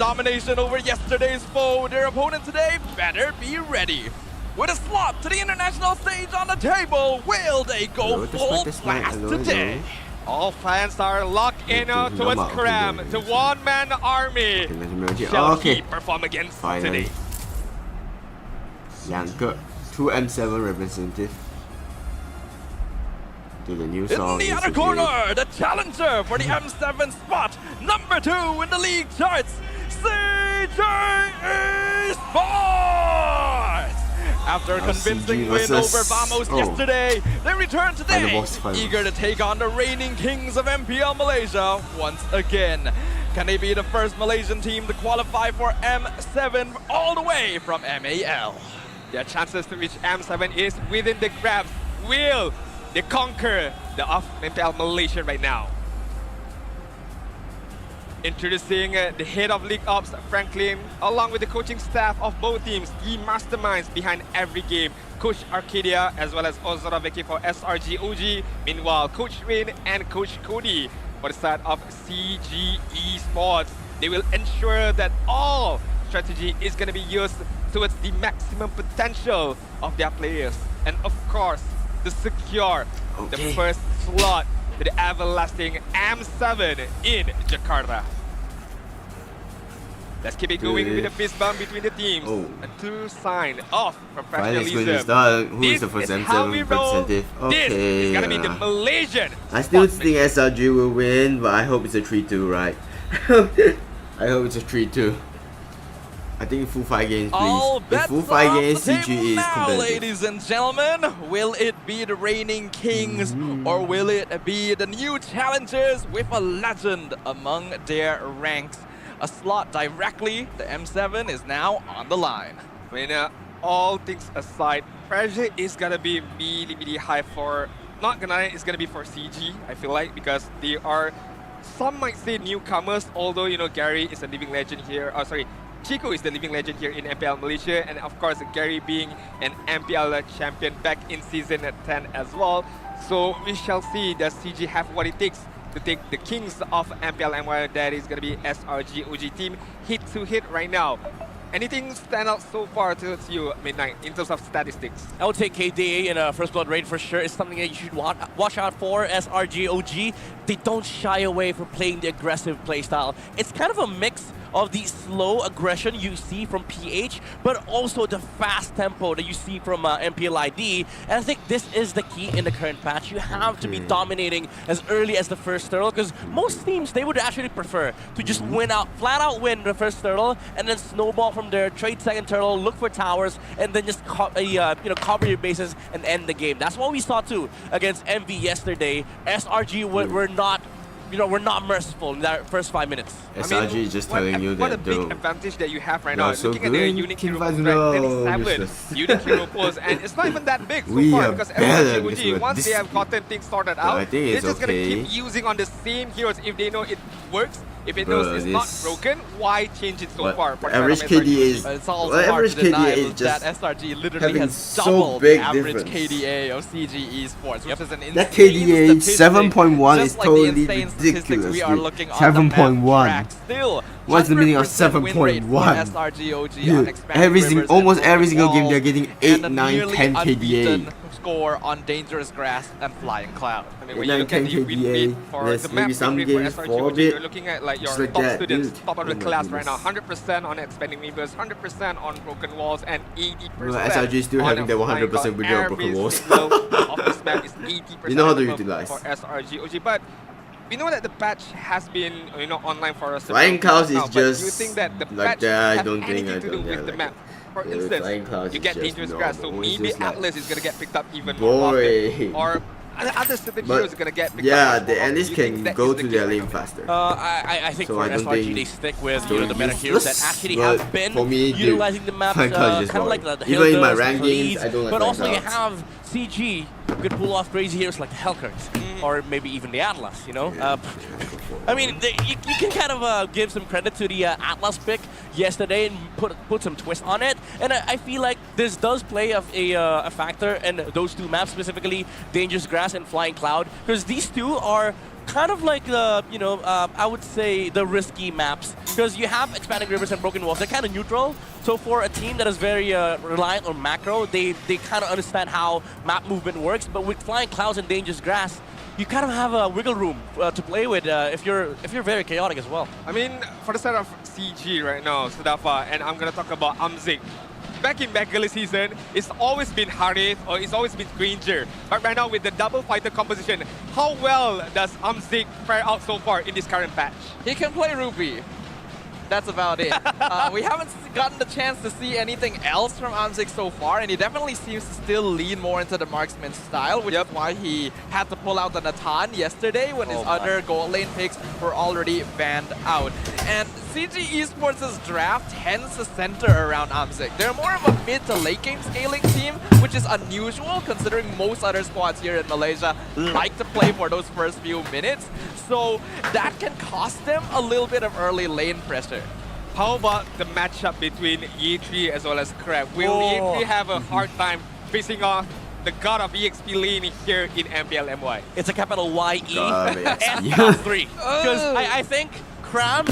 domination over yesterday's foe. Their opponent today better be ready. With a slot to the international stage on the table, will they go full blast today? All fans are locked in towards Kram, the one-man army. Shall he perform against today? 两个 two M7 representative to the new song. In the other corner, the challenger for the M7 spot, number 2 in the league charts, CG Esports. After a convincing win over Vamos yesterday, they return today, eager to take on the reigning kings of MPL Malaysia once again. Can they be the first Malaysian team to qualify for M7 all the way from MAL? Their chances to reach M7 is within the grasp. Will they conquer the MPL Malaysia right now? Introducing the head of League Ops, Franklin, along with the coaching staff of both teams, the masterminds behind every game, Coach Arcadia as well as Ozora Vicky for SRG.OG. Meanwhile, Coach Rain and Coach Cody for the side of CG Esports. They will ensure that all strategy is going to be used towards the maximum potential of their players. And of course, to secure the first slot to the everlasting M7 in Jakarta. Let's keep it going with a fist bump between the teams. A true sign of professionalism. Who is the first M7 representative? This is gonna be the Malaysian. I still think SRG will win, but I hope it's a 3-2, right? I hope it's a 3-2. I think full 5 games, please. All if full bets 5 games, on the CG table is now, competitive. ladies and gentlemen. Will it be the reigning kings or will it be the new challengers with a legend among their ranks? A slot directly, the M7 is now on the line. I mean, all things aside, pressure is gonna be really, really high for, not gonna lie, it's gonna be for CG, I feel like, because they are, some might say newcomers, although, you know, Gary is a living legend here, Chico is the living legend here in MPL Malaysia, and of course Gary being an MPL champion back in season 10 as well. So we shall see, does CG have what it takes to take the kings of MPL MY, that is going to be SRG.OG team, hit to hit right now. Anything stand out so far to you, Midnight, in terms of statistics? I would take KDA in a first blood raid for sure. It's something that you should watch out for. SRG.OG, they don't shy away from playing the aggressive playstyle. It's kind of a mix of the slow aggression you see from PH, but also the fast tempo that you see from MPL ID. And I think this is the key in the current patch. You have to be dominating as early as the first turtle, because most teams, they would actually prefer to just win out, flat out win the first turtle, and then snowball from there, trade second turtle, look for towers, and then just cover your bases and end the game. That's what we saw too against MV yesterday. SRG were not, we're not merciful in that first 5 minutes. SRG is just telling you that what a big advantage that you have right now. So looking at their unique hero pools, right? 37 unique hero pools, and it's not even that big so far because SRG.OG, once they have gotten things sorted out, they're just gonna keep using on the same heroes if they know it works. If it knows it's not broken, why change it so far? For average KDA is it's also hard to deny that SRG literally has doubled the average KDA of CG Esports, which is an insane that KDA 7.1 is just like totally the insane ridiculous. we are looking on 7.1. Still, what's the meaning of 7.1? Almost every single game they're getting 8, 9, 10 KDA. Score on Dangerous Grass and Flying Cloud. I mean, when you look at the win rate for the map win rate for SRG.OG, you're looking at like your top students, top of the class right now. 100% on expanding weavers, 100% on broken walls, and 80% SRG is still having that 100% without broken walls. of this map is 80% you know how to utilize for SRG.OG, but we know that the patch has been online for us. Flying Clouds is now, just do you think that the like patch that. has anything to do with the map? For instance, you get Dangerous Grass, so maybe Atlas is going to get picked up even more often. Or other certain heroes are going to get picked up. Yeah, the Atlas can go to their lane faster. I think for SRG, they stick with the meta heroes that actually have been utilizing the map kind of like the even in my Hilders, rankings, I don't like but also you have CG who could pull off crazy heroes like the Hellcurts, or maybe even the Atlas, you know? I mean, you can kind of give some credit to the Atlas pick yesterday and put some twist on it, and I feel like this does play a factor in those two maps, specifically Dangerous Grass and Flying Cloud, because these two are kind of like the, I would say the risky maps. Because you have expanding rivers and broken walls. They're kind of neutral. So for a team that is very reliant on macro, they kind of understand how map movement works. But with flying clouds and dangerous grass, you kind of have a wiggle room to play with if you're very chaotic as well. I mean, for the side of CG right now, Sudafa, and I'm gonna talk about Amzik. Back in early season, it's always been Harith or it's always been Granger. But right now with the double fighter composition, how well does Amzik fare out so far in this current patch? He can play Ruby. That's about it. We haven't gotten the chance to see anything else from Amzik so far, and he definitely seems to still lean more into the marksman style, which is why he had to pull out the Natan yesterday when his other gold lane picks were already banned out. And CG Esports' draft tends to center around Amzik. They're more of a mid to late game scaling team, which is unusual considering most other squads here in Malaysia like to play for those first few minutes. So that can cost them a little bit of early lane pressure. How about the matchup between Ye3 as well as Crab? Will Ye3 have a hard time facing off the god of EXP lane here in MPL MY? It's a capital Y-E and 3. Because I think Cram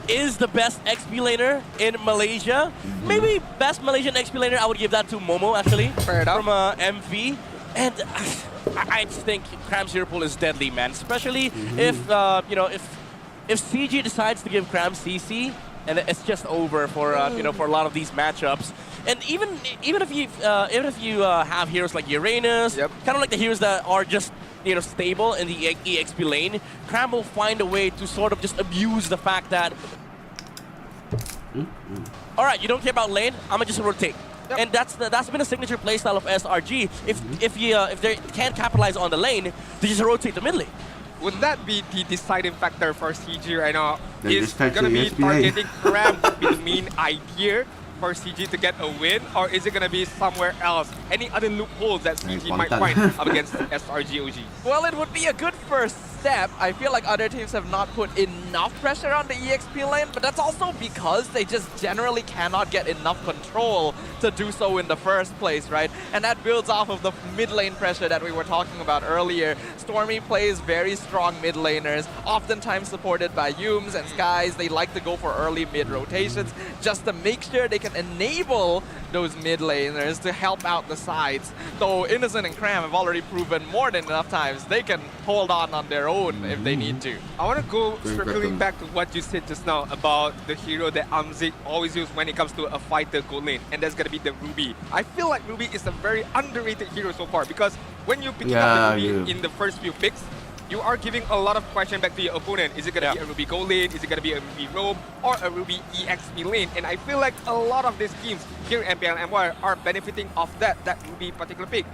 is the best XP laner in Malaysia. Maybe best Malaysian XP laner, I would give that to Momo actually. Fair enough. From MV. And I just think Cram's hero pool is deadly, man. Especially if CG decides to give Cram CC, and it's just over for for a lot of these matchups. And even if you have heroes like Uranus, kind of like the heroes that are just stable in the EXP lane, Cram will find a way to sort of just abuse the fact that, all right, you don't care about lane, I'm gonna just rotate. And that's been a signature playstyle of SRG. If they can't capitalize on the lane, they just rotate the mid lane. Would that be the deciding factor for CG right now? Is gonna be targeting Cram would be the main idea for CG to get a win, or is it gonna be somewhere else? Any other loopholes that CG might find up against SRG.OG? Well, it would be a good first step. I feel like other teams have not put enough pressure on the EXP lane, but that's also because they just generally cannot get enough control to do so in the first place, right? And that builds off of the mid lane pressure that we were talking about earlier. Stormy plays very strong mid laners, oftentimes supported by Yums and Skies. They like to go for early mid rotations just to make sure they can enable those mid laners to help out the sides. Though Innocent and Cram have already proven more than enough times they can hold on their own if they need to. I want to go circling back to what you said just now about the hero that Amzik always uses when it comes to a fighter gold lane, and that's going to be the Ruby. I feel like Ruby is a very underrated hero so far because when you pick up the Ruby in the first few picks, you are giving a lot of question back to your opponent. Is it going to be a Ruby gold lane? Is it going to be a Ruby roam? Or a Ruby EXP lane? And I feel like a lot of these teams here in MPL MY are benefiting off that Ruby particular pick.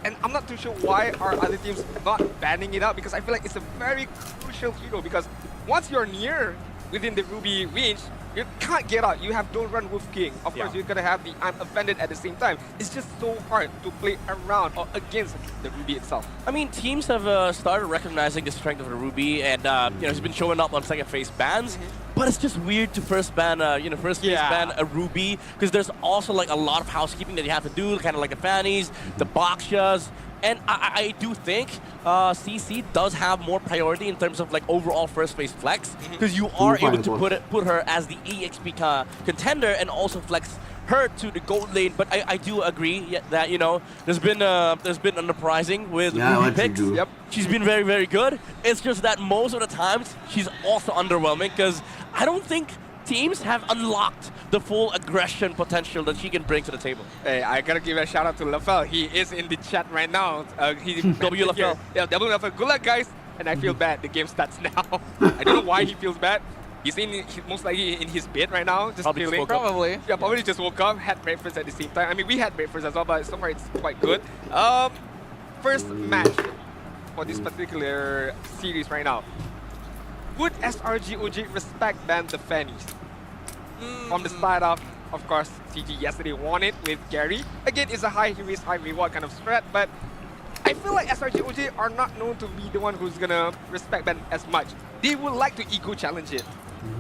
And I'm not too sure why are other teams not banning it out, because I feel like it's a very crucial hero, because once you're near within the Ruby range, you can't get out. You have Don't Run Wolf King. Of course, you're going to have the I'm Offended at the same time. It's just so hard to play around or against the Ruby itself. I mean, teams have started recognizing the strength of the Ruby, and it's been showing up on second phase bans. But it's just weird to first ban, ban a Ruby, because there's also like a lot of housekeeping that you have to do, kind of like the Fannies, the Bakshas. And I do think CC does have more priority in terms of like overall first phase flex, because you are able to put her as the EXP contender and also flex her to the gold lane. But I do agree that there's been an uprising with Ruby picks. She's been very, very good. It's just that most of the times she's also underwhelming, because I don't think teams have unlocked the full aggression potential that she can bring to the table. Hey, I gotta give a shout out to Lafel. He is in the chat right now. W Lafel. Yeah, W Lafel. Good luck, guys. And I feel bad. The game starts now. I don't know why he feels bad. He's most likely in his bed right now, just chilling. Probably. Yeah, probably just woke up, had breakfast at the same time. I mean, we had breakfast as well, but so far it's quite good. First match for this particular series right now. Would SRG.OG respect ban the Fannies? From the side of course, CG yesterday won it with Gary. Again, it's a high risk, high reward kind of strat, but I feel like SRG.OG are not known to be the one who's gonna respect ban as much. They would like to ego challenge it.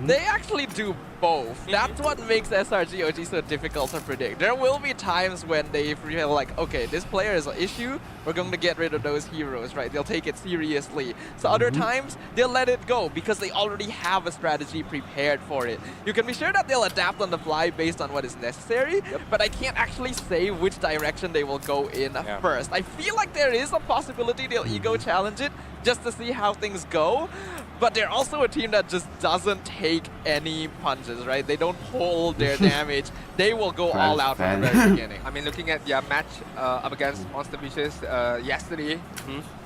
They actually do both. That's what makes SRG.OG so difficult to predict. There will be times when they feel like, okay, this player is an issue, we're going to get rid of those heroes, right? They'll take it seriously. So other times, they'll let it go because they already have a strategy prepared for it. You can be sure that they'll adapt on the fly based on what is necessary, but I can't actually say which direction they will go in first. I feel like there is a possibility they'll ego challenge it just to see how things go. But they're also a team that just doesn't take any punches, right? They don't hold their damage. They will go all out from the very beginning. I mean, looking at their match up against Monster Vicious yesterday,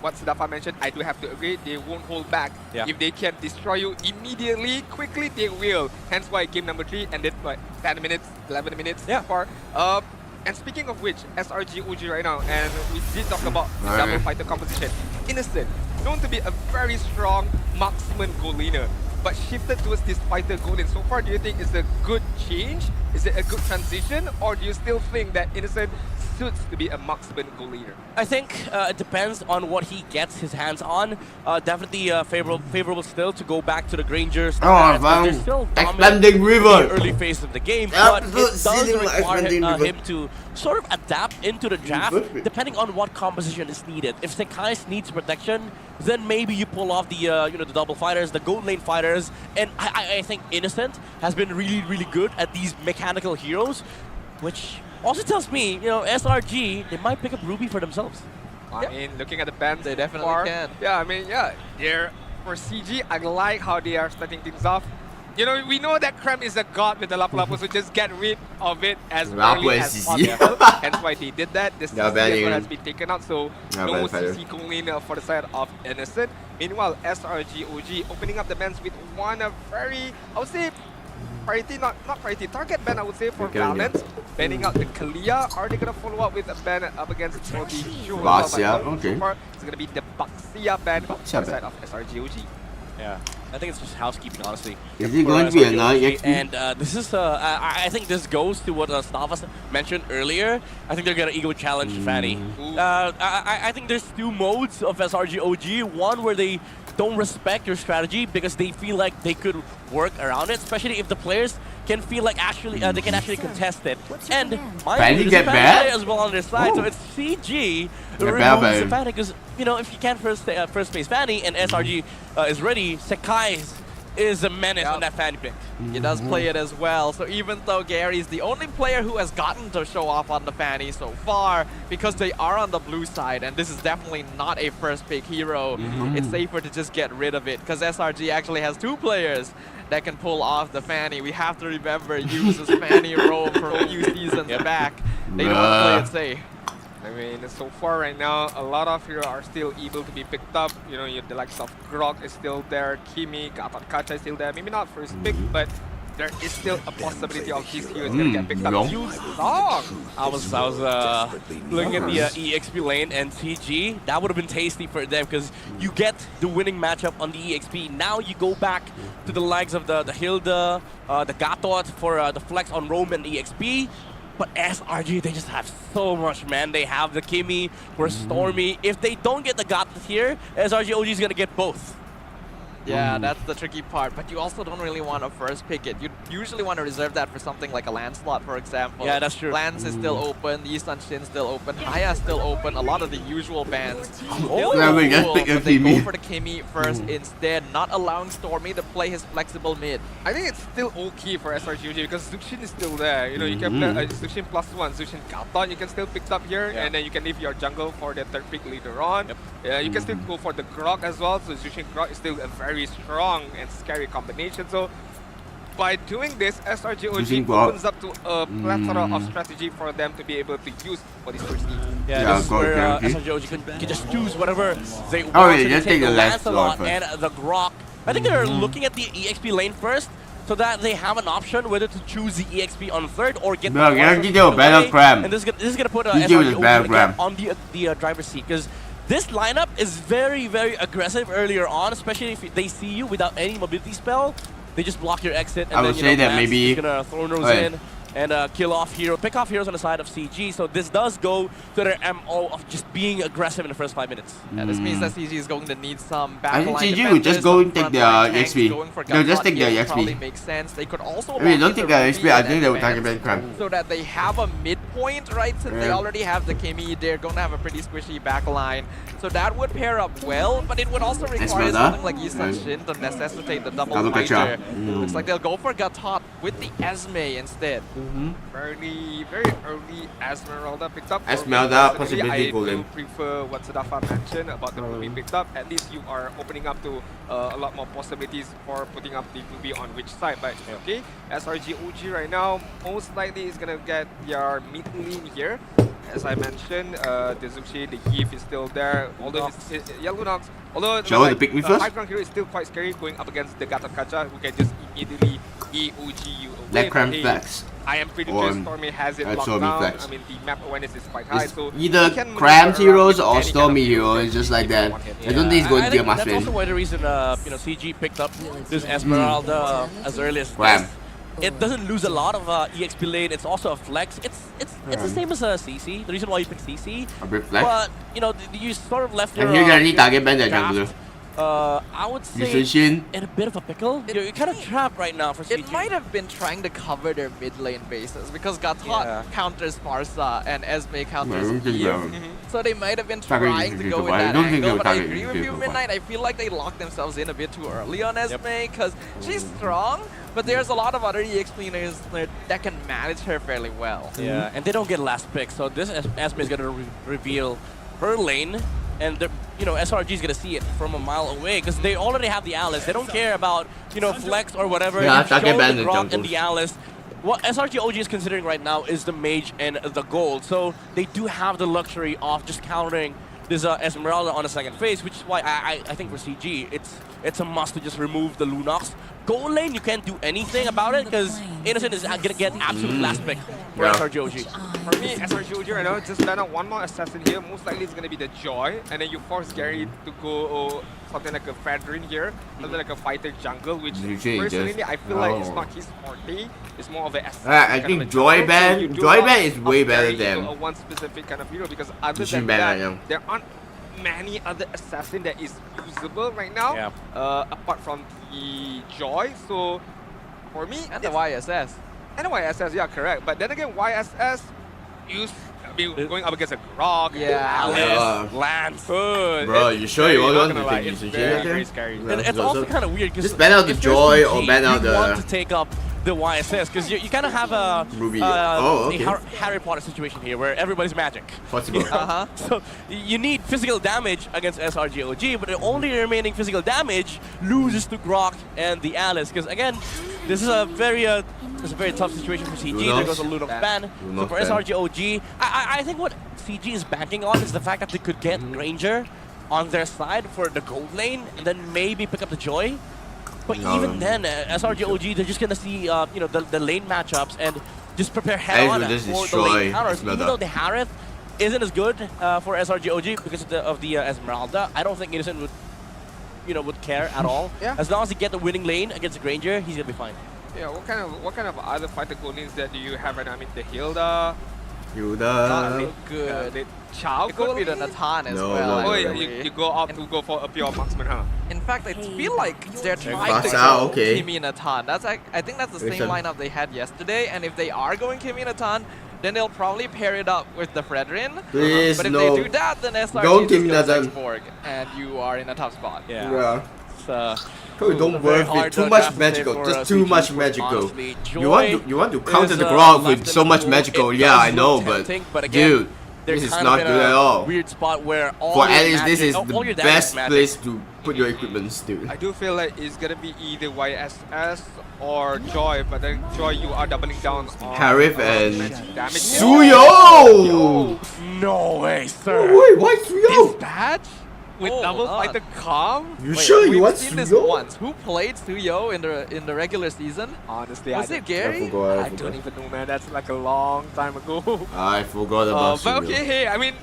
what Sidafa mentioned, I do have to agree, they won't hold back. If they can destroy you immediately, quickly, they will. Hence why game number 3 ended like 10 minutes, 11 minutes so far. And speaking of which, SRG.OG right now, and we did talk about double fighter composition. Innocent, known to be a very strong marksman goal laner, but shifted towards this fighter goal lane. So far, do you think it's a good change? Is it a good transition? Or do you still think that Innocent suits to be a marksman goal laner? I think it depends on what he gets his hands on. Definitely favorable still to go back to the Grangers. They're still dominant in the early phase of the game, but it does require him to sort of adapt into the draft depending on what composition is needed. If Sekai's needs protection, then maybe you pull off the the double fighters, the gold lane fighters, and I think Innocent has been really good at these mechanical heroes, which also tells me, SRG, they might pick up Ruby for themselves. I mean, looking at the bans, they definitely can. Yeah, I mean, they're for CG. I like how they are starting things off. We know that Krem is a god with the Lapu-Lapu, so just get rid of it as early as possible. Hence why they did that. The CC has been taken out, so no CC going for the side of Innocent. Meanwhile, SRG.OG opening up the bans with one very, I would say, priority, not priority, target ban, I would say, for Valence. Banning out the Kalia. Are they going to follow up with a ban up against the Baxia? Okay. So far, it's going to be the Baxia ban on the side of SRG.OG. Yeah, I think it's just housekeeping, honestly. Is it going to be another EXP? And this is, I think this goes to what Stavas mentioned earlier. I think they're going to ego challenge Fanny. I think there's 2 modes of SRG.OG. One where they don't respect your strategy because they feel like they could work around it, especially if the players can feel like they can actually contest it. And mind you, there's a Fanny as well on their side, so it's CG removes the Fanny because, if you can't first face Fanny and SRG is ready, Sekai is a menace on that Fanny pick. He does play it as well, so even though Gary's the only player who has gotten to show off on the Fanny so far, because they are on the blue side, and this is definitely not a first pick hero, it's safer to just get rid of it, because SRG actually has 2 players that can pull off the Fanny. We have to remember uses Fanny role for a few seasons back. They don't play it safe. I mean, so far right now, a lot of heroes are still able to be picked up. The likes of Grok is still there, Kimi, Gatot Kacha is still there. Maybe not first pick, but there is still a possibility of these heroes going to get picked up. I was looking at the EXP lane and CG. That would have been tasty for them because you get the winning matchup on the EXP. Now you go back to the likes of the Hilda, the Gatot for the flex on Rome and EXP. But SRG, they just have so much, man. They have the Kimi for Stormy. If they don't get the Gatot here, SRG.OG is going to get both. Yeah, that's the tricky part, but you also don't really want to first pick it. You usually want to reserve that for something like a Lancelot, for example. Yeah, that's true. Lance is still open, Yi Sun-Shin still open, Haya still open, a lot of the usual bans. But they go for the Kimi first instead, not allowing Stormy to play his flexible mid. I think it's still okay for SRG.OG because Zuxin is still there. You can play Zuxin +1, Zuxin Gatot, you can still pick up here, and then you can leave your jungle for the 3rd pick later on. You can still go for the Grok as well, so Zuxin Grok is still a very strong and scary combination. So by doing this, SRG.OG opens up to a plethora of strategy for them to be able to use for this first team. Yeah, this is where SRG.OG can just choose whatever they want to take the Lancelot and the Grok. I think they're looking at the EXP lane first so that they have an option whether to choose the EXP on 3rd or get the and this is going to put SRG.OG on the driver's seat because this lineup is very aggressive earlier on, especially if they see you without any mobility spell. They just block your exit, and I would say that maybe gonna throw those in. and kill off heroes, pick off heroes on the side of CG. So this does go to their MO of just being aggressive in the first 5 minutes. Yeah, this means that CG is going to need some backline. I think CG would just go and take their XP. They'll just take their Probably XP. makes sense. They could also. I mean, don't take their XP. I think they would target ban crab. So that they have a midpoint, right? Since they already have the Kimi, they're going to have a pretty squishy backline. So that would pair up well, but it would also require something like Yisan Shin to necessitate the double fighter. Looks like they'll go for Gatot with the Esme instead. Very early Esmeralda picked up. Esmeralda, Personally, possibility I golem. do prefer what Sadafa mentioned about the Ruby picked up. At least you are opening up to a lot more possibilities for putting up the Ruby on which side. But okay, SRG.OG right now most likely is gonna get their mid lane here. As I mentioned, the Zuxi, the Eve is still there. Although Lunox, although Shall I pick me first? high ground hero is still quite scary going up against the Gatot Kacha, who can just immediately AOG you away. Black Cram But hey, Flex. I am pretty sure Stormy has it locked down. Flex. I mean, the map awareness is quite high, It's so either he can Cram maneuver heroes around or with any Stormy kind of hero. hero It's just that like he that. can hit. I don't think he's going to be a That's master. also why the reason CG picked up this Esmeralda as early as Cram. it doesn't lose a lot of EXP lane. It's also a flex. It's the same as CC. The reason why you picked CC, A bit flex. but you know you sort of left your. And you're going to need target ban their draft, jungler. I would say Yisan Shin. in a bit of a pickle. You're kind of trapped right now for CG. It might have been trying to cover their mid lane bases because Gatot counters Farsa and Esme counters Eve. So they might have been trying to go with that angle, but I agree with you, Midnight. I feel like they locked themselves in a bit too early on Esme because she's strong, but there's a lot of other EXP players that can manage her fairly well. Yeah, and they don't get last pick, so this Esme is going to reveal her lane. And you know, SRG is gonna see it from a mile away because they already have the Alice. They don't care about flex or whatever. Yeah, You've shown the Grok jungles. and the Alice. What SRG.OG is considering right now is the mage and the gold. So they do have the luxury of just countering this Esmeralda on the second phase, which is why I think for CG it's a must to just remove the Lunox. Gold lane, you can't do anything about it because Innocent is gonna get absolute last pick for SRG.OG. For me, SRG.OG right now, just land out one more assassin here. Most likely it's gonna be the Joy, and then you force Gary to go something like a Fredrin here, something like a fighter jungle, which personally I feel like it's not his forte. It's more of an assassin. I think Joy ban is way better than one specific kind of hero because other than that, there aren't many other assassin that is usable right now, apart from the Joy. So for me, And the YSS. and the YSS, yeah, correct. But then again, YSS going up against a Grok, Alice, Lance. Bro, you sure you want to take It's Yisan very Shin? scary. And it's also kind of weird because Just ban out the Joy or ban out you want the to take up the YSS because you kind of have a Ruby. a Harry Potter situation here where everybody's magic. Possible. So you need physical damage against SRG.OG, but the only remaining physical damage loses to Grok and the Alice because again, this is a very tough situation for CG. There goes a Lunox ban. So for SRG.OG, I think what CG is banking on is the fact that they could get Granger on their side for the gold lane and then maybe pick up the Joy. But even then, SRG.OG, they're just gonna see the lane matchups and just prepare head on for the lane counters. Even though the Harith isn't as good for SRG.OG because of the Esmeralda, I don't think Innocent would care at all. As long as he get the winning lane against the Granger, he's gonna be fine. Yeah, what kind of other fighter gold lanes that do you have right now? I mean, the Hilda. Not good. The Chow It could be the Natan as well. Oh, you go out to go for a pure marksman, huh? In fact, I feel like they're trying to Fasa, go okay. Kimi Natan. I think that's the same lineup they had yesterday. And if they are going Kimi Natan, then they'll probably pair it up with the Fredrin. Please, but if no. they do that, then SRG Don't just Kimi goes Natan. Exborg, and you are in a tough spot. Yeah. It's, Don't very worth hard it. Too to much draft magical. for, Just too CG, much magical. honestly. You want to counter is, the Grog left with in so the much pool. magical. It Yeah, does I know, look tempting, but again, dude, they're this is kind not of good in a at all. weird spot where all For your Alice, this magic- is all the your damage best magic. place to put your equipments, dude. I do feel like it's gonna be either YSS or Joy, but then Joy you are doubling down on Harith and magic damage. Suyo! No way, sir. Wait, why Suyo? Dispatch? With double fighter calm? You sure you We've want seen this Suyo? once. Who played Suyo in the regular season? Honestly, Was it Gary? I don't even know, man. That's like a long time ago. I forgot about But Suyo. okay, hey, I mean,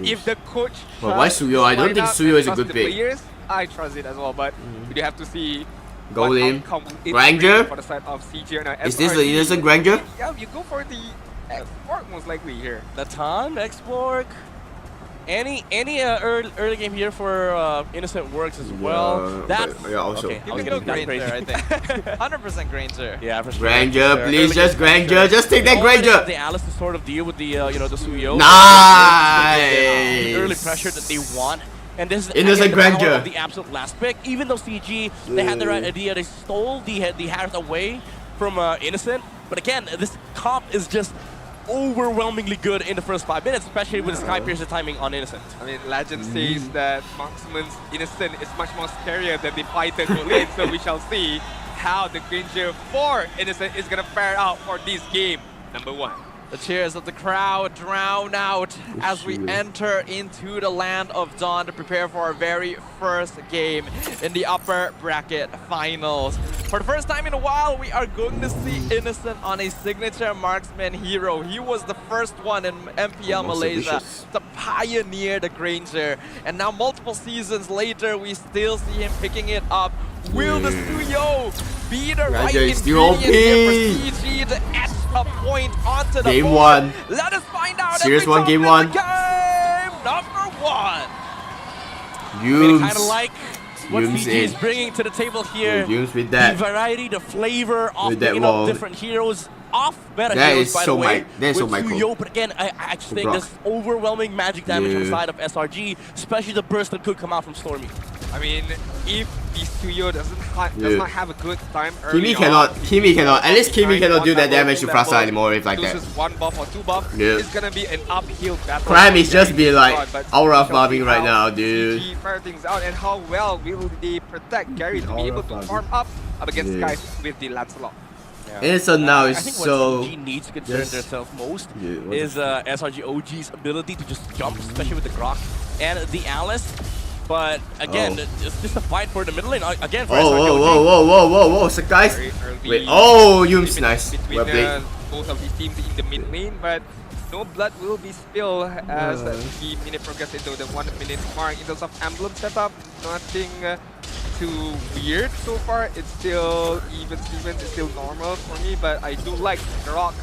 if the coach But why trusts Suyo? I don't the think lineup Suyo and is a trusts good the pick. players, I trust it as well, but we do have to see Go what in. outcome it Granger? brings for the side of CG and Is this the SRG. innocent Granger? Yeah, you go for the X-Borg most likely here. Natan, X-Borg. Any early game here for Innocent works as well. Yeah, but also. okay. I You was can go getting that Granger, I crazy. think. 100% Granger. Yeah, for sure. Granger, For sure. please, Early just game Granger, pressure. just take that They already Granger. have the Alice to sort of deal with the the Suyo. Nice. The early pressure that they want. And this is Innocent again, the power Granger. of the absolute last pick. Even though CG, they had the right idea, they stole the Harris away from Innocent. But again, this comp is just overwhelmingly good in the first 5 minutes, especially with Sky Piercer timing on Innocent. I mean, legend says that Marksman's Innocent is much more scarier than the fighter lane, so we shall see how the Granger for Innocent is gonna fare out for this game. Number 1. The cheers of the crowd drown out as we enter into the land of Dawn to prepare for our very first game in the upper bracket finals. For the first time in a while, we are going to see Innocent on a signature marksman hero. He was the first one in MPL Malaysia to pioneer the Granger. And now multiple seasons later, we still see him picking it up. Will the Suyo be the right Granger is still ingredient here OP. for CG to etch a point onto the Game board? 1. Let us find out. Serious as we one, jump game into 1. Game number 1. I mean, kind of Yums. like what Yums CG is in. bringing to the table here. Yums with The that. variety, the flavor of With that picking wall. up different heroes off meta That heroes, is by so the way. that is so with micro. Suyo, but again, I just think Brock. there's overwhelming magic damage on the Yeah. side of SRG, especially the burst that could come out from Stormy. I mean, if the Suyo does Yeah. not have a good time early Kimi cannot. on, Kimi cannot. At least Kimi behind cannot do one that level, damage to two Frasa level, anymore if like that. loses 1 buff or 2 buff, Yeah. it's gonna be an uphill battle. Crime is just be like But aura we shall farming see right how now, dude. CG fire things out and how well will they protect Gary to be Aura able to farming. farm up against Yeah. guys with the Lancelot. Innocent now I is think so. what CG needs to concern Yes. themselves most Yeah, what is SRG.OG's ability to just jump, especially with the Grok and the Alice. But again, Oh. it's just a fight for the middle lane. Again, for Oh, whoa, SRG.OG. whoa, whoa, whoa, whoa, whoa, so guys. Very early Wait, oh, Yums, limit nice. between Well played. both of these teams in the mid lane, but no blood will be spilled as the minute progresses into the 1 minute mark. In terms of emblem setup, nothing too weird so far. It's still even Steven is still normal for me, but I do like the rock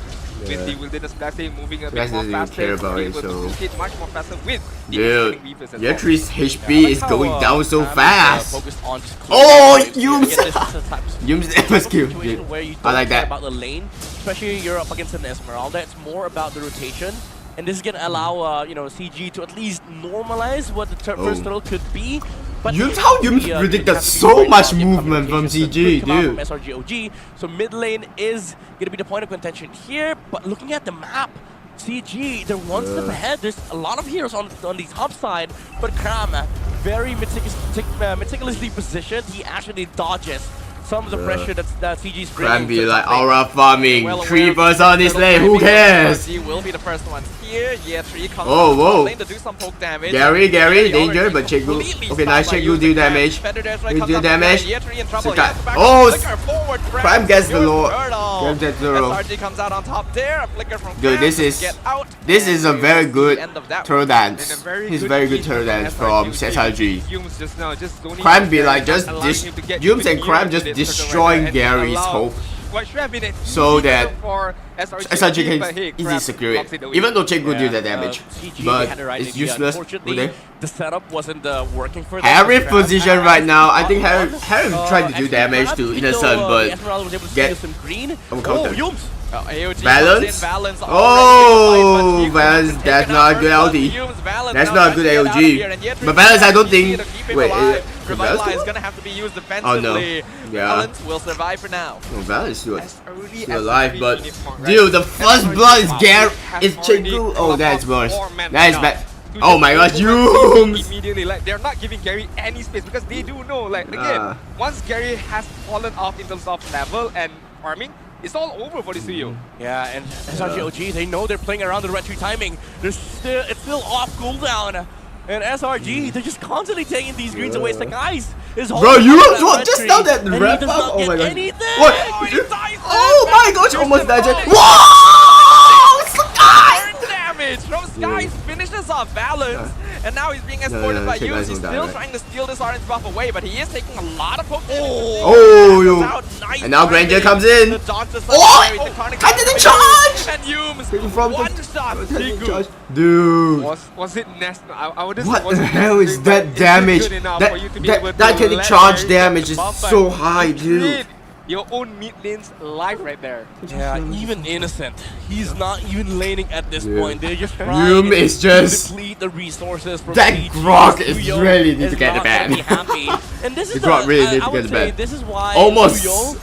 with the wilderness blessing moving a bit Guys more doesn't even faster, care about be it, able so- to hit much more faster with the Dude, Exploding Weavers as your well. 3's HP I like is how, going down so Sam is, fast. focused on just Oh, clearing the Yums! waves. Again, this is the type of Yums type of MSQ. situation Dude. where you I don't like care that. about the lane, especially you're up against an Esmeralda. It's more about the rotation, and this is gonna allow CG to at least normalize what the first turtle could be. But Yums, how Yums the, predicted have to be so worried much about the movement from communications that CG, could come out dude. From SRG.OG. So mid lane is gonna be the point of contention here. But looking at the map, CG, they're one step ahead. There's a lot of heroes on the top side, but Kram, very meticulously positioned. He actually dodges some of the pressure that CG's bringing. Can be to like top lane. aura farming. Well aware 3 of bursts the on this turtle lane, who timing. cares? SRG will be the first ones here. Yeah, 3 comes Oh, out whoa. top lane to do some poke damage. Gary, They danger, already but Chegu. completely Okay, nice stopped by Chegu do using damage. Fender Dash right He comes do up from damage. there. Year 3 in trouble. Sakai. He has to back Oh, up. Flicker forward, Prime gets the secures Lord. turtle. Grabs that turtle. SRG comes out on top there. A flicker from Dude, Cram this to is- get out. This And is a we very will see good the end of that turtle one. dance. And a very He's good very good piece turtle from dance from SRG. SRG. Yums just now just don't Crime even be care, like just allowing him to get Yums even and Crime nearer just to this turtle destroying right there and Gary's allow hope. What should have been an So easy that turtle for SRG, SRG but hey, can easily Crab secure it. blocks away. Even though Chegu do Yeah, that damage. CG, But they had the right it's idea. useless. Unfortunately, Okay. the setup wasn't working for them. Harry Crab position had right now. I think one. Harry tried to do Actually, damage Crab, to even Innocent, though, but Esmeralda was able to get steal some green. counter. Yums! AOG Balance? comes in, Balance Oh, already in the fight, but Balance, Steve that's taken not out a good first LD. blood. Balance That's now not a trying good to get out of AOG. here, and yet But Balance, I don't to think. keep him Wait, alive. Balance Revitalize go? gonna have to be used Oh, no. defensively. Yeah. Balance will survive for now. No, Balance is good. As early Still as alive, the but minute mark, right? dude, the first SRG blood is has Chegu. already Oh, that's blocked worse. 4 men That is down bad. to Oh just my gosh, overrun Yums! immediately. Like they're not giving Gary any space because they do know, like again, once Gary has fallen off in terms of level and farming, it's all over for the Suyo. Yeah, and SRG.OG, they know they're playing around the retry timing. It's still off cooldown. And SRG, they're just constantly taking these greens away. It's like, guys, is Bro, you what? Just now that and he wrap does up? not Oh get my god. anything. What? Oh, he dies Oh there. my gosh, almost died. Back to Whoa! Sky! Burn damage from Skies finishes off Balance, And now he's being escorted by check Yums. guys He's won't die, still right? trying to steal this orange buff away, but he is taking a lot of poke damage. Oh, yo. Nice And now Granger timing. comes in. The dodge is Oh! unnecessary. The Carnage I didn't is charge! And Yums, Taking from the- one shot. Sigu. Dude. Was it nasty? I would just. What was the it hell is nasty, that but damage? Is it good enough for you to be able to That getting let charge Gary damage get is the buff so back? high, You dude. treat your own mid lane's life right there. Yeah, even Innocent, he's not even laning at this Yeah. point. They're just Yum trying is to just- deplete the resources from That CG. Grok is Tuyo really need to is get the not ban. gonna be happy. And this The is Grok really need to I get would the say ban. this is why Almost Tuyo,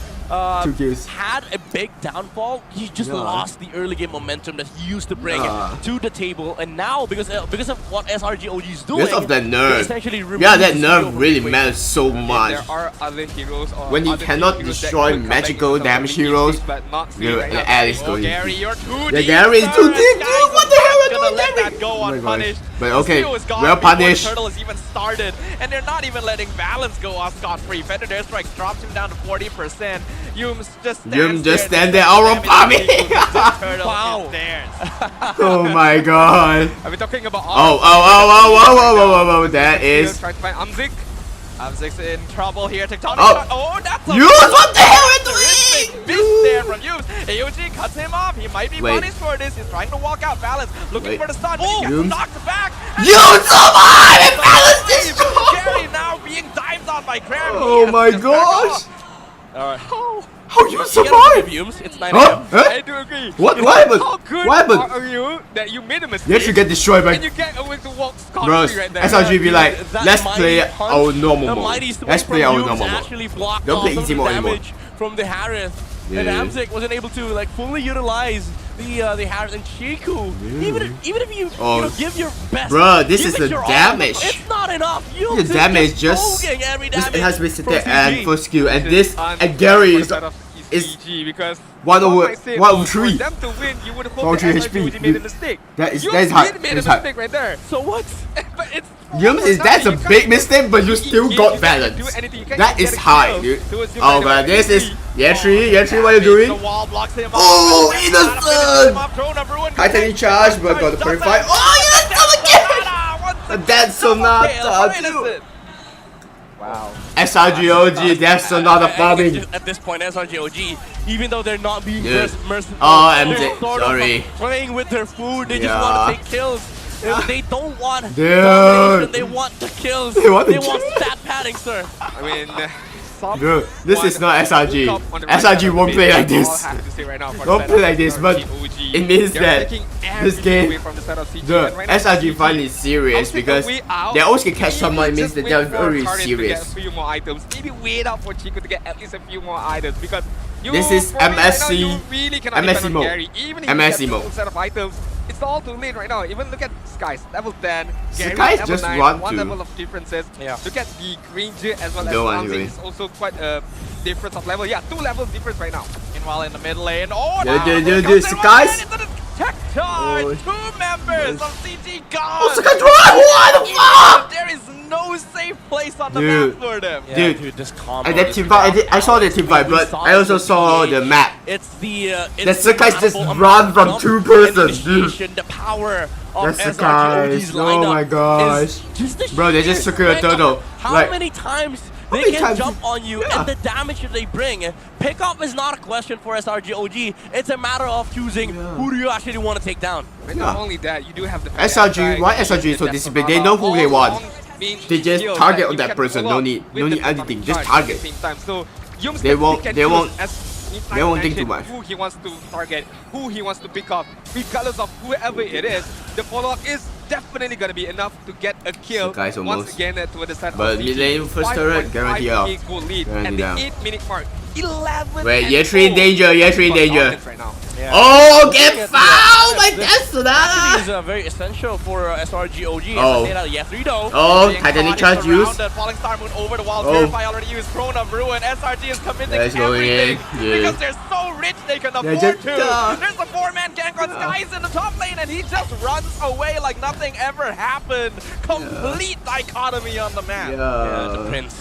2 kills. had a big downfall. He just Yeah. lost the early game momentum that he used to bring Yeah. to the table, and now because of what SRG.OG is doing, Because of that they nerf. essentially Yeah, removed that Tuyo nerf from really the equation. matters so much. There are other heroes or When you other cannot heroes that destroy could come back magical into the damage league heroes, stage, but not you're- right now. the ad is Oh, going Gary, deep. you're too Yeah, deep. Gary is sir, too and deep, guys dude. What are the hell not are you gonna doing, let Gary? that go Oh my unpunished. gosh. But okay, Steel is gone well before punished. Turtle has even started, and they're not even letting Balance go scot-free. Feather Dare Strike drops him down to 40%. Yums just stand there, aura farming. Wow. Oh my god. Are we talking about Oh, that is. trying to find Amzik? Amzik's in trouble here. Tectonic Oh. shot. Oh, that's a Yums, what the hell are you terrific doing? miss there from Yums. AOG cuts him off. He might be Wait. punished for this. He's trying to walk out. Balance looking Wait. for the stun. But he gets Yums. knocked back. Yums, come on! And Balance Gary destroyed! now being dived on by Cram. Oh my gosh! Alright. How you You gotta survived? give Yums. It's 9 Huh? AM. I do agree. What How happened? good What happened? are you that you made a mistake You actually get destroyed and by. you get away to walk Bros, scot-free right there? SRG be like, That let's mighty play punch, our normal the mode. mighty swing Let's play from our Yums normal mode. actually blocked Don't off play some easy of the mode anymore. damage from the Harris. Yeah. And Amzik wasn't able to like fully utilize the Harris and Chiku. Even if you, Oh. you know, give your best. Bruh, this give is it the your all, damage. It's not enough. You The damage just. soaking every Just damage it has been from there and CG. for skill. And Which this. is And Gary is. is is CG because 1/3. For them to win, you would hope 1/3 that HP. SRG made a mistake. That is You hard. did made a That's hard. mistake right there. So what? But it's Yums is that's a big mistake, but you still got balance. That is high, dude. Oh, but this is Yetri. Yetri, what are you The doing? wall blocks him Oh, off. innocent! Titanic charge, but got the 45. Oh, innocent again! That's Sonata, dude. Wow. SRG.OG, that's Sonata farming. At this point, SRG.OG, even though they're not being Dude. merciful, Oh, they're MJ, sort of sorry. playing with their food. They just Yeah. want to take kills. They don't want Dude. domination. They want the kills. They want the stat padding, sir. I mean, Dude, this is not SRG. SRG won't play like this. Don't play like this, but it means that this game, the SRG finally is serious because they always can catch someone. It means that they're very serious. A few more items. Maybe wait out for Chico to get at least a few more items because you This is for me right now, MSC you really cannot MSC depend on mode. Gary. Even if MSC you get mode. a full set of items, it's all too late right now. Even look at Skies, level 10, Gary, Skies level just 9, want one to- level of differences. Yeah. Look at the Granger as well as Don't want Ramsey to is also quite a difference of level. Yeah, 2 levels difference right now. Meanwhile, in the mid lane, oh, Dude, Skies. Tech charge! Oh. 2 members of CG gone! Oh, Sky Drive! What the fuck? There is no safe place on the Dude. map for them. Yeah, Dude. this combo. And that is team fight, I saw the team fight, We but saw I also the saw PH. the map. It's the The Sakai's just incredible run amount from of 2 jump persons, and dude. initiation, the power of That's SRG.OG's Sakai's. Oh lineup my gosh. is just the Bro, they just sheer took a strength of turtle. How Like- many times How they many can times jump you- on you Yeah. and the damage that they bring. Pickup is not a question for SRG.OG. It's a matter of choosing who do you actually want to take down. And not Yeah. only that, you do have the SRG, why SRG is so disciplined? They know who they want. They just target on that person. No need anything. Just target. So Yums They can won't- pick and they choose won't- as they won't think mentioned too much. Who he wants to target, who he wants to pick up, regardless of whoever it is. The follow-up is definitely gonna be enough to get a kill. Sakai's Once almost. again to the side But of mid lane first turret, guarantee out. goal lead Guarantee at the down. 8-minute mark. 11. Wait, and Yetri in 4 danger, Yetri in for danger. Falcons right now. Yeah. Oh, get Looking at the- fouled like this- that, Sonata! This is very essential for SRG.OG. Oh. As I say that, yes, though. Oh, Being Titanic caught, charge he's used. surrounded. Falling Star Moon over the wall. Oh. Verify already used. Throne of Ruin. SRG is committing Let's go everything in. Yeah. because they're so rich they can afford just- to. There's a 4-man gank on Skies in the top lane and he just runs away like nothing ever happened. Complete dichotomy on the map. Yeah, the Yeah. Prince.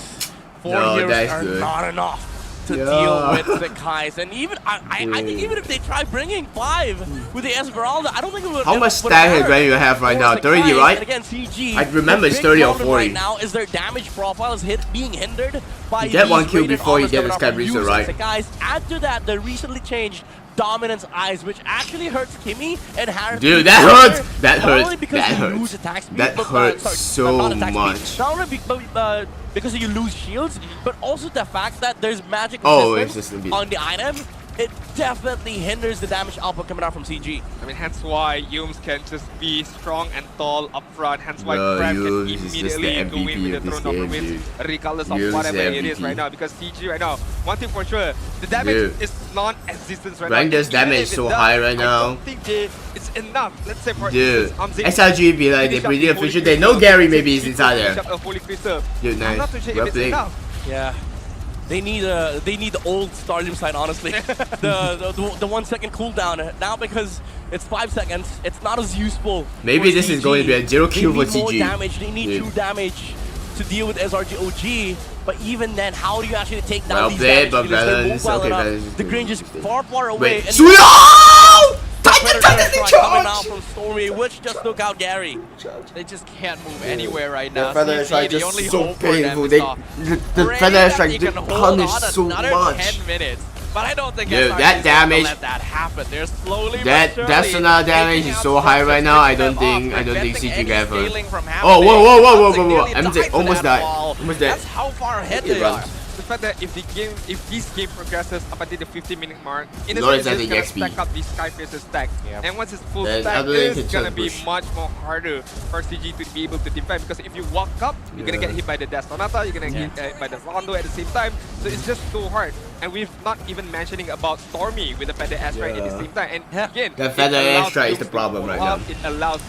4 No, years that's are good. not enough to deal with the Kais. And even I think even if they try bringing 5 with the Esmeralda, I don't think it would. How much stack do you have right now? 30, right? And again, CG. I remember it's 30 or 40. Right now is their damage profile is being hindered by you get these 1 kill rated before you armors get the coming out Sky from Breezer, users. right? So guys, add to that the recently changed Dominance Eyes, which actually hurts Kimmy and Harris. Dude, that hurts! That Not only hurts! because That you hurts! lose attack speed, That but, hurts sorry, so not attack much. Speed. Not only because you lose shields, but also the fact that there's magic resistance on the item. It definitely hinders the damage output coming out from CG. I mean, hence why Yums can just be strong and tall up front. Hence why Crab can immediately go in with the Throne of Ruins, regardless of whatever it is right now. Because CG right now, one thing for sure, the damage is non-existent right now. Ranger's damage is so high right now. I don't think it's enough. Let's say for Dude, instance, SRG be like, they pretty official. They know Gary maybe is inside there. Dude, nice. I'm not too sure well if it's played. enough. Yeah. They need the old Starlim side, honestly. the 1 second cooldown. Now because it's 5 seconds, it's not as useful. Maybe this is going to be a 0 kill for CG. They need more damage. They need true damage to deal with SRG.OG. But even then, how do you actually take down these damage dealers? They're mobile enough. The Grange is far away. Wait. Titan coming out from Stormy, which just took out Gary. They just can't move anywhere right now. The feather strike the is only so hope for them painful. is The feather strike punish so another much. 10 minutes. But I don't think Dude, SRG that is damage, gonna let that happen. They're slowly that another damage is so high right now. I don't think CG can have her. Oh, whoa! MJ almost died. Almost dead. That's how far ahead they are. The fact that if this game progresses up until the 50-minute mark, in a Lord sense, is it's at gonna the stack up the Skyface's stack. Yep. And once it's full Then stack, other than it's gonna be push. much more harder for CG to be able to defend, because if you walk up, you're gonna get hit by the Dash Sonata, you're gonna get hit by the Rondo at the same time, so it's just so hard. And we've not even mentioning about Stormy with the Feather Airstrike at the same time. And again, The Feather Airstrike is the problem right now. It allows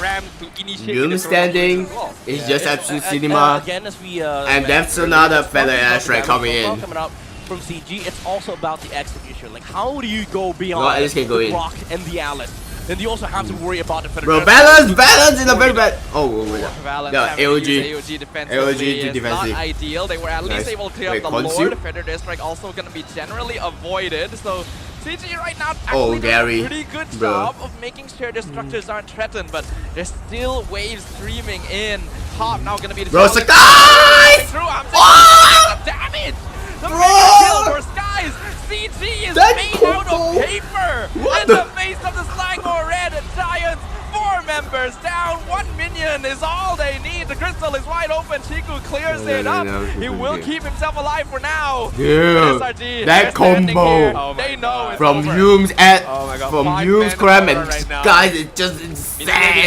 Ram to initiate Yum the standing is just absolute cinema. Again, as we And that's another Feather Airstrike coming in. Coming out from CG, it's also about the execution. Like, how do you go beyond Alice can go the in. Rock and the Alice? Then you also have to worry about the Feather Bro, Airstrike. balance in a very bad. Oh, wait. Valence No, having to AOG. use AOG defensively is defensively. not ideal. They were at least Nice. able to clear Wait, up the Conceal? Lord. Feather Airstrike also going to be generally avoided. So CG right now Oh, actually doing Gary. a pretty good Bro. job of making sure their structures aren't threatened, but there's still waves streaming in. Top now going to be the Bro, solid Sakai! through. I'm Oh! the damage. The Bro! mega kill for Skies. CG is That made out combo! of paper. What And the- the face of the Slangmore Red Giants. 4 members down, 1 minion is all they need. The crystal is wide open. Chiku clears it up. He will keep himself alive for now. Dude, SRG, that they're standing combo here. Oh my they know God. it's from over. Yums at Oh my God, from 5 Yums, man Cram, over and right now. guys, it's just Minute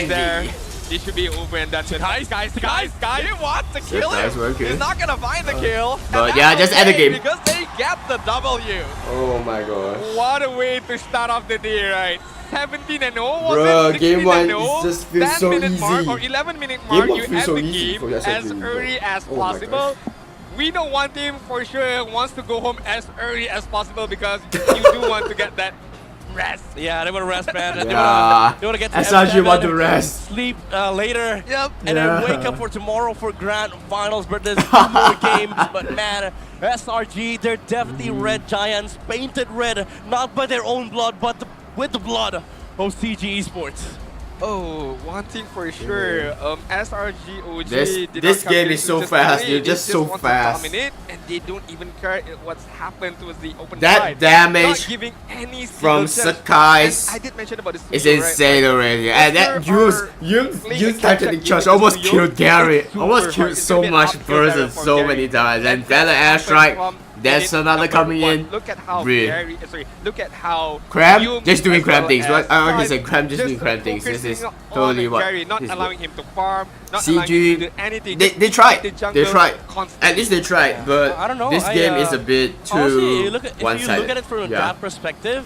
there. insanity. This should be over and done. Guys, he wants to kill Nice him. work, He's not gonna find the kill. but And yeah, that's just end the okay game. because they get the W. Oh my gosh. What a way to start off the day, right? 17-0 was Bro, it? game 1 16-0? is just feels 10 so minute mark easy. or 11-minute Game mark, 1 you feels end so the easy game for us as actually, early bro. as Oh my possible. We know one team for sure wants to go home as early as possible because you do want to get that rest. Yeah, they want to rest, man. Yeah. They want to get to SRG M7, want to rest. sleep later, Yep. and then wake up for tomorrow for grand finals. But there's 2 more games. But man, SRG, they're definitely red giants, painted red, not by their own blood, but with the blood of CG Esports. Oh, one thing for sure, SRG.OG This did not come game in is to so just fast, dominate, dude, they just so want fast. To dominate, and they don't even care what's happened towards the open That side. damage Not giving any from single chance. Sakai's And I did mention about the It's super, right? insane already. And that Yums Titanic Charge almost killed Gary. Almost killed so much person so many times. And Feather Airstrike, that's another coming in. Look at how Really. Gary, sorry, look at how Cram Yums just doing as Cram well things. as What I can Skies say, Cram just doing Cram things. This is totally what. Gary, not this is allowing him to farm, not CG, allowing him to do anything. They Just tried. the They jungle tried. constantly. At least they tried. But I don't know, this game is a bit Honestly, too if you look one-sided. at it from Yeah. that perspective,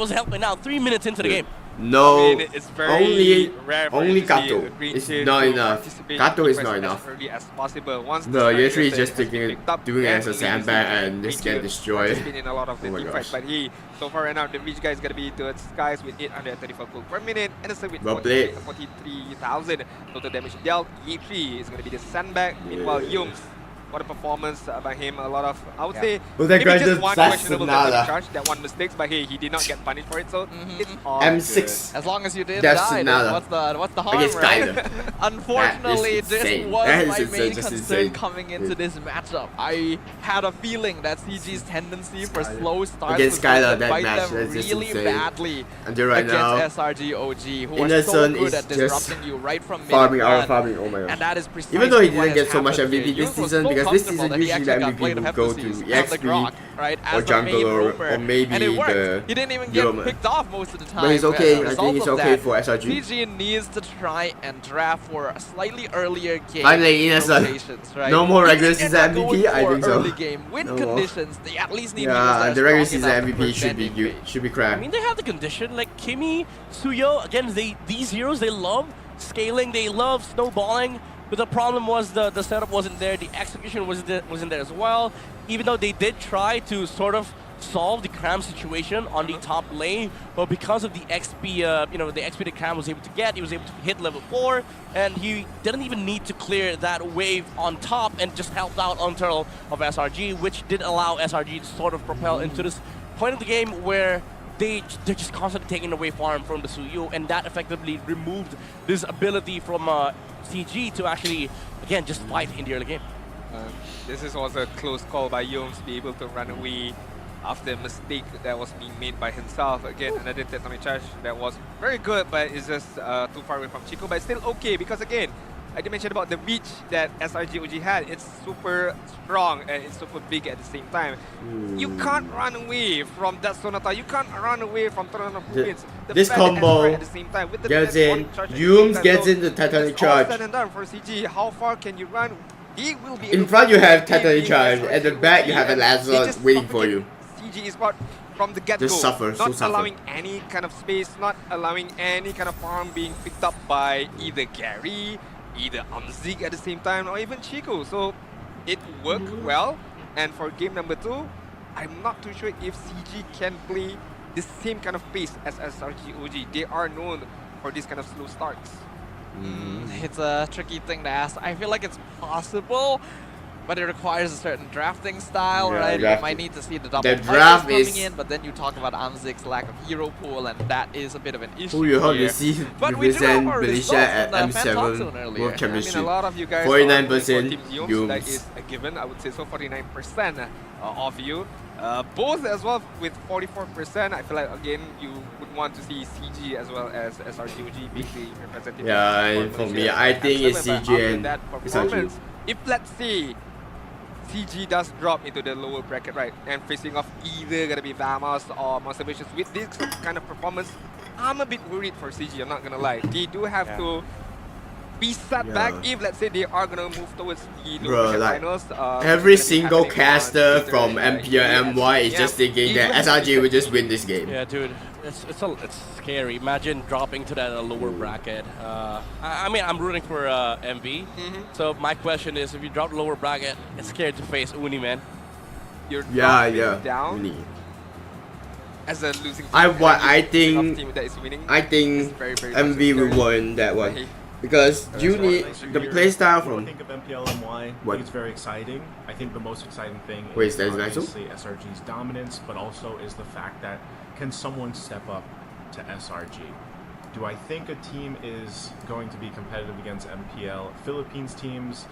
was helping out 3 minutes into the game. No, I mean, it's very rare for only you to see Kato. a green It's team not to enough. participate Kato in is the not quest enough. as early as possible. Once No, the Yesri is Striker just has taking picked up, doing it as a then sandbag Lazy and just need get to destroyed. participate in a lot of the Oh my team fights. gosh. But he, so far right now, the Reach guy is going to be towards skies with 834 gold per minute, and a with Well played. 43,000 total damage dealt. E3 is going to be the sandbag. Meanwhile, Yums, what a performance by him. A lot of, I would say, Well, that guy maybe just just one blasted questionable Nala. damage charge, that one mistakes, but hey, he did not get punished for it, so it's all M6. As long as you didn't That's die, Nala. then what's the harm, Against right? Skyler. Unfortunately, That is this insane. was That is my insane, main just concern insane. coming into this matchup. I had a feeling that CG's tendency for slow starts Against was going Skyler, to that bite match, them that's just really insane. badly Until right now, against SRG.OG, who are so Innocent good is at just disrupting you right from mid farming, and farming, oh my gosh. and that is precisely Even though he what didn't has get so much happened MVP here. this Yunus was season, so because this comfortable season that he usually the actually got MVP played would of go to Hephaestus and the EXP Grok, right, or as the main jungle roamer. or maybe and it worked. the He didn't even get Yoma. picked off most of the time. But he's as a okay, I result think he's of okay that, for SRG. CG needs to try and draft for a slightly earlier game. Finally, Innocent. rotations, right? No more Even regular if they're season not going MVP, I for think so. early game win No more. conditions, they at least need heroes Yeah, that the are regular strong season enough to MVP should be prevent good, invade. should be I crap. mean, they have the condition. Like Kimi, Suyo, again, these heroes, they love scaling, they love snowballing. But the problem was the setup wasn't there, the execution wasn't there as well. Even though they did try to sort of solve the Cram situation on the top lane, but because of the XP, the XP that Cram was able to get, he was able to hit level 4, and he didn't even need to clear that wave on top and just helped out on turtle of SRG, which did allow SRG to sort of propel into this point of the game where they're just constantly taking away farm from the Suyu, and that effectively removed this ability from CG to actually, again, just fight in the early game. This was a close call by Yomes to be able to run away after a mistake that was being made by himself. Again, another tectonic charge that was very good, but it's just too far away from Chico. But it's still okay because, again, I did mention about the reach that SRG.OG had. It's super strong and it's super big at the same time. You can't run away from that Sonata. You can't run away from Toronto Province. This combo at the same time with the gets in, charge at the Yums same gets time. in the So Titanic it's all charge. said and done for CG. How far can you run? He will be In able front to you have keep Titanic being charge, SRG.OG, at the back you have a and Lazarus they just waiting for suffocate you. CG is what from the get-go, Just suffer, so not suffer. allowing any kind of space, not allowing any kind of farm being picked up by either Gary, either Amzik at the same time, or even Chico. So it worked well. And for game number 2, I'm not too sure if CG can play the same kind of pace as SRG.OG. They are known for this kind of slow starts. It's a tricky thing to ask. I feel like it's possible, but it requires a certain drafting style, Yeah, right? You drafting. might need to see the double The fighters draft coming is- in, but then you talk about Amzik's lack of hero pool, and that is a bit of an issue Who you hope here. to see But we do have represent our Malaysia results at from the fan talk zone M7 earlier. World I mean, a Championship? lot of you guys 49% are Team Yomes. That Yomes. is a given. I would say so. 49% of you. Both as well with 44%. I feel like, again, you would want to see CG as well as SRG.OG being the representative. Yeah, and for me, I think it's But CG after and that SRG. performance, if let's say CG does drop into the lower bracket, right, and facing off either gonna be Vamos or Monster Vicious with this kind of performance, I'm a bit worried for CG, I'm not gonna lie. They do have to be set back if, let's say, they are gonna move towards the lower bracket like, finals. Every it's gonna be single happening on caster Twitter from and, MPL MY is just thinking that SRG will just win this game. Yeah, dude, it's scary. Imagine dropping to that lower bracket. I mean, I'm rooting for MV. So my question is, if you drop the lower bracket, it's scared to face Uni, man. You're Yeah, dropping yeah. down Really. as a losing team. I team think that is winning. I is think very, very MV will scary. win that one Hey, because you need Nice to the hear playstyle what from. I think of MPL MY. I What? think it's very exciting. I think the most exciting thing Wait, is is that Nigel? obviously SRG's dominance, but also is the fact that can someone step up to SRG? Do I think a team is going to be competitive against MPL? Philippines teams,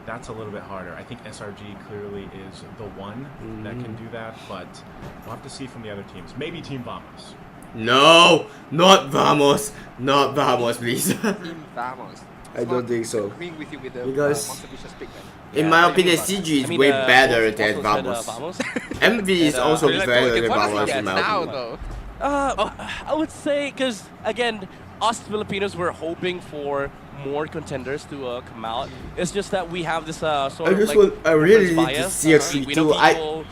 that's a little bit harder. I think SRG clearly is the one that can do that, but we'll have to see from the other teams. Maybe Team Vamos. No, not Vamos, not Vamos, please. Team Vamos. I don't think so. Agreeing with you with the Because- Monster Vicious pick, man. In my opinion, CG is way better than Vamos. MV is also Really, better than What is Vamos it in my now, opinion. though? I would say, because again, us Filipinos were hoping for more contenders to come out. It's just that we have this sort I of just like want, I really need to bias. see a We know 3-2. people,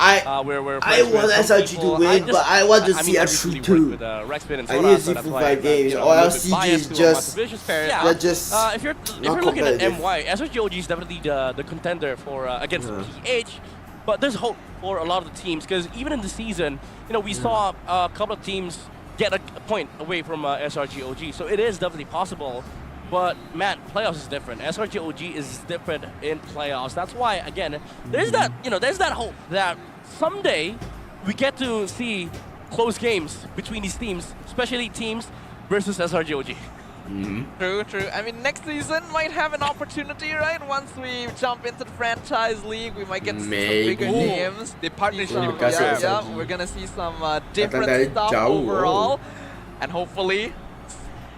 we're I friends with want some SRG to people. win, but I want to I see mean, a obviously 3-2. with, Rexpin and I need Soda, to so see that's full why, 5 games, you know, or a little else bit CG biased is to just, Vicious pair. they're just if you're not looking at competitive. MY, SRG.OG is definitely the contender for against PH. But there's hope for a lot of the teams because even in the season, you know, we saw a couple of teams get a point away from SRG.OG. So it is definitely possible. But man, playoffs is different. SRG.OG is different in playoffs. That's why, again, there's that, you know, there's that hope that someday we get to see close games between these teams, especially teams versus SRG.OG. True, true. I mean, next season might have an opportunity, right? Once we jump into the franchise league, we might get some bigger names. The partnership. Yeah, we're gonna see some different stuff overall, and hopefully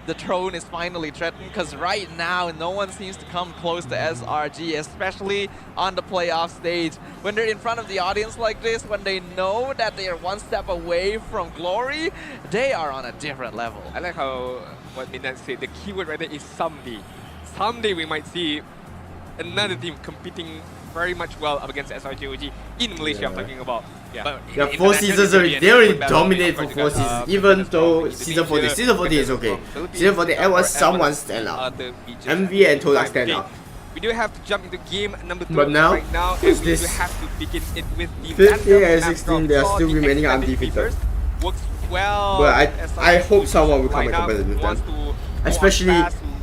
the throne is finally threatened. Because right now, no one seems to come close to SRG, especially on the playoff stage. When they're in front of the audience like this, when they know that they are one step away from glory, they are on a different level. I like how what Midnight said, the keyword right there is someday. Someday we might see another team competing very much well up against SRG.OG in Malaysia. I'm talking about. But yeah, 4 seasons already. They already dominate for 4 seasons. Even though season 40 is okay. Season 40, everyone someone stand out. MV and Todak stand out. We do have to jump into game number 2 but now, right now. who's We this? do have to begin it with the 15 and 16, they are still remaining undefeated. Works well. But I hope someone will come and compete with them. Especially,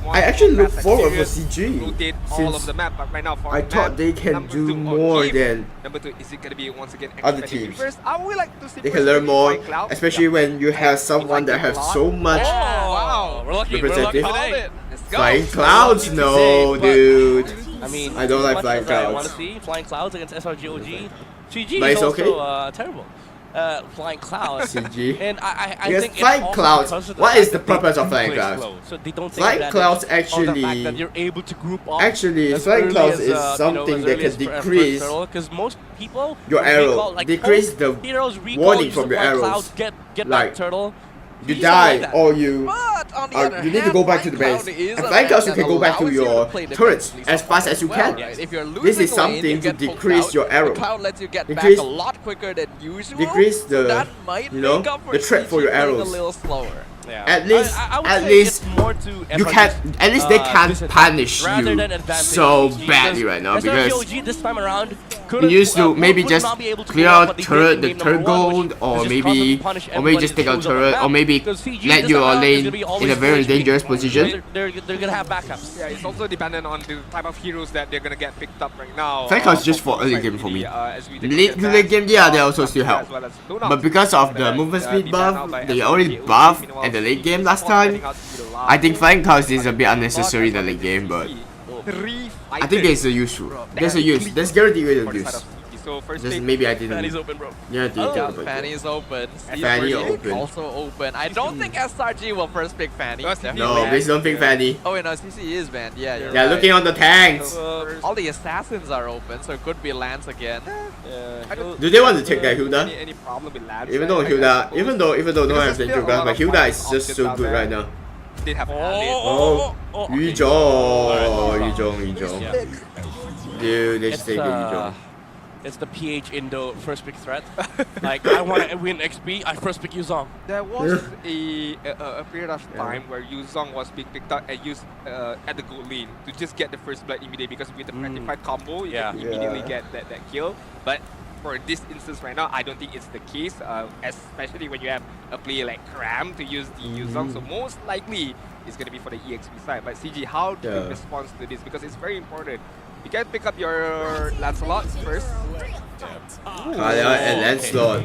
I actually look forward for CG. Rotate all of the map, but right now for I thought they can do more than number 2. Is it going to be once again other teams. First, I would like to see they can learn more, especially when you have someone that have so much Wow, we're lucky representative. today. Flying Clouds, no, dude. I mean, I don't like as much Flying as I want Clouds. to see Flying Clouds against SRG.OG. CG But is it's also okay. terrible. Flying Clouds. CG. And I Because think Flying it's Clouds, also because of what fact is the that they purpose of do Flying play Clouds? slow. So they don't take Flying advantage Clouds of the fact actually, that you're able to group up Flying Clouds is something that can decrease because most people your when they arrow, call, like, decrease the heroes recall, warning use from your Flying arrows. Clouds, get Like, that turtle. you CG is not like die that. or you But on the other you need to go back to the base. And Flying Clouds, you can go back to your turrets as fast as you can. Right? If you're This is losing something lane, you to get poked decrease out. your arrow. The cloud lets you get Decrease- back a lot quicker than usual. Decrease so the, that might you know, make up for the threat for CG your playing arrows. a little slower. Yeah. At least, I would at say least it's more to you can, at least they can't disadvantage punish rather you than advantage. so Because badly right now because SRG.OG this time around you used to maybe would just not be able to clear go up out what they did turret, in the game turret number one, gold, which or is just maybe constantly punish just take everybody out that shows up on turret, the or map. maybe Because CG let this your time around is lane gonna be in always a very full HP. dangerous position. They're gonna have backups. Yeah, it's also dependent on the type of heroes that they're gonna get picked up right now. Flying Clouds just for early game for me. As we Late game, yeah, they also still help. But because of the movement speed buff, they already buffed at the late game last time. I think Flying Clouds is a bit unnecessary in the late game, but I think there's a use. There's a use. There's guaranteed way to use. So first Just thing, maybe I didn't. Fanny's open, bro. Yeah, I didn't take the break. Fanny is open. Fanny SRG open. also open. I don't think SRG will first pick Fanny. No, No, please don't pick Fanny. Oh wait, no, CC is banned. Yeah, you're They're right. looking on the tanks. All the assassins are open, so it could be Lance again. Do they want to take that Hilda? any problem with lads? Even though Hilda, even though no one has played Hilda, but Hilda is just so good right now. They have Oh, Yu Zhong. Dude, they should take Yu Zhong. It's the PH Indo first pick threat. Like, I want to win XP, I first pick Yuzong. There was a period of time where Yuzong was being picked up and used at the gold lane to just get the first blood immediately, because with the rectified combo, you can immediately get that kill. But for this instance right now, I don't think it's the case, especially when you have a player like Cram to use the Yuzong. So most likely it's going to be for the EXP side. But CG, how do you respond to this? Because it's very important. You can pick up your Lancelot first. Kalia and Lancelot.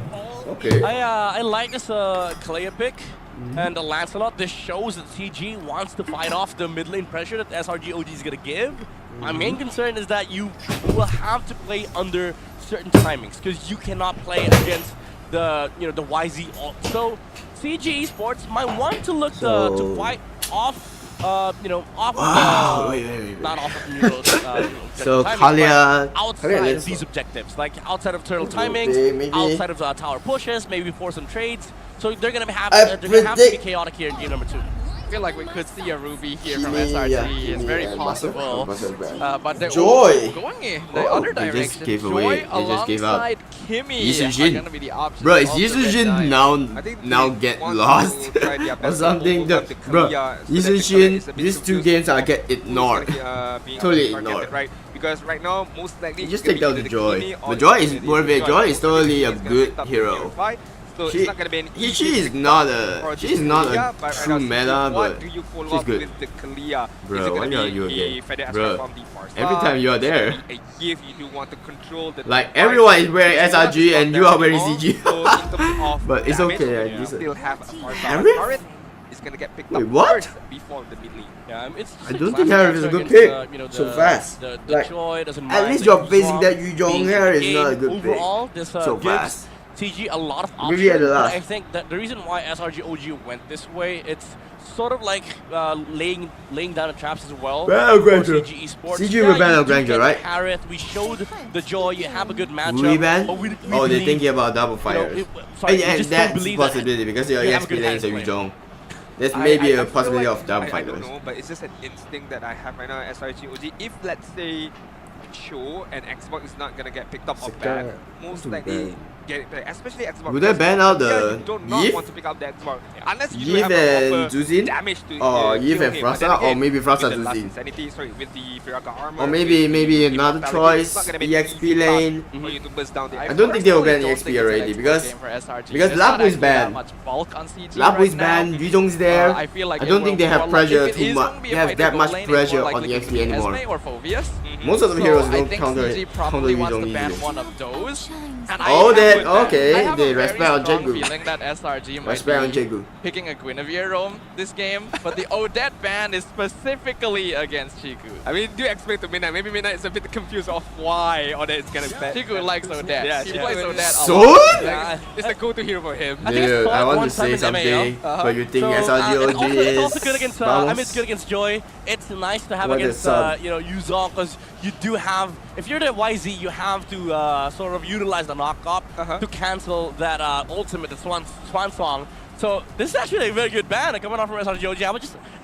Okay. I like this Kalia pick and the Lancelot. This shows that CG wants to fight off the mid lane pressure that SRG.OG is gonna give. My main concern is that you will have to play under certain timings, because you cannot play against the the YZ ult. So CG Esports might want to look to fight off. Off Wait. not off of neutral. So timing, Kalia, but outside of these objectives, like outside of turtle timings, maybe. outside of tower pushes, maybe for some trades. So they're gonna have I they're gonna have to be predict- chaotic here in game number 2. feel like we could see a Ruby here from SRG. It's very possible. But they're Joy going in the other they direction. just gave away. Joy They just gave up. alongside Kimmy Yizujin. are gonna be the options. Bro, is of the red Yizujin dive. now get lost or something? Bro, Yizujin, these 2 games are get ignored. Totally ignored. Right? Because right now, most likely, You just take down the Joy. The Joy is worth it. Joy is totally a good hero. So She, it's not gonna be an easy she's not a true meta, but she's good. with the Kalia? Bro, Is it why gonna are be you a again? Feder Bro, from the far every side? time you are Is it there. gonna be a gift you do want to control the Like device? everyone is wearing You SRG want and to you are stop wearing them all, CG. so in terms of But it's damage, okay, you still have a far side. Harith? Harith is gonna get picked Wait, up what? first before the mid lane. Yeah, it's I don't think Harith is a good pick so fast. The Like, Joy doesn't at mind least the you're facing Yuzong that Yuzong being here is in not a good pick. Overall, this So gives fast. TG a lot of options. Maybe at the But last. I think that the reason why SRG.OG went this way, it's sort of like laying down the traps as well. Battle for Granger. CG Esports. CG with Battle you do Granger, get right? Harith, we showed the Joy, you have a good matchup. Reban? but we Oh, they're believe, thinking about double you know, fires. sorry, we And just don't that's a believe that possibility because your you have a EXP good lanes are hand Yuzong. There's maybe a feel possibility like- of double I fighters. don't know, but it's just an instinct that I have right now. SRG.OG. If let's say Show and Xbox is not gonna get picked up or banned, most likely get it back, especially Xbox. Would they ban out the you do not Yves? want to pick up the Xbox unless you Yves have a and proper Zuzin? damage to Or kill Yves and him. But then Frasa? Or again, maybe Frasa with the last Zuzin? Insanity, sorry, with the Firaka armor, Or maybe with another immortality, choice, it's not gonna be an EXP easy task lane. for you to burst down the I don't think they will ban personally EXP don't think it's an already expert because game for SRG. because There's not Lapu is actually that banned. much bulk on CG Lapu right is banned, now. Yuzong's there. I feel like I it don't think will they have more like- pressure if it too is much. gonna be They a have fight that to much go lane, it's pressure more on likely to EXP be anymore. Esme or Phoveus. Most of the So heroes I don't think counter CG counter probably wants to Yuzong ban easily. one of those. And Oh, I that have a- okay. I have They a very respect on strong Jegu. feeling that SRG might Respect on be Jegu. picking a Guinevere roam this game, but the Odette ban is specifically against Chiku. I mean, do explain to Midnight. Maybe Midnight is a bit confused of why Odette is gonna bet. Chiku likes Odette. Yeah, he yeah. plays Odette a So? lot. Yeah, It's the go-to hero for him. I think it's Dude, fought I want one to time say in something, MAL. but you think So, SRG.OG it's is also good against. I mean, it's Vamos? good against Joy. It's nice to have What against is up? Yuzong because you do have. If you're the YZ, you have to sort of utilize the knock-up to cancel that ultimate, the Swan Song. So this is actually a very good ban coming out from SRG.OG.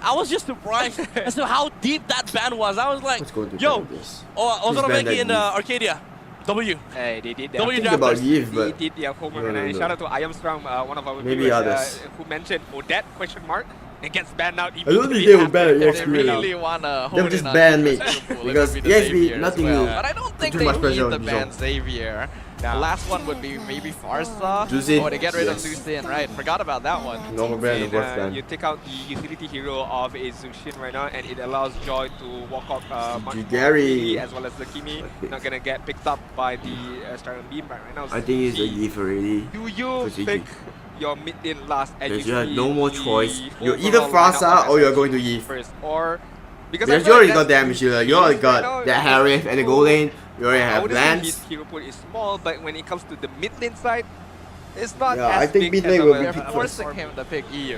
I was just surprised as to how deep that ban was. I was like, Let's go to yo, this. also ban making that in deep. Arcadia. W. Hey, they did that. W Think about drafters. Yves, They but did their homework, No, no, and no. shout out to Iamstrong, one of our Maybe viewers, others. who mentioned Odette question mark. It gets banned out. I don't think they will ban an They EXP really lane. wanna They'll hold just in on ban Chiku me Liverpool. It because would be the EXP Xavier as nothing well. will But I don't think too they much pressure need on to ban Yuzong. Xavier. The last one would be maybe Farsa. Zuzin, Oh, they get rid of yes. Zuzin, right? Forgot about that one. Normal ban, And, worst ban. you take out the utility hero of a Zushin right now, and it allows Joy to walk out much more Gary. freely, as well as the Kimi. Not gonna get picked up by the Star Beam right now. I think it's a See, Yves already. Do you for CG. pick your mid lane last and Because you you have see no more the choice. You're either overall lineup Frasa of or you're SRG going to Yves. first, or because I Because feel you already like got that's damage the healer, you already case right now, got that because Harith at the goal lane, you already I have wouldn't say Lance. his hero pool is small, but when it comes to the mid lane side, it's not Yeah, as I think big mid lane as will a- be They're picked forcing first. him to pick EU.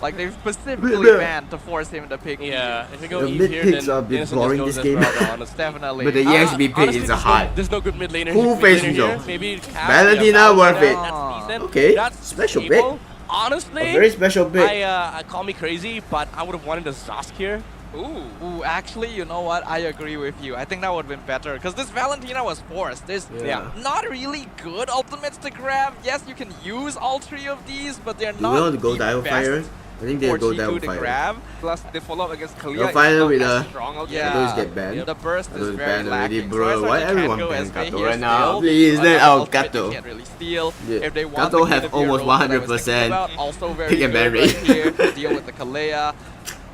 Like they've specifically Bleh. banned to force him to pick Yeah, if we go The Eve mid here, picks then are a bit Innocent boring just this goes game. as well, honestly. Definitely. But the EXP pick Honestly, is a there's high. There's no good mid laner. Who mid faced laner Yuzong? here. Maybe Cass, Valentina yeah, worth it. That's decent. Okay, That's special stable. pick. Honestly, A very special pick. I call me crazy, but I would have wanted a Zosk here. Ooh, actually, you know what? I agree with you. I think that would have been better because this Valentina was forced. There's not really good ultimates to grab. Yes, you can use all three of these, but they're Do not we want to go the Dive best Fire? I think they'll for go Chiku Dive to Fire. grab. Plus the follow-up against Kalia You'll is find not with as a- strong out Yeah. Those get banned. The burst is Those very banned already, lacking. bro. So Why SRG everyone can't go ban SB Kato here right now? still. Please, let The out ultimate Kato. you can't really steal. Yeah. If they want Kato to have get the almost hero that I was 100%. thinking about, also very Pick and good ban right rate. here to deal with the Kalea.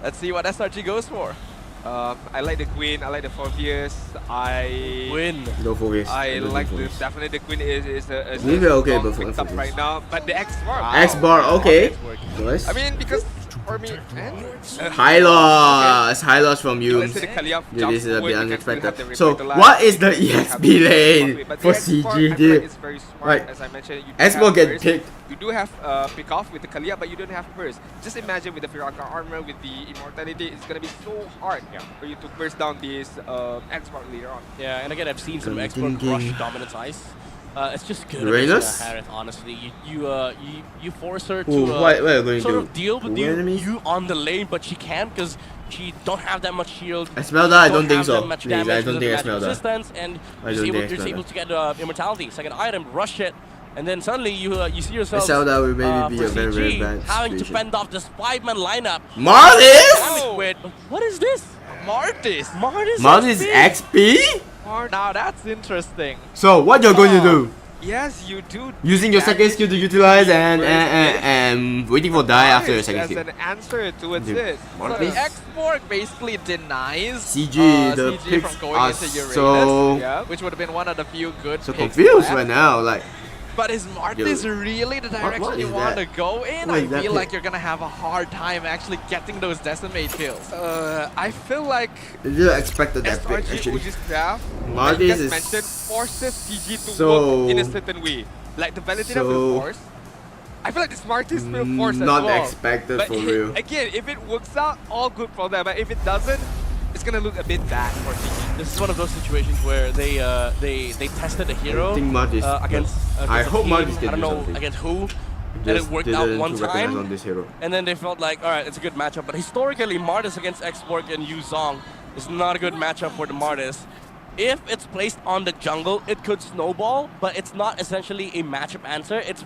Let's see what SRG goes for. I like the Queen, I like the Phoveus, I Win. No focus. I don't like focus. definitely the Queen is a Maybe okay, strong but for picked up Phoveus. right now, but the X bar. X bar, okay. Nice. I mean, because for me, High loss. High loss from you. let's say the Kalia Yeah, jumps this is a forward, bit you can still have unexpected. the So, Reflector Line, what is the you have EXP the lane but for the X bar, I CG, feel like dude? it's very smart, Like, as I mentioned. You do Expo have get burst, picked. You do have pick off with the Kalia, but you don't have burst. Just imagine with the Firaka armor, with the immortality, it's gonna be so hard for you to burst down this X bar later on. Yeah, and again, I've seen some I'm expert thinking- rush dominance ice. It's just good Uranus? against Harith, honestly. You force her to what are you going sort to of deal with you on the lane, but she can't because she don't have that much shield. I smell that. I don't think have so. that much Please, I damage don't because think I of smell magic that. resistance, and I don't think I you're smell able that. to get immortality, second item, rush it, and then suddenly you see yourself Zelda will maybe be for a very, very CG bad having to situation. fend off this 5-man lineup. Martis? With what is this? Martis. Martis XP? Now that's interesting. So what you're going to do? Yes, you do. Using your second skill to utilize and waiting for die after your second as skill. an answer towards Dude, it. So the X-Borg basically denies CG, the CG picks from going are into Uranus, Yeah. which would have been one of the few good so picks confused left. right now. Like, But is Martis really the direction what you is want that? to go in? What I is that feel pick? like you're gonna have a hard time actually getting those decimate kills. I feel like I didn't expect that pick actually. SRG.OG's craft, like Martis you guys is mentioned, forces CG to so- work in a certain way. Like the Valentina will force. I feel like this Martis will force as Not well. expected But for real. again, if it works out, all good for them. But if it doesn't, it's gonna look a bit bad for CG. This is one of those situations where they tested a hero I think Martis. against I a hope team, Martis can I don't do know something. against who, and Just it worked out didn't one recognize time. on this hero. And then they felt like, all right, it's a good matchup. But historically, Martis against X-Borg and Yu Zhong is not a good matchup for the Martis. If it's placed on the jungle, it could snowball, but it's not essentially a matchup answer. It's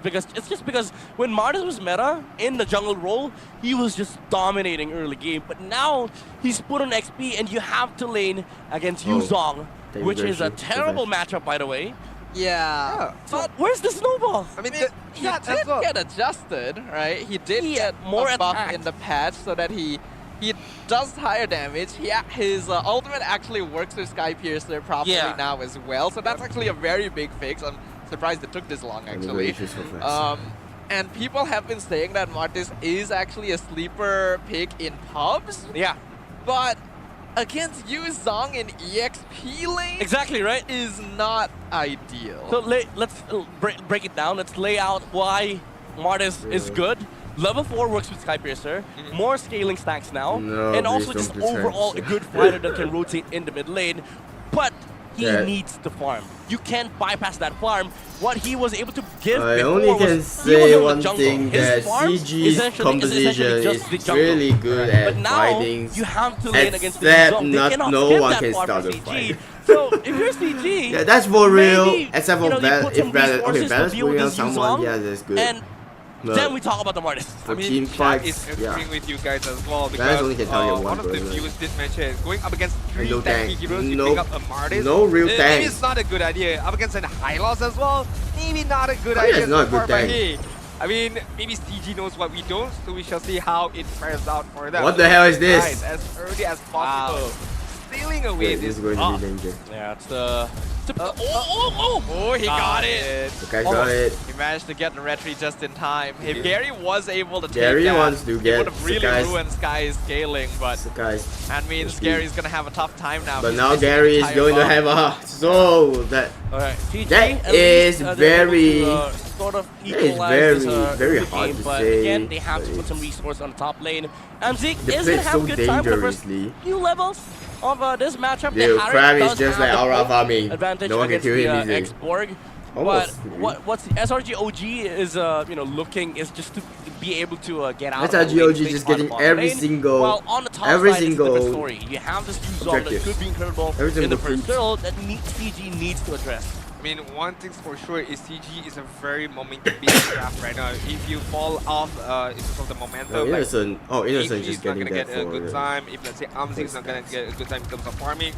just because when Martis was meta in the jungle role, he was just dominating early game. But now he's put on XP, and you have to lane against Yu Zhong, which is a terrible matchup, by the way. Yeah. So where's the snowball? I mean, He did get adjusted, right? He did get more a buff attack in the patch so that he does higher damage. His ultimate actually works with Sky Piercer properly now as well. So that's actually a very big fix. I'm surprised it took this long actually. And people have been saying that Martis is actually a sleeper pick in pubs. Yeah. But against Yu Zhong in EXP lane, Exactly, right? is not ideal. So let's break it down. Let's lay out why Martis is good. Level 4 works with Sky Piercer, more scaling stacks now, and also please just don't pretend. overall a good fighter that can rotate in the mid lane. But he needs to farm. You can't bypass that farm. What he was able to give I before only can was say on one the jungle. thing, His that farms CG's essentially composition just the is jungle. really good at But now fighting. you have to lane against the Except Yu Zhong. They not cannot no skip one that can farm start for the fight. CG. So if you're CG, Yeah, that's for real. maybe, Except for you put some Balance. Okay, resources to Balance deal with putting on this Yu someone, Zhong, yeah, that's good. and then we talk about the Martis. For team fights, is yeah. agreeing with you guys as well Balance because only can target one one of the person. viewers did mention going up against three no tanky tank. heroes, you No- pick up a Martis. no real Maybe tanks. it's not a good idea. Up against an high loss as well, maybe not a good Oh, yeah, idea it's not a so good far, but tank. hey, I mean, maybe CG knows what we don't, so we shall see how it fares out for them. What the hell is this? Guys, as early as possible. Stealing away Wait, this this is going to be danger. Yeah, it's the... Oh, he got it. The guy got it. He managed to get the retreat just in time. If Gary was able to Gary take that, wants to it get would have really Sakai's- ruined Sky's scaling, but The guys. that means Let's see. Gary's gonna have a tough time now. But He's now missing Gary an is entire going to buff. have a so that Alright, GG, That at is least, they're able very- to, sort of that is equalize this, very early hard game, to but say, again, they have to but put some resource on the top lane. Zeke they is play gonna have so a good time for the first dangerously. few levels of this matchup. Dude, The Harry Crab is does just have like the aura home farming. advantage No one can against kill him the easily. X-Borg. But Almost. what's the SRG.OG is looking is just to be able to get out. SRG.OG of the lane, just stay getting on the every lane. single- While on the top every side, it's a single different story. You have this Yu Zhong that objectives. could be incredible Every in the single first fruit. battle that CG needs to address. I mean, one thing's for sure is CG is a very momentum-based craft right now. If you fall off in terms of the momentum, like Innocent. Oh, Innocent AP just is not getting gonna that get a for good time. If let's say Amzi is not gonna get a good time in terms of farming.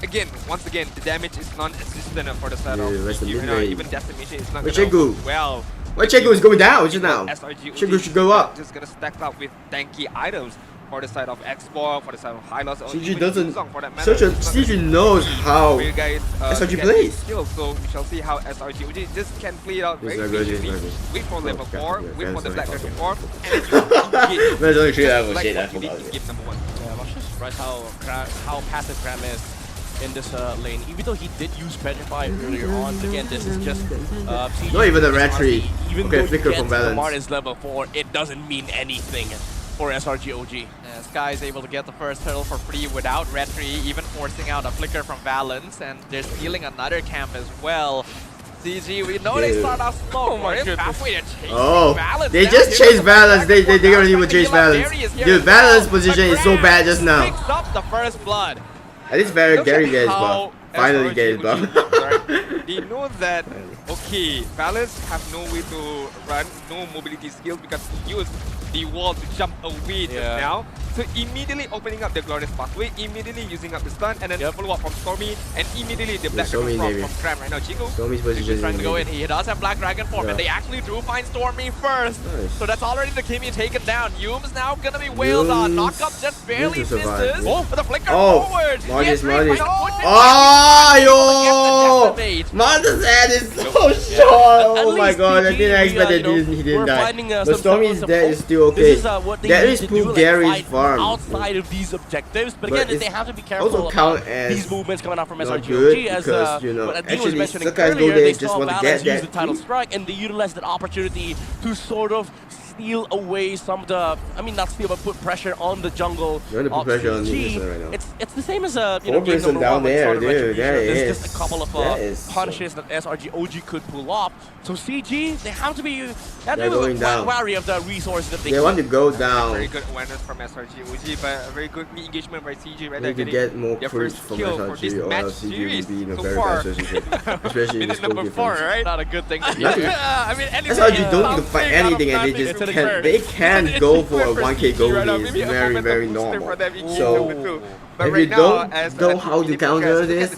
Again, once again, the damage is non-existent for the side of that's the CG right mid now. lane. Even decimation is not But gonna Chegu. work well. Well, Chegu is going down just now. SRG Chegu should go up. Just gonna stack up with tanky items for the side of X-Borg, for the side of high loss. or CG even doesn't. Yuzong for that matter. Such a It's not CG knows how. for you guys SRG get plays. these skills, so we shall see how SRG just can play it out This very is not good, this is patiently. not good. Wait for level crap, 4, yeah, wait for the sorry, black okay. level 4, and then you get There's only 3 level like shit, I what you need forgot to it. give number 1. Yeah, I'm just surprised how passive Cram is in this lane. Even though he did use Petrify earlier on, again, this is just CG Not even a is red honestly, tree. Even Okay, though flicker you from get the balance. Martis level 4, it doesn't mean anything for SRG.OG. Yeah, Sky is able to get the first hurdle for free without retry, even forcing out a flicker from Valence, and they're stealing another camp as well. CG. We know they start off slow. Oh my goodness. Halfway to chase Oh, Balance they down just here. chased Balance. They already would chase Balance. Dude, Balance position is so bad just now. Picks up the first blood. At least Gary gets how buff. Finally SRG gets buff. right? They know that, okay, Balance have no way to run, no mobility skills because he used the wall to jump away just now. So immediately opening up the glorious pathway, immediately using up the stun, and then follow up from Stormy, and immediately the Black Dragon from Cram right now. Chico. Stormy's position is Trying to go in. He does have Black Dragon form, and they actually do find Stormy first. Nice. So that's already the Kimi taken down. Yume's now gonna be wailed on. Knock up just barely misses. But the flicker forward. Martis. Oh, yo! Martis' head is so short. Oh my god, I didn't expect that he didn't die. But Stormy's dead is still okay. That is proof Gary's farm. Outside of these objectives, but again, they have to be careful about these movements coming out from SRG.OG as because, you know, what Adine was actually mentioning Sakai earlier, go there they just saw want to Balance get use the that. title strike, and they utilized that opportunity to sort of steal away some of the, I mean not steal, but put pressure on the jungle. You want to put pressure on CG. right now. It's the same as you know, game number down one there, when it started dude. There Retribution. is. There's just a couple of punishes that SRG.OG could pull off. So CG, they have to be wary of the resources that they want to go down. Very good awareness from SRG.OG, but a very good engagement by CG right there. To get more first from kill for this SRG, or match else CG series will be in a so very far. bad position. Especially in Minute this number 4, right? Not a good thing to do. I mean, SRG don't need to fight anything, and they can go for a 1k goal lead. It's very normal. So But if right you now, don't know how to counter this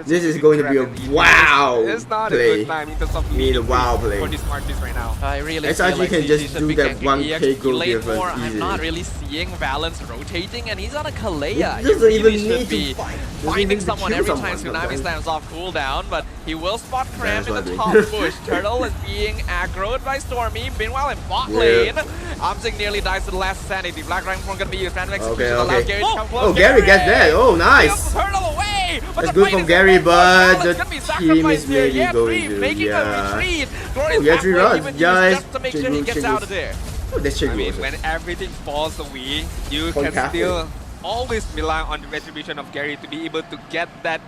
is going to be a wow It's not a play. good time in terms of Need a wow play. for this Martis right now. I really SRG feel like can CG just should do be that getting 1k EXP goal late difference more. I'm easily. not really seeing Balance rotating, and he's on a Kalea. He doesn't even should need be to fight. finding someone every time Tsunami sometimes. stands off cooldown, but he will spot Cram That's in what the I top mean. push. Turtle is being aggroed by Stormy. Meanwhile, in bot Yeah. lane, Amsing nearly dies to the last sanity. Black Dragon form gonna be used. Random execution allows Gary to come close. Oh, Gary gets that. Oh, nice. Turtle away! But That's the good fight from is Gary, over. but Balance the gonna be team sacrificed is here. maybe Yeah, going three, to, making a retreat. Glorious Yeah, 3 halfway runs, even guys. just to make sure he gets out of there. Oh, that's I mean, when everything falls away, you can still always rely on the retribution of Gary to be able to get that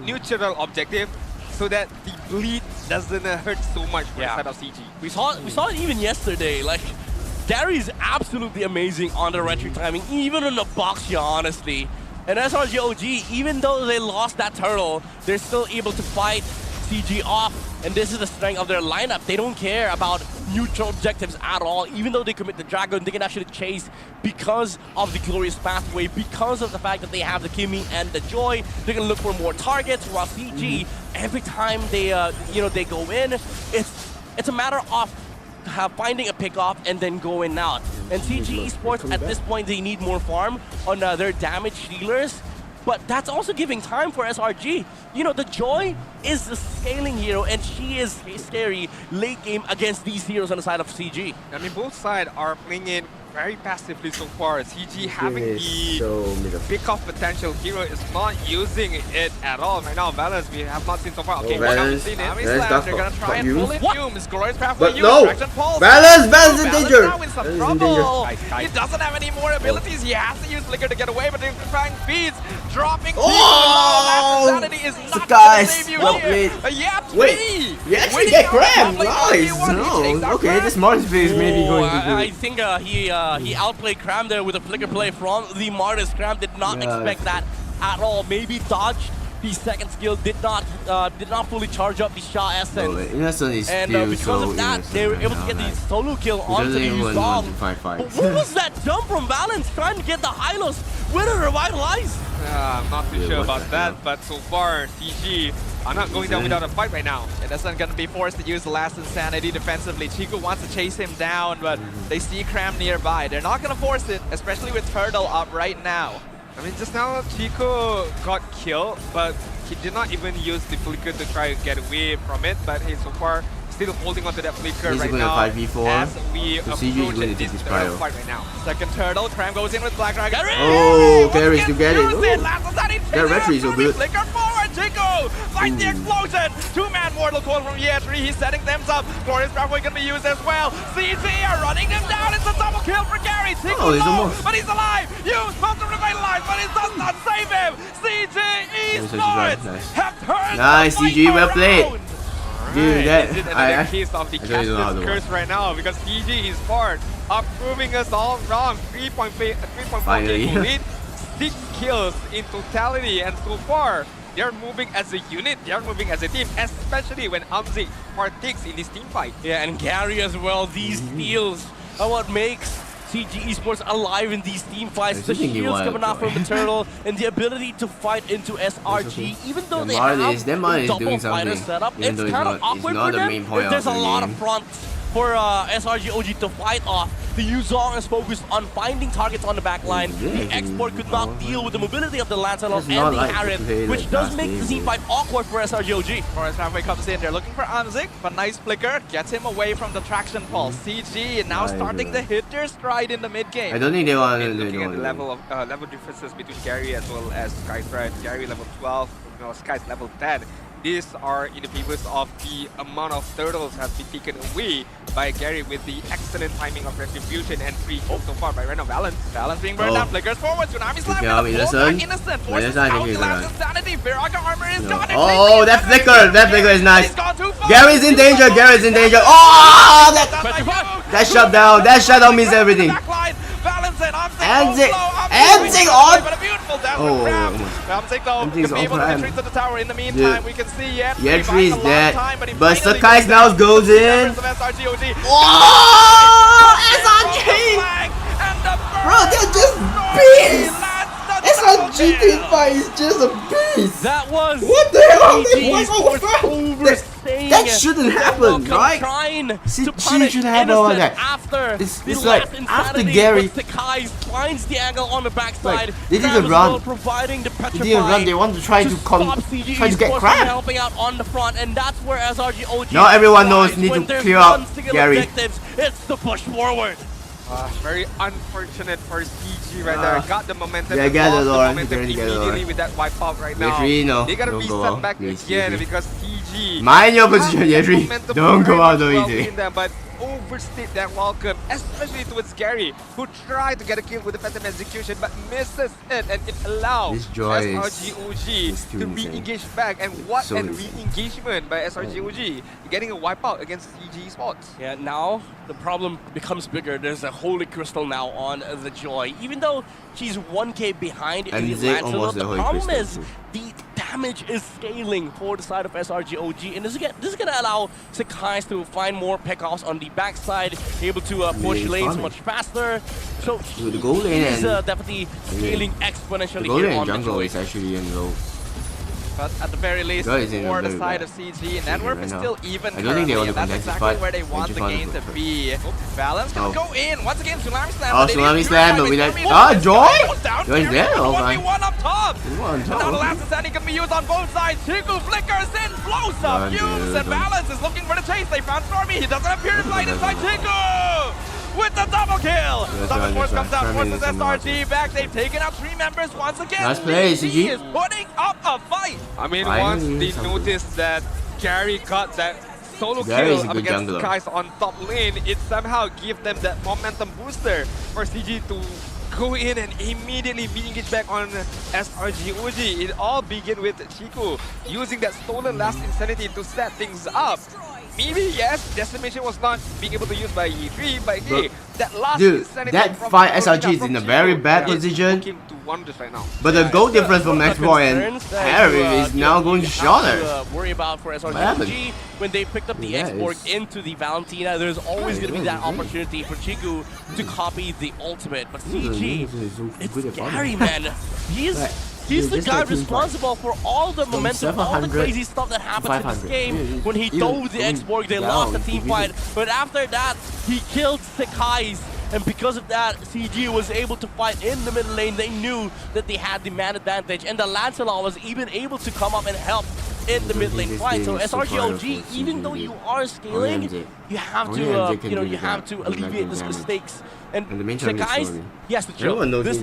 neutral objective so that the bleed doesn't hurt so much for the side of CG. We saw it even yesterday. Like, Gary's absolutely amazing on the retreat timing, even in the box here, honestly. And SRG.OG, even though they lost that turtle, they're still able to fight CG off. And this is the strength of their lineup. They don't care about neutral objectives at all. Even though they commit the Dragon, they can actually chase because of the glorious pathway, because of the fact that they have the Kimi and the Joy. They can look for more targets. While CG, every time they they go in, it's a matter of finding a pickoff and then going out. And CG Esports at this point, they need more farm on their damage healers. But that's also giving time for SRG. You know, the Joy is the scaling hero, and she is scary late game against these heroes on the side of CG. I mean, both sides are playing it very passively so far. CG having the pick-off potential hero is not using it at all right now. Balance, we have not seen so far. Okay, we haven't seen it. They're gonna try and pull it. Yume is glorious pathway. But no! Balance in danger! He doesn't have any more abilities. He has to use Flicker to get away, but they're trying feeds. Dropping Sanity is not gonna save you well here. Wait, you actually get Cram! Nice! No, okay, this Martis play is maybe going to do I think he outplayed Cram there with a flicker play from the Martis. Cram did not expect that at all. Maybe dodged the second skill, did not fully charge up the Shah Essence. And because of that, they were able to get the solo kill onto the Yuzong. But what was that jump from Balance trying to get the Hylos with a Revitalize? I'm not too sure about that, but so far, CG are not going down without a fight right now. It isn't going to be forced to use the last Insanity defensively. Chico wants to chase him down, but they see Cram nearby. They're not going to force it, especially with Turtle up right now. I mean, just now Chico got killed, but he did not even use the flicker to try to get away from it. But hey, so far, still holding onto that flicker right now as we approach this fight right now. Second Turtle, Cram goes in with Black Dragon. Oh, Gary's to get it. That retry is so good. Flicker forward, Chico! Fight the explosion! Two-man Mortal Coil from year 3. He's setting them up. Glorious Pathway gonna be used as well. CG are running them down. It's a double kill for Gary. Chico low, but he's alive. Use supposed to revitalize, but it does not save him. CG Esports have turned Nice, CG, well played. Dude, that Is it another case of the Cactus curse right now? Because CG is part of proving us all wrong. 3.4 lead, 6 kills in totality, and so far they're moving as a unit, they're moving as a team, especially when Amzik partakes in this team fight. Yeah, and Gary as well. These steals are what makes CG Esports alive in these team fights. The shields coming out from the turtle and the ability to fight into SRG, even though they have a double fighter setup, it's kind of awkward for them. There's a lot of fronts for SRG.OG to fight off. The Yuzong is focused on finding targets on the back line. The export could not deal with the mobility of the Lancelot and the Harriet, which does make the team fight awkward for SRG.OG. Forest halfway comes in, they're looking for Amzik, but nice flicker gets him away from the traction fall. CG now starting to hit their stride in the mid game. I don't think they want to. Looking at the level differences between Gary as well as Sky's, right? Gary level 12, Sky's level 10. These are in the favors of the amount of turtles has been taken away by Gary with the excellent timing of retribution and 3 kills so far by Random Valence. Valence being burned down, flickers forward, Tsunami Slam with a innocent. Innocent forces out the last insanity. Viraga armor is gone. Oh, that flicker is nice. Gary's in danger, Gary's in danger. Oh, that shutdown, means everything. Amzik on! Oh, Amzik though, can be able to retreat to the tower. In the meantime, we can see Yetri is dead, but Sakai now goes in. Oh, SRG! Bro, they're just beasts! SRG team fight is just a beast! That was what the hell? That shouldn't happen, right? She should have all that. After it's like after Gary finds the angle on the backside. Like, they didn't run. Providing the they didn't run. They want to try to get crap. Helping out on the front, and that's where SRG.OG. Now everyone knows need to clear out Gary. It's the push forward. Very unfortunate for CG right there. Got the momentum. Yeah, get it, Lauren. Immediately with that wipe out right now. They gotta be sent back again because CG. Mind your position, Yetri. Don't go out though easy. But overstayed that welcome, especially towards Gary, who tried to get a kill with the phantom execution but misses it, and it allows SRG.OG to re-engage back. And what a re-engagement by SRG.OG, getting a wipeout against CG Sports. Yeah, now the problem becomes bigger. There's a Holy Crystal now on the Joy. Even though she's 1k behind in the Lancelot, the problem is the damage is scaling for the side of SRG.OG, and this is gonna allow Sakai to find more pickoffs on the backside, able to push lanes much faster. So the goal lane is definitely scaling exponentially here on the Joy. Is actually in low. But at the very least, for the side of CG, Network is still even currently, and that's exactly where they want the game to be. Valence can go in. Once again, Tsunami Slam. Oh, Tsunami Slam, but we like... Oh, Joy? Joy's there? Oh, my. 1v1 up top. And now the last insanity can be used on both sides. Chiku flickers in, blows up, Fumes, and Valence is looking for the chase. They found Stormy. He doesn't appear to fight inside Chiku. With the double kill! Double force comes out, forces SRG back. They've taken out 3 members once again. Nice play, CG is putting up a fight. I mean, once they noticed that Gary got that solo kill up against Skies on top lane, it somehow gives them that momentum booster for CG to go in and immediately re-engage back on SRG.OG. It all began with Chiku using that stolen last insanity to set things up. Maybe yes, Decimation was not being able to use by E3, but hey, that last that fight SRG is in a very bad position. Right now. But the goal difference from X4 and Harry is now going shorter. Worry about for SRG when they picked up the export into the Valentina. There's always going to be that opportunity for Chiku to copy the ultimate. But CG, it's Gary, man. He's the guy responsible for all the momentum, all the crazy stuff that happened in this game. When he dove the export, they lost the team fight. But after that, he killed Sakai's. And because of that, CG was able to fight in the mid lane. They knew that they had the man advantage. And the Lancelot was even able to come up and help in the mid lane fight. So SRG.OG, even though you are scaling, you have to, you have to alleviate these mistakes. And Sakai's, yes, this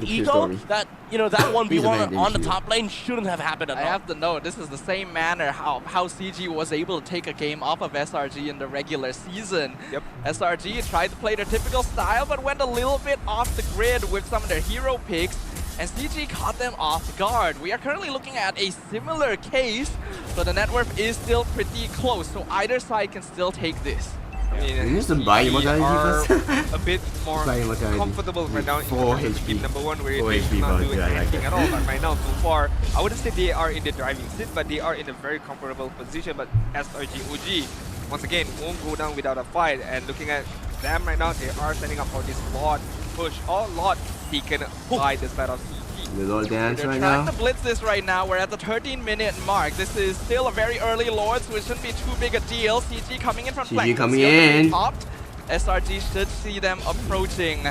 ego, that, that 1v1 on the top lane shouldn't have happened at all. I have to know, this is the same manner how CG was able to take a game off of SRG in the regular season. Yep. SRG tried to play their typical style, but went a little bit off the grid with some of their hero picks. and CG caught them off guard. We are currently looking at a similar case, so the net worth is still pretty close, so either side can still take this. I mean, You need to buy immortality are first. a bit more Buy immortality. comfortable right now in 4 terms of HP. game number 1 where 4 they HP do not do bounty, I like anything that. at all. But right now, so far, I wouldn't say they are in the driving seat, but they are in a very comfortable position. But SRG.OG, once again, won't go down without a fight. And looking at them right now, they are setting up for this Lord push or Lord taken by the side of CG. The Lord dance They're right trying now. to blitz this right now. We're at the 13-minute mark. This is still a very early Lord, so it shouldn't be too big a deal. CG coming in from CG flank. coming Still in. Topped. SRG should see them approaching.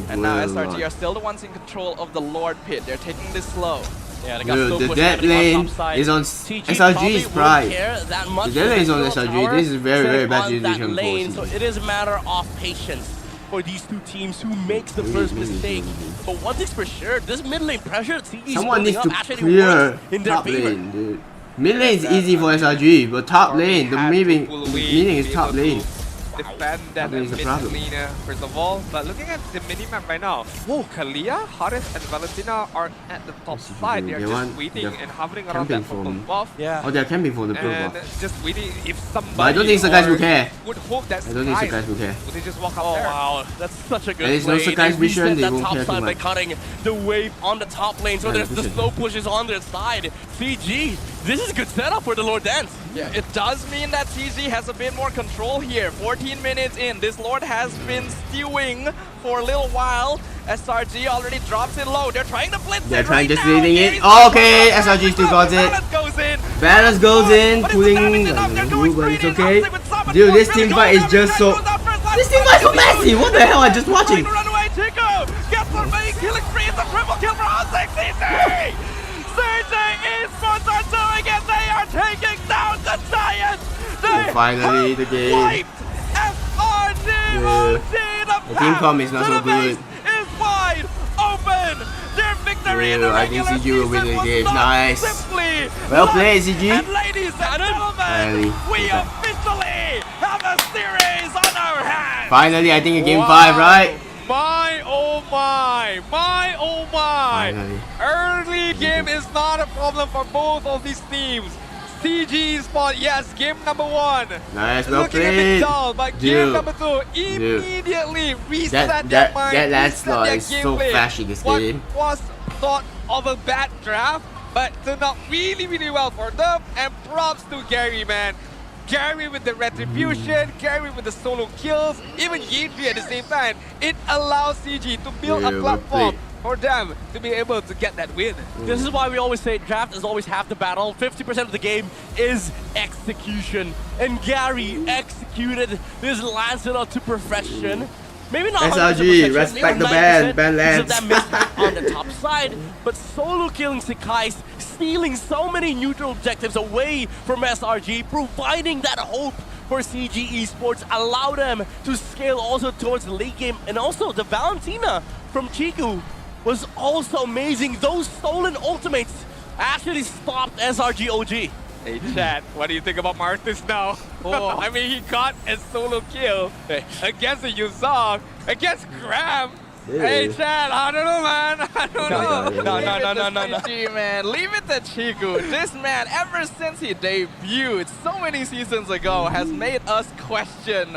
And now SRG are still the ones in control of the Lord pit. They're taking this slow. Yeah, they got Dude, so the pushed dead happening on lane top side. is on CG SRG's probably won't pride. care that much The dead lane is on because SRG. power This is very, very set bad on decision that for lane, CG. so it is a matter of patience for these two teams who makes the first mistake. But one thing's for sure, this mid lane pressure that CG is Someone needs building to up actually clear works in their top favor. lane, dude. Mid lane is easy for SRG, but top lane, the meaning is top lane. Defend that That is the mid problem. lane first of all, but looking at the minimap right now, Kalia, Haris, and Valentina are at the top side. They are just waiting and hovering around that purple buff. Yeah. Oh, they're camping for the purple And buff. just waiting if somebody. But I don't think Sakai's will care. Would hope that I don't think Sakai's will care. Would they just walk up Oh there? wow, that's such a good There is play. no Sakai's They vision, reset they that won't top care too side by much. cutting the wave on the top lane, so there's the 100%. slow pushes on their side. CG, this is a good setup for the Lord Dance. Yeah, it does mean that CG has a bit more control here. 14 minutes in, this Lord has been stewing for a little while. SRG already drops it low. They're trying to blitz They're it trying right just now. leading it. Gary's Oh, okay, SRG still got it. Balance goes in. Balance goes in, But pulling. damage enough. They're going But it's straight in. okay. Upside with Summon Dude, Force this really team going fight is down. just so. Goes out first, left This team side, fight is so Chico. messy. What the hell? I'm just watching. Trying to run away, Chico. Gets one main killing spree. It's a triple kill for R6CC. CJ Esports are doing it. They are taking down the Giants. They Finally, have the game. wiped SRG.OG. The team comp is not so good. Is wide open. Their victory in the I think regular CG will win season the was game. not Nice. simply Well luck. played, CG. And ladies and gentlemen, Finally. we officially have a series on our hands. Finally, I think a game Wow. 5, right? My oh my, my oh my. Finally. Early game is not a problem for both of these teams. CG spot, yes, game number 1. Nice, well Looking a bit played. dull, but game Dude. number 2 immediately reset That- their that- mind, that reset landslide their is so gameplay. flashy this What game. was thought of a bad draft, but turned out really, really well for them. And props to Gary, man. Gary with the retribution, Gary with the solo kills, even Yidri at the same time. It allows CG to build Yeah, a well platform played. for them to be able to get that win. This is why we always say draft is always half the battle. 50% of the game is execution. And Gary executed this Lancelot to perfection. Maybe not 100% SRG, perfection, respect maybe the ban, 90% ban because of Lance. that miss on the top side, but solo killing Sakai's, stealing so many neutral objectives away from SRG, providing that hope for CG Esports, allow them to scale also towards the late game. And also the Valentina from Chiku was also amazing. Those stolen ultimates actually stopped SRG.OG. Hey Chad, what do you think about Martis now? Oh. I mean, he got a solo kill against the Yuzong, against Graham. Hey Chad, I don't know, man. I don't know. No, CG, man. Leave it to Chiku. This man, ever since he debuted so many seasons ago, has made us question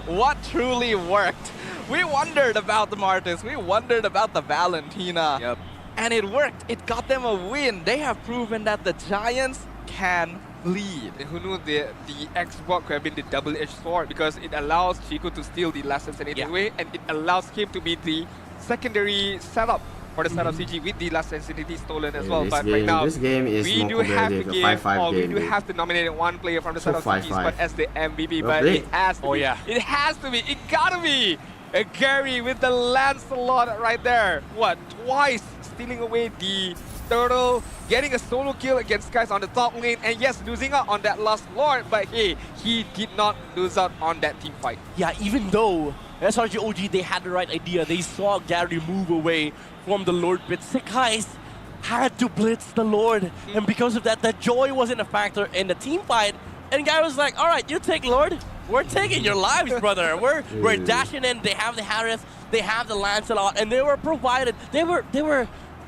what truly worked. We wondered about the Martis. We wondered about the Valentina. Yep. And it worked. It got them a win. They have proven that the Giants can bleed. And who knew the Xbox could have been the double-edged sword, because it allows Chico to steal the last sensitivity away, and it allows him to be the secondary setup for the start of CG with the last sensitivity stolen as well. But right now, this game is we more do have to competitive, a give, 5-5 or we game. do have to nominate one player from the So start of CG 5-5. spot as the MVP, Well but played. it has to Oh, be. yeah. It has to be. It gotta be. Gary with the Lancelot right there. What? Twice stealing away the turtle, getting a solo kill against guys on the top lane, and yes, losing out on that last Lord, but hey, he did not lose out on that team fight. Yeah, even though SRG.OG, they had the right idea. They saw Gary move away from the Lord, but Sakai's had to blitz the Lord. And because of that, the joy wasn't a factor in the team fight. And Gary was like, all right, you take Lord. We're taking your lives, brother. We're dashing in. They have the Harris, they have the Lancelot, and they were provided. They were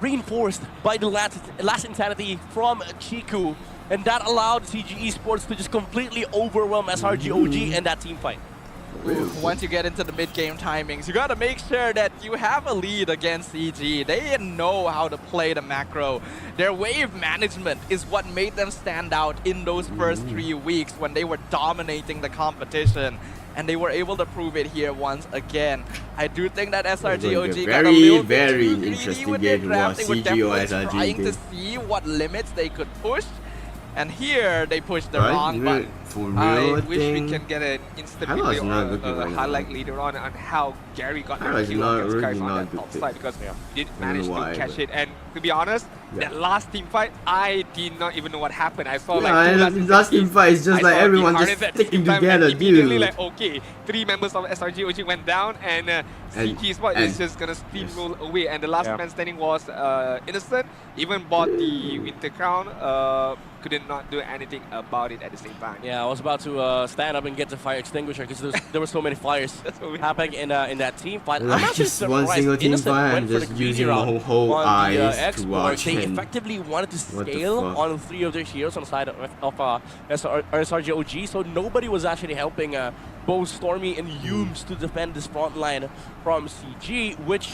reinforced by the last insanity from Chiku, and that allowed CG Esports to just completely overwhelm SRG.OG in that team fight. Once you get into the mid-game timings, you gotta make sure that you have a lead against CG. They know how to play the macro. Their wave management is what made them stand out in those first 3 weeks when they were dominating the competition. And they were able to prove it here once again. I do think that SRG.OG got a little bit too greedy with their draft. They were definitely trying to see what limits they could push. And here, they pushed the wrong button. I wish we can get an instant video or a highlight later on how Gary got the kill against Sky on that top side, because he didn't manage to catch it. And to be honest, that last team fight, I did not even know what happened. I saw like last team fight is just like everyone just sticking together, immediately like, okay, 3 members of SRG.OG went down, and CG Sport is just gonna steamroll away. And the last man standing was Innocent, even bought the Winter Crown, couldn't not do anything about it at the same time. Yeah, I was about to stand up and get the fire extinguisher because there were so many fires happening in that team fight. I'm actually surprised. One single team fight and just using the whole eyes to watch. They effectively wanted to scale on 3 of their heroes on the side of SRG.OG, so nobody was actually helping both Stormy and Humes to defend this front line from CG, which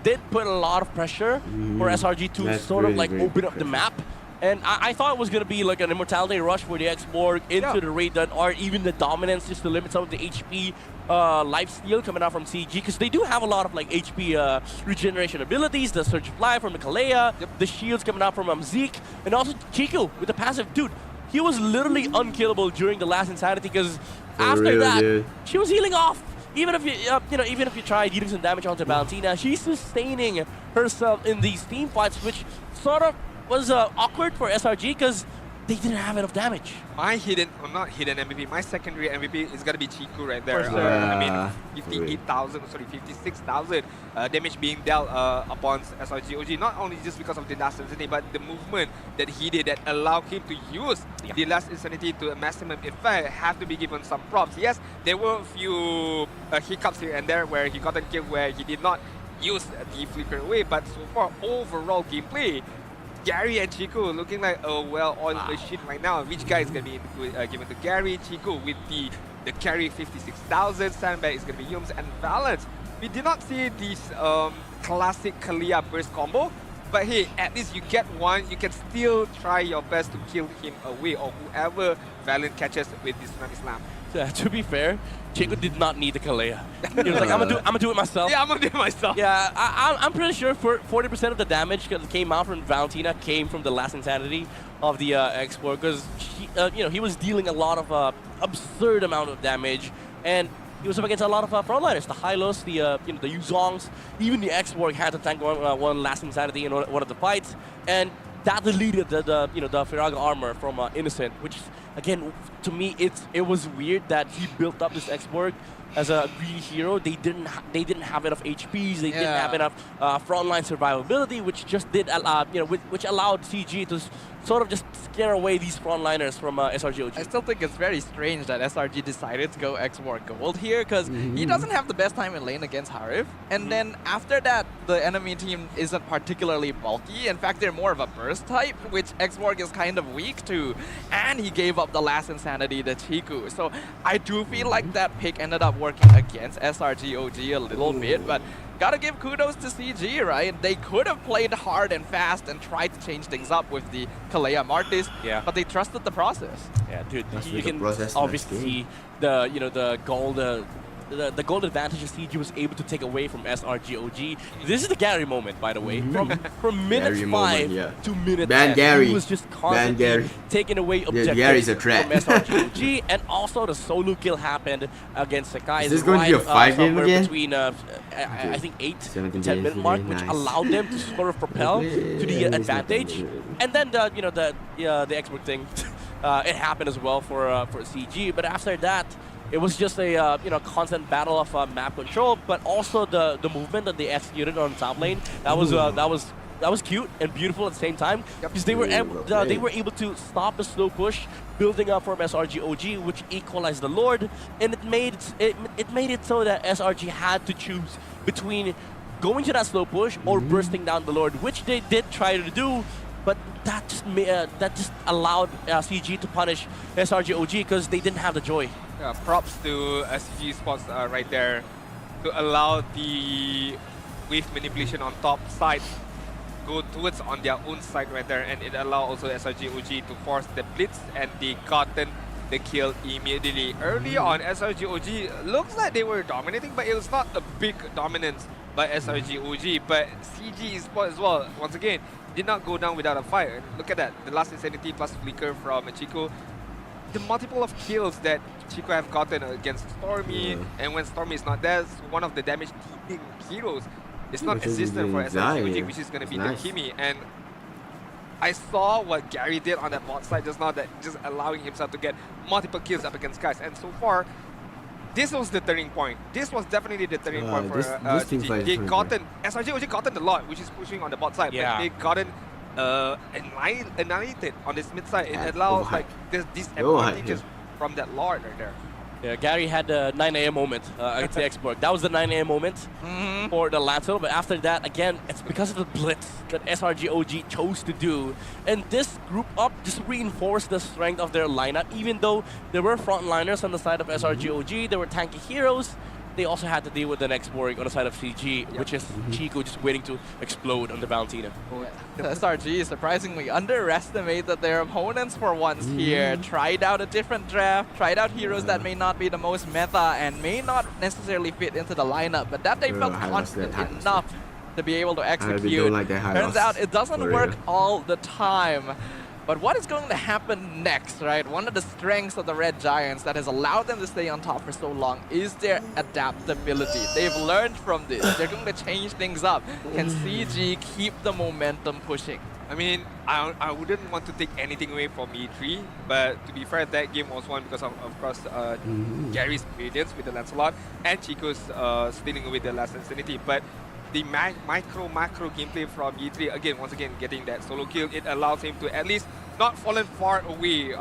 did put a lot of pressure for SRG to sort of like open up the map. And I thought it was going to be like an immortality rush for the X-Borg into the raid, or even the dominance just to limit some of the HP lifesteal coming out from CG, because they do have a lot of like HP regeneration abilities, the Surge Fly from the Kalea, the shields coming out from Zeke, and also Chico with the passive. Dude, he was literally unkillable during the last insanity, because after that, she was healing off. Even if you, even if you try dealing some damage onto Valentina, she's sustaining herself in these team fights, which sort of was awkward for SRG because they didn't have enough damage. My not hidden MVP, my secondary MVP is gonna be Chiku right there. I mean, 56,000 damage being dealt upon SRG.OG, not only just because of the last insanity, but the movement that he did that allowed him to use the last insanity to a maximum effect have to be given some props. Yes, there were a few hiccups here and there where he got a kill where he did not use the flicker away, but so far, overall gameplay, Gary and Chiku looking like a well-oiled machine right now. Which guy is going to be given to Gary? Chiku with the carry 56,000. Sandbag is going to be Humes and Valence. We did not see this classic Kalea burst combo, but hey, at least you get one. You can still try your best to kill him away, or whoever Valent catches with this Tsunami Slam. To be fair, Chico did not need the Kalea. He was like, I'm gonna do it myself. Yeah, I'm gonna do it myself. Yeah, I'm pretty sure 40% of the damage that came out from Valentina came from the last insanity of the X-Borg, because he was dealing a lot of absurd amount of damage, and he was up against a lot of frontliners, the Hylos, the the Yuzongs, even the X-Borg had to tank one last insanity in one of the fights, and that deleted the Firaga armor from Innocent, which again, to me, it was weird that he built up this X-Borg as a greedy hero. They didn't have enough HPs. They didn't have enough frontline survivability, which just did which allowed CG to sort of just scare away these frontliners from SRG.OG. I still think it's very strange that SRG decided to go X-Borg Gold here, because he doesn't have the best time in lane against Harif. And then after that, the enemy team isn't particularly bulky. In fact, they're more of a burst type, which X-Borg is kind of weak to. And he gave up the last insanity to Chiku. So I do feel like that pick ended up working against SRG.OG a little bit, but gotta give kudos to CG, right? They could have played hard and fast and tried to change things up with the Kalea Martis, but they trusted the process. Yeah, dude, you can obviously see the gold advantage CG was able to take away from SRG.OG. This is the Gary moment, by the way. From minute 5 to minute 10, Gary. he was just constantly taking away objectives Gary's a threat. from SRG.OG, and also the solo kill happened against Sakai. Is this going to be a 5-game again? Between I think 8 to 10 minute mark, which allowed them to sort of propel to the advantage. And then the expert thing, it happened as well for CG. But after that, it was just a constant battle of map control, but also the movement that they executed on top lane. That was cute and beautiful at the same time, because they were able to stop the slow push building up from SRG.OG, which equalized the Lord, and it made it so that SRG had to choose between going to that slow push or bursting down the Lord, which they did try to do, but that just allowed CG to punish SRG.OG because they didn't have the joy. Yeah, props to SG spots right there to allow the wave manipulation on top side go towards on their own side right there, and it allowed also SRG.OG to force the blitz, and they gotten the kill immediately. Early on, SRG.OG looks like they were dominating, but it was not a big dominance by SRG.OG. But CG Esports as well, once again, did not go down without a fight. Look at that, the last Insanity plus Flicker from Chico. The multiple of kills that Chico have gotten against Stormy, and when Stormy is not there, it's one of the damage-dealing heroes. It's not existent for SRG.OG, which is going to be the Kimi. And I saw what Gary did on that bot side just now, that just allowing himself to get multiple kills up against guys. And so far, this was the turning point. This was definitely the turning point for GG. They gotten, SRG.OG gotten a lot, which is pushing on the bot side, but they gotten annihilated on this mid side. It allows like this disadvantages from that Lord right there. Yeah, Gary had the 9 AM moment against the X-Borg. That was the 9 AM moment for the Lancer, but after that, again, it's because of the blitz that SRG.OG chose to do. And this group up just reinforced the strength of their lineup, even though there were frontliners on the side of SRG.OG, there were tanky heroes. They also had to deal with the next Borg on the side of CG, which is Chico just waiting to explode on the Valentina. The SRG surprisingly underestimated their opponents for once here. Tried out a different draft, tried out heroes that may not be the most meta and may not necessarily fit into the lineup, but that they felt confident enough to be able to execute. Turns out it doesn't work all the time. But what is going to happen next, right? One of the strengths of the Red Giants that has allowed them to stay on top for so long is their adaptability. They've learned from this. They're going to change things up. Can CG keep the momentum pushing? I mean, I wouldn't want to take anything away from E3, but to be fair, that game was won because of course, Gary's brilliance with the Lancelot and Chico's stealing away the last Insanity. But the macro gameplay from E3, again, once again, getting that solo kill, it allows him to at least not fallen far away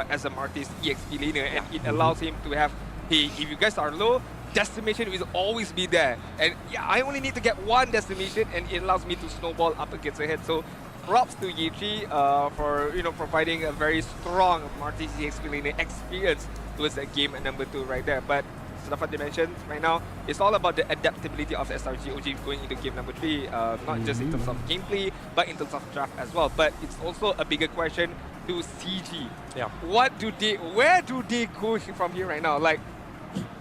as a Martis EXP laner, and it allows him to have, hey, if you guys are low, decimation will always be there. And yeah, I only need to get one decimation, and it allows me to snowball up against the head. So props to E3 for providing a very strong Martis EXP laner experience towards that game number 2 right there. But Safati mentioned right now, it's all about the adaptability of SRG.OG going into game number 3, not just in terms of gameplay, but in terms of draft as well. But it's also a bigger question to CG. Yeah. Where do they go from here right now? Like,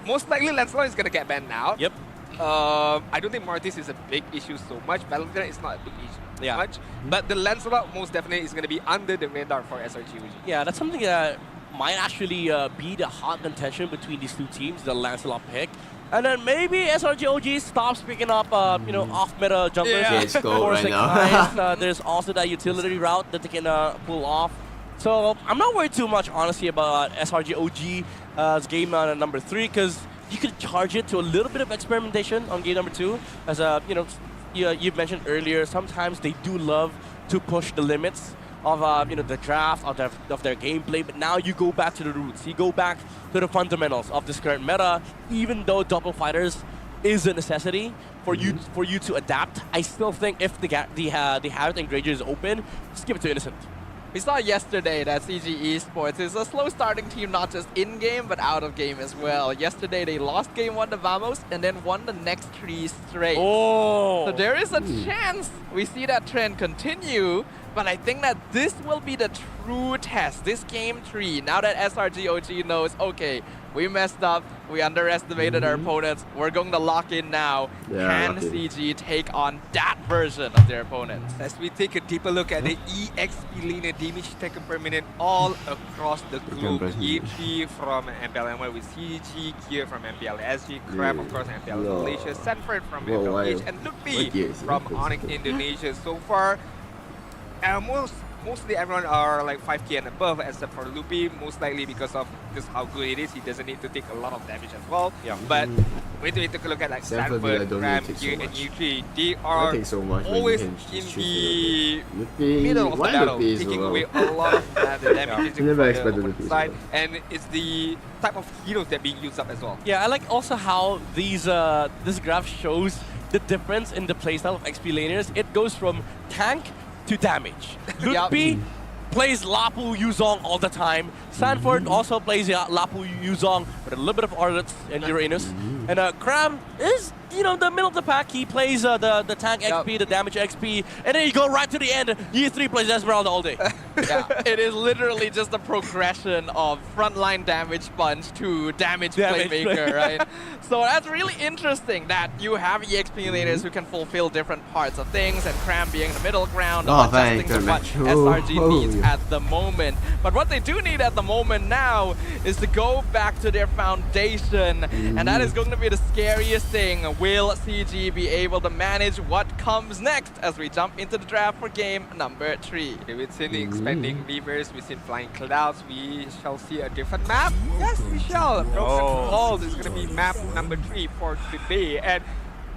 most likely Lancelot is gonna get banned now. Yep. I don't think Martis is a big issue so much. Battlefield is not a big issue much. But the Lancelot most definitely is gonna be under the radar for SRG.OG. Yeah, that's something that might actually be the hot contention between these two teams, the Lancelot pick. And then maybe SRG.OG stops picking up, off-meta jumpers. There's also that utility route that they can pull off. So I'm not worried too much, honestly, about SRG.OG's game number 3, because you could charge it to a little bit of experimentation on game number 2. As you've mentioned earlier, sometimes they do love to push the limits of the draft, of their gameplay, but now you go back to the roots. You go back to the fundamentals of this current meta. Even though double fighters is a necessity for you to adapt, I still think if the Harriet and Granger is open, just give it to Innocent. We saw yesterday that CG Esports is a slow starting team, not just in-game, but out of game as well. Yesterday, they lost game 1 to Vamos, and then won the next 3 straight. Oh! So there is a chance we see that trend continue, but I think that this will be the true test, this game 3, now that SRG.OG knows, okay, we messed up, we underestimated our opponents, we're going to lock in now. Can CG take on that version of their opponents? As we take a deeper look at the EXP laner damage taken per minute all across the globe. E3 from MPL MY with CG, Gear from MPL SG, Crab of course MPL Malaysia, Sanford from MPL and Lutfi from Onyx Indonesia. So far, mostly everyone are like 5k and above, except for Lupi, most likely because of just how good it is. He doesn't need to take a lot of damage as well. Yeah. But when we take a look at like Sanford, Ram, Gear, and U3, they are always in the middle of the battle, taking away a lot of the damage from the side, and it's the type of heroes that are being used up as well. Yeah, I like also how this graph shows the difference in the playstyle of XP laners. It goes from tank to damage. Ludpi plays Lapu Yuzong all the time. Sanford also plays Lapu Yuzong with a little bit of Arlets and Uranus. And Cram is, the middle of the pack. He plays the tank XP, the damage XP, and then you go right to the end. Year 3 plays Esmeralda all day. It is literally just the progression of frontline damage sponge to damage playmaker, right? So that's really interesting that you have EXP laners who can fulfill different parts of things, and Cram being the middle ground of adjusting to what SRG needs at the moment. But what they do need at the moment now is to go back to their foundation, and that is going to be the scariest thing. Will CG be able to manage what comes next as we jump into the draft for game number 3? We've seen the expanding levers, we've seen flying clouds, we shall see a different map. Yes, we shall. Broken Walls is going to be map number 3 for today. And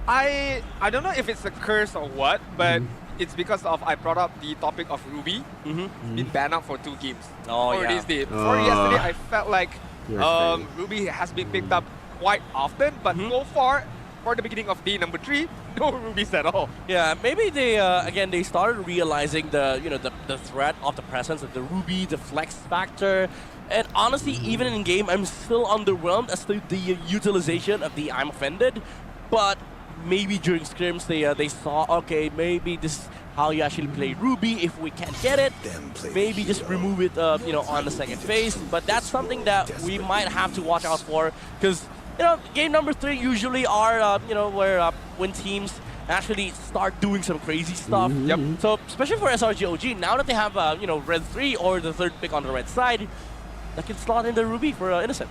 I don't know if it's a curse or what, but it's because of I brought up the topic of Ruby. Been banned out for 2 games. For this day. For yesterday, I felt like Ruby has been picked up quite often, but so far, for the beginning of day number 3, no Rubies at all. Yeah, maybe they again they started realizing the the threat of the presence of the Ruby, the flex factor, and honestly, even in game, I'm still underwhelmed as to the utilization of the I'm offended. But maybe during scrims they saw, okay, maybe this is how you actually play Ruby. If we can't get it, maybe just remove it on the second phase. But that's something that we might have to watch out for, because game number 3 usually are where when teams actually start doing some crazy stuff. So especially for SRG.OG, now that they have red 3 or the 3rd pick on the red side, that can slot in the Ruby for Innocent.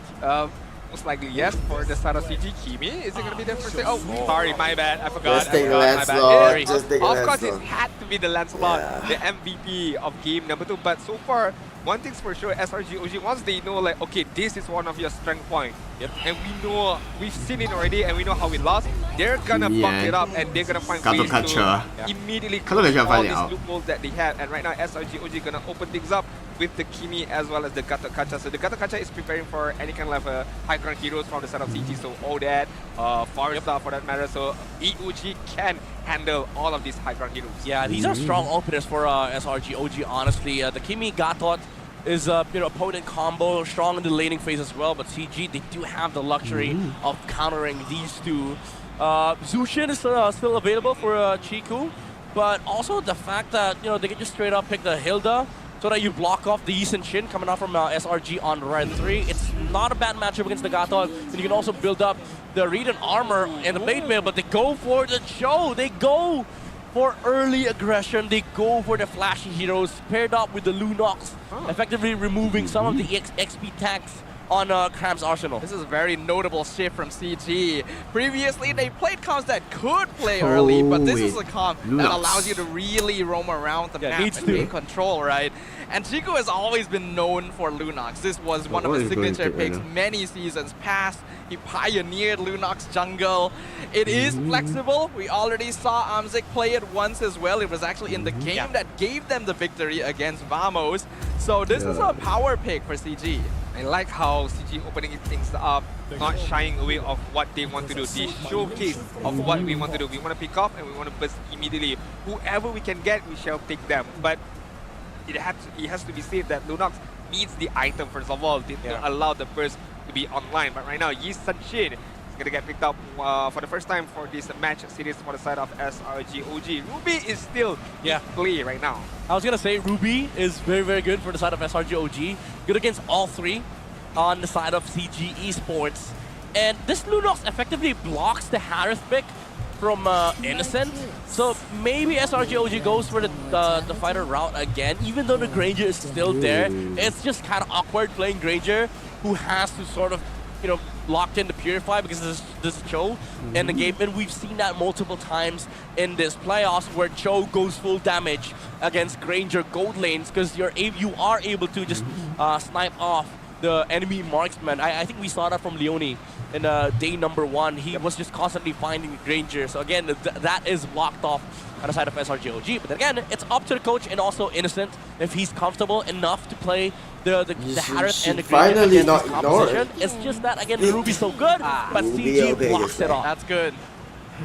Most likely yes. For the side of CG, Kimi, is it going to be there for say? Oh, sorry, my bad. I forgot. Just take Lancelot. Just take Of course, Lancelot. it had to be the Lancelot, the MVP of game number 2. But so far, one thing's for sure, SRG.OG, once they know like, okay, this is one of your strength points, and we know, we've seen it already, and we know how we lost, they're gonna bump it up, and they're gonna find ways to immediately close all these loopholes that they have. And right now, SRG.OG gonna open things up with the Kimi as well as the Gatot Kaca. So the Gatot Kaca is preparing for any kind of high ground heroes from the side of CG, so Odette, Foresta for that matter, so EOG can handle all of these high ground heroes. Yeah, these are strong openers for SRG.OG, honestly. The Kimi Gatot is a potent combo, strong in the laning phase as well, but CG, they do have the luxury of countering these two. Zushin is still available for Chiku, but also the fact that they can just straight up pick the Hilda so that you block off the Yi and Shin coming out from SRG on red 3. It's not a bad matchup against the Gatot, and you can also build up the Reed and armor and the Blade Mail, but they go for the show. They go for early aggression, they go for the flashy heroes paired up with the Lunox, effectively removing some of the XP tax on Cram's arsenal. This is a very notable shift from CG. Previously, they played comps that could play early, but this is a comp that allows you to really roam around the map and take control, right? And Chico has always been known for Lunox. This was one of his signature picks many seasons past. He pioneered Lunox jungle. It is flexible. We already saw Amzik play it once as well. It was actually in the game that gave them the victory against Vamos. So this is a power pick for CG. I like how CG opening things up, not shying away of what they want to do. The showcase of what we want to do. We want to pick up and we want to burst immediately. Whoever we can get, we shall take them. But it has to be said that Lunox needs the item first of all. They don't allow the burst to be online. But right now, Yi Sun-Shin is going to get picked up for the first time for this match series for the side of SRG.OG. Ruby is still in play right now. I was going to say Ruby is very, very good for the side of SRG.OG. Good against all 3 on the side of CG Esports. And this Lunox effectively blocks the Harith pick from Innocent. So maybe SRG.OG goes for the fighter route again, even though the Granger is still there. It's just kind of awkward playing Granger, who has to sort of, locked in the Purify because this is Cho in the game. And we've seen that multiple times in this playoffs where Cho goes full damage against Granger gold lanes because you are able to just snipe off the enemy marksman. I think we saw that from Leone in day number 1. He was just constantly finding Granger. So again, that is blocked off on the side of SRG.OG. But then again, it's up to the coach and also Innocent if he's comfortable enough to play the Harith and the Granger against this composition. It's just that, again, the Ruby's so good, but CG blocks it off. That's good.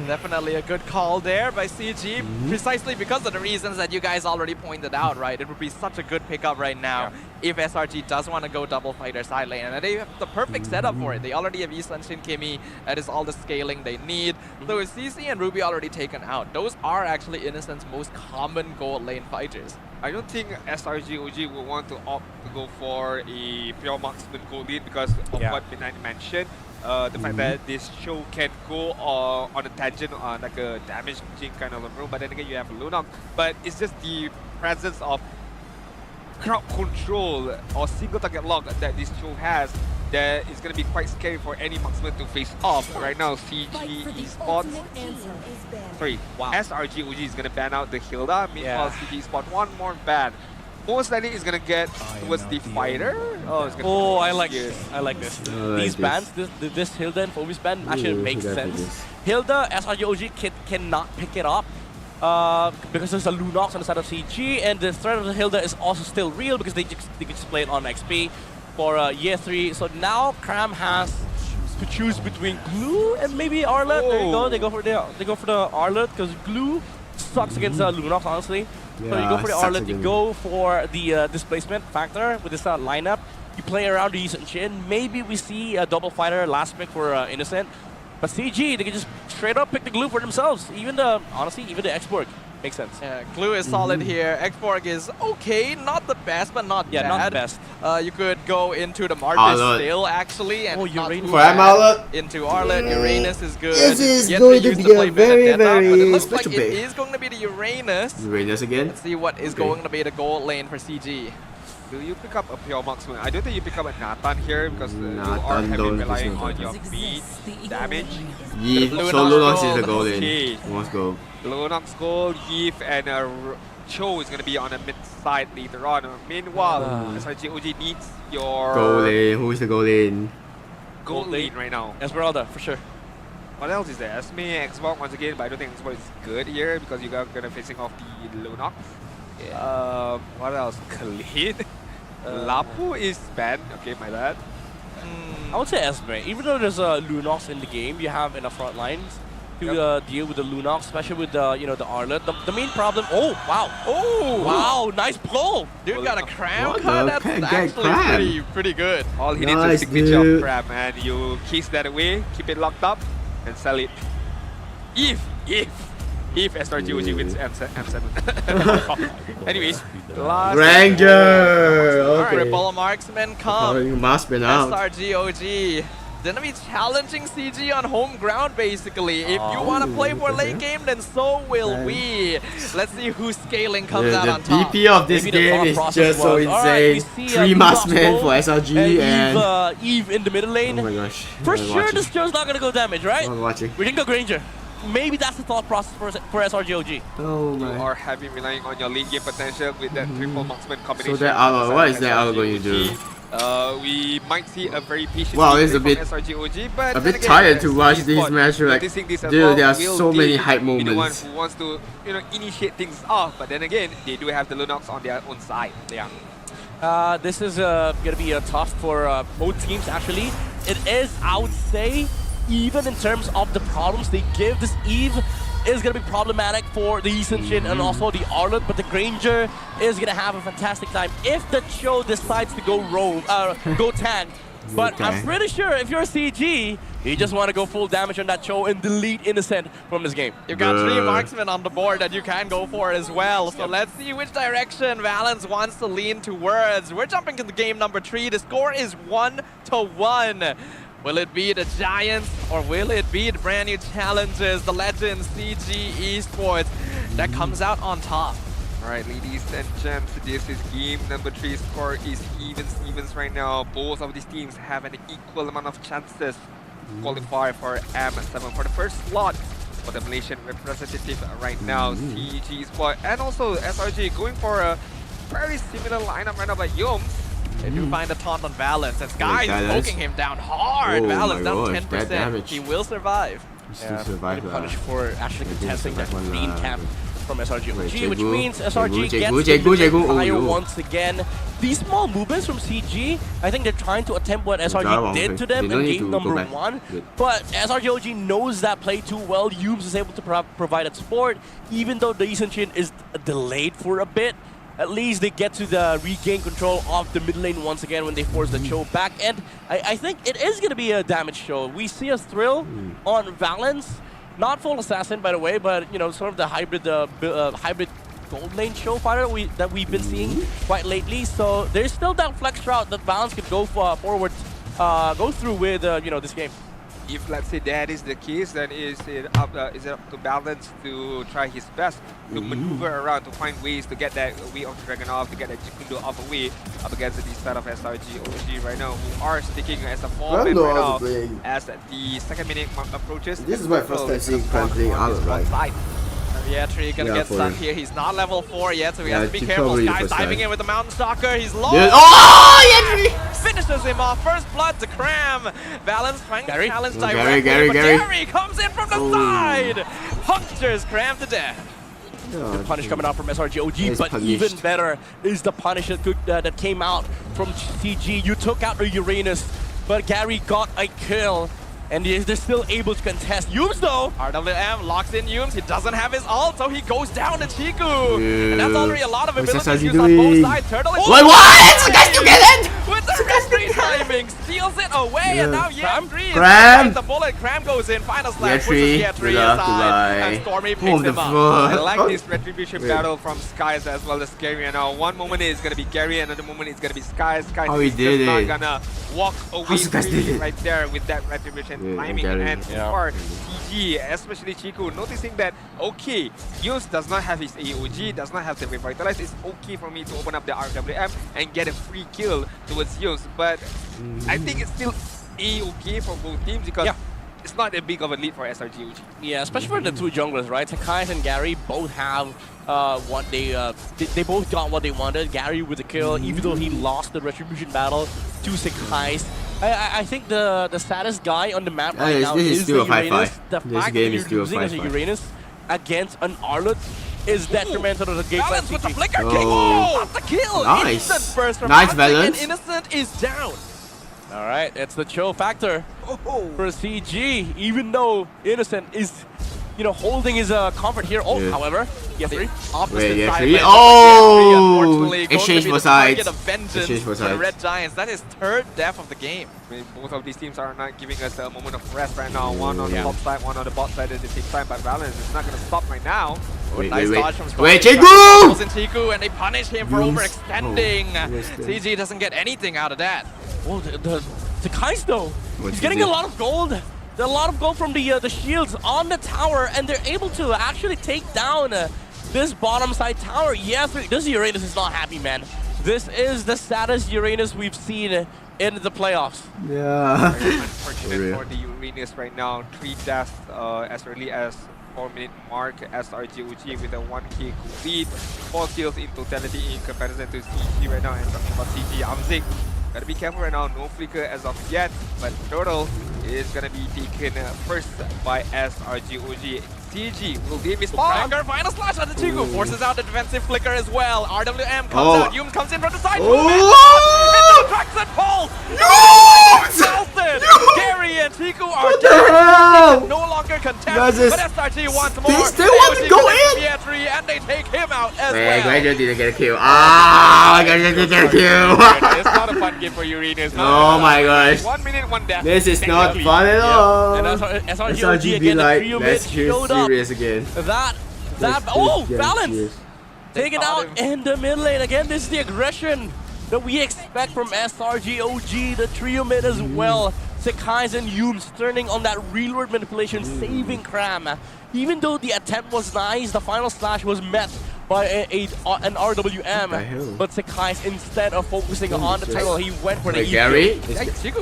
Definitely a good call there by CG, precisely because of the reasons that you guys already pointed out, right? It would be such a good pickup right now if SRG does want to go double fighter side lane, and they have the perfect setup for it. They already have Sunshine Kimi, that is all the scaling they need. So with CC and Ruby already taken out, those are actually Innocent's most common gold lane fighters. I don't think SRG.OG will want to opt to go for a pure marksman gold lane because of what Midnight mentioned. The fact that this show can go on a tangent on like a damaging kind of a room, but then again you have Lunox. But it's just the presence of crowd control or single target lock that this show has that is going to be quite scary for any marksman to face off. Right now, CG Esports, sorry, SRG.OG is going to ban out the Hilda. Meanwhile, CG Esports one more ban. Most likely is gonna get towards the fighter. Oh, I like this. I like this. These bans, this Hilda and Phoebus ban actually makes sense. Hilda, SRG.OG cannot pick it up because there's a Lunox on the side of CG, and the threat of the Hilda is also still real because they can just play it on XP for year 3. So now Cram has to choose between Glue and maybe Arlet. There you go. They go for the Arlet because Glue sucks against Lunox, honestly. So you go for the Arlet, you go for the displacement factor with this lineup. You play around the Yi Chin. Maybe we see a double fighter last pick for Innocent. But CG, they can just straight up pick the Glue for themselves. Honestly, even the Xborg makes sense. Yeah, Glue is solid here. Xborg is okay, not the best, but not bad. Not the best. You could go into the Marcus still, actually, and into Arlet. Uranus is good. This is going to be a very, very special pick. It is going to be the Uranus. Uranus again? Let's see what is going to be the gold lane for CG. Do you pick up a pure marksman? I don't think you pick up a Nathan here because you are heavily relying on your beat damage. So Lunox is the gold lane. Let's go. Lunox gold, Yves and Cho is going to be on the mid side later on. Meanwhile, SRG.OG needs your gold lane. Who is the gold lane? Gold lane right now. Esmeralda, for sure. What else is there? Esme, Xbox once again, but I don't think Xbox is good here because you're going to facing off the Lunox. What else? Khalid. Lapu is banned. Okay, my bad. I would say Esme. Even though there's a Lunox in the game, you have in the front lines to deal with the Lunox, especially with the the Arlet. The main problem. Oh wow! Oh wow! Nice pull. Dude got a cram cut. That's actually pretty good. All he needs is a signature cram, and you kiss that away, keep it locked up, and sell it. If SRG.OG wins M7. Anyways, Ranger! Okay. Triple marksman come. SRG.OG. Gonna be challenging CG on home ground, basically. If you want to play for late game, then so will we. Let's see whose scaling comes out on top. The DP of this game is just so insane. 3 marksmen for SRG and Eve in the middle lane. Oh my gosh. For sure, this Joe's not gonna go damage, right? I'm watching. We didn't go Granger. Maybe that's the thought process for SRG.OG. Oh my. You are heavy relying on your late game potential with that triple marksman combination. So that Arlo, what is that Arlo going to do? We might see a very patient it's a bit SRG.OG, but a bit tired to watch these matches. Like, dude, there are so many hype moments. The one who wants to, initiate things off, but then again, they do have the Lunox on their own side. Yeah. This is gonna be tough for both teams. Actually, it is. I would say, even in terms of the problems they give, this Eve is going to be problematic for the Yi Shin and also the Arlet, but the Granger is going to have a fantastic time if the Cho decides to go go tank. But I'm pretty sure if you're a CG, you just want to go full damage on that Cho and delete Innocent from this game. You've got 3 marksmen on the board that you can go for as well. So let's see which direction Valens wants to lean towards. We're jumping into game number 3. The score is 1-1. Will it be the Giants or will it be the brand new challengers, the legends, CG Esports, that comes out on top? Alright, ladies and gents, this is game number 3. Score is evens right now. Both of these teams have an equal amount of chances to qualify for M7 for the first slot for the Malaysian representative right now. CG Esports and also SRG going for a very similar lineup right now, but Yoms. They do find a taunt on Valens. And Sky is poking him down hard. Valens down 10%. He will survive. Still survive. Punished for actually contesting that green camp from SRG.OG, Wait, which Jaegu, means SRG Jaegu, gets Jaegu, the higher oh, once again. These small movements from CG, I think they're trying to attempt what SRG did to them in game number 1. But SRG.OG knows that play too well. Yumes is able to provide that support, even though the Isenshin is delayed for a bit. At least they get to regain control of the mid lane once again when they force the show back. And I think it is going to be a damage show. We see a thrill on Valence. Not full assassin, by the way, but you know, sort of the hybrid gold lane show fighter that we've been seeing quite lately. So there's still that flex route that Valence could go forward, go through with you know, this game. If let's say that is the case, then is it up to Balance to try his best to maneuver around, to find ways to get that way of the Dragon off, to get that Jikundo off away up against the side of SRG.OG right now, who are sticking as a 4-man right now as the second minute approaches. This is my first time seeing Prime playing Arlott, right? Yeah, Tree gonna get stuck here. He's not level 4 yet, so we have to be careful. Sky's diving in with the Mountain Stalker. He's low. Oh, Finishes him off. First blood to Cram. Valence trying to challenge Gary, directly, Gary comes in from the side. Punctures Cram to death. The punish coming out from SRG.OG, but even better is the punish that came out from CG. You took out the Uranus, but Gary got a kill. And they're still able to contest. Yumes though! RWM locks in Yumes. He doesn't have his ult, so he goes down to Chiku. And that's already a lot of ability use on both sides. Turtle is... Wait, what? You guys still get it? With the referee timing, steals it away, and now Yetri Cram! The bullet, Cram goes in, final slash, Yetri, pushes Yetri aside, and Stormy picks him up. I like this retribution battle from Skies as well as Gary, and now one moment is gonna be Gary, another moment is gonna be Skies. Skies is just not gonna walk away freely right there with that retribution timing. And for CG, especially Chiku, noticing that, okay, Yumes does not have his AOG, does not have the Revitalize, it's okay for me to open up the RWM and get a free kill towards Yumes, but I think it's still okay for both teams because it's not that big of a lead for SRG.OG. Yeah, especially for the two junglers, right? Sakai and Gary both have what they both got what they wanted. Gary with the kill, even though he lost the retribution battle to Sakai. I think the saddest guy on the map right now is the Uranus. The fact that you're losing as a Uranus against an Arlott is detrimental to the game. Balance with the flicker kick! Oh, the kill! nice. Innocent burst from Nice Balance. and Innocent is down. Alright, it's the chill factor for CG, even though Innocent is, you know, holding his comfort here. Oh, however, Yetri, opposite side. Exchange for sides. Exchange for sides. Red Giants, that is third death of the game. I mean, both of these teams are not giving us a moment of rest right now. One on the top side, one on the bot side at the same time, but Valence is not going to stop right now. Nice dodge from Chiku! And they punish him for overextending. CG doesn't get anything out of that. Oh, the Kais though, he's getting a lot of gold. A lot of gold from the shields on the tower, and they're able to actually take down this bottom side tower. Yeah, this Uranus is not happy, man. This is the saddest Uranus we've seen in the playoffs. Yeah. Very unfortunate for the Uranus right now. 3 deaths as early as 4-minute mark. SRG.OG with a 1k lead. 4 kills in totality in comparison to CG right now. And talking about CG, Amzik, gotta be careful right now. No flicker as of yet, but Turtle is gonna be taken first by SRG.OG. CG will deal with Flicker, final slash on the Chiku, forces out the defensive flicker as well. RWM comes out, Yumes comes in from the side. Into tracks and pulls! Gary and Chiku are dead. No longer contest, but SRG wants more. They still want to go in! And they take him out as well. Granger didn't get a kill. Ah, Granger didn't get a kill. It's not a fun game for Uranus. Oh my gosh. 1 minute, 1 death. This is not fun at all. And SRG again, the trio mid showed up. Again. Valence! Taken out in the mid lane. Again, this is the aggression that we expect from SRG.OG, the trio mid as well. Sakai's and Yumes turning on that real-world manipulation, saving Cram. Even though the attempt was nice, the final slash was met by an RWM. But Sakai's, instead of focusing on the turtle, he went for the Gary?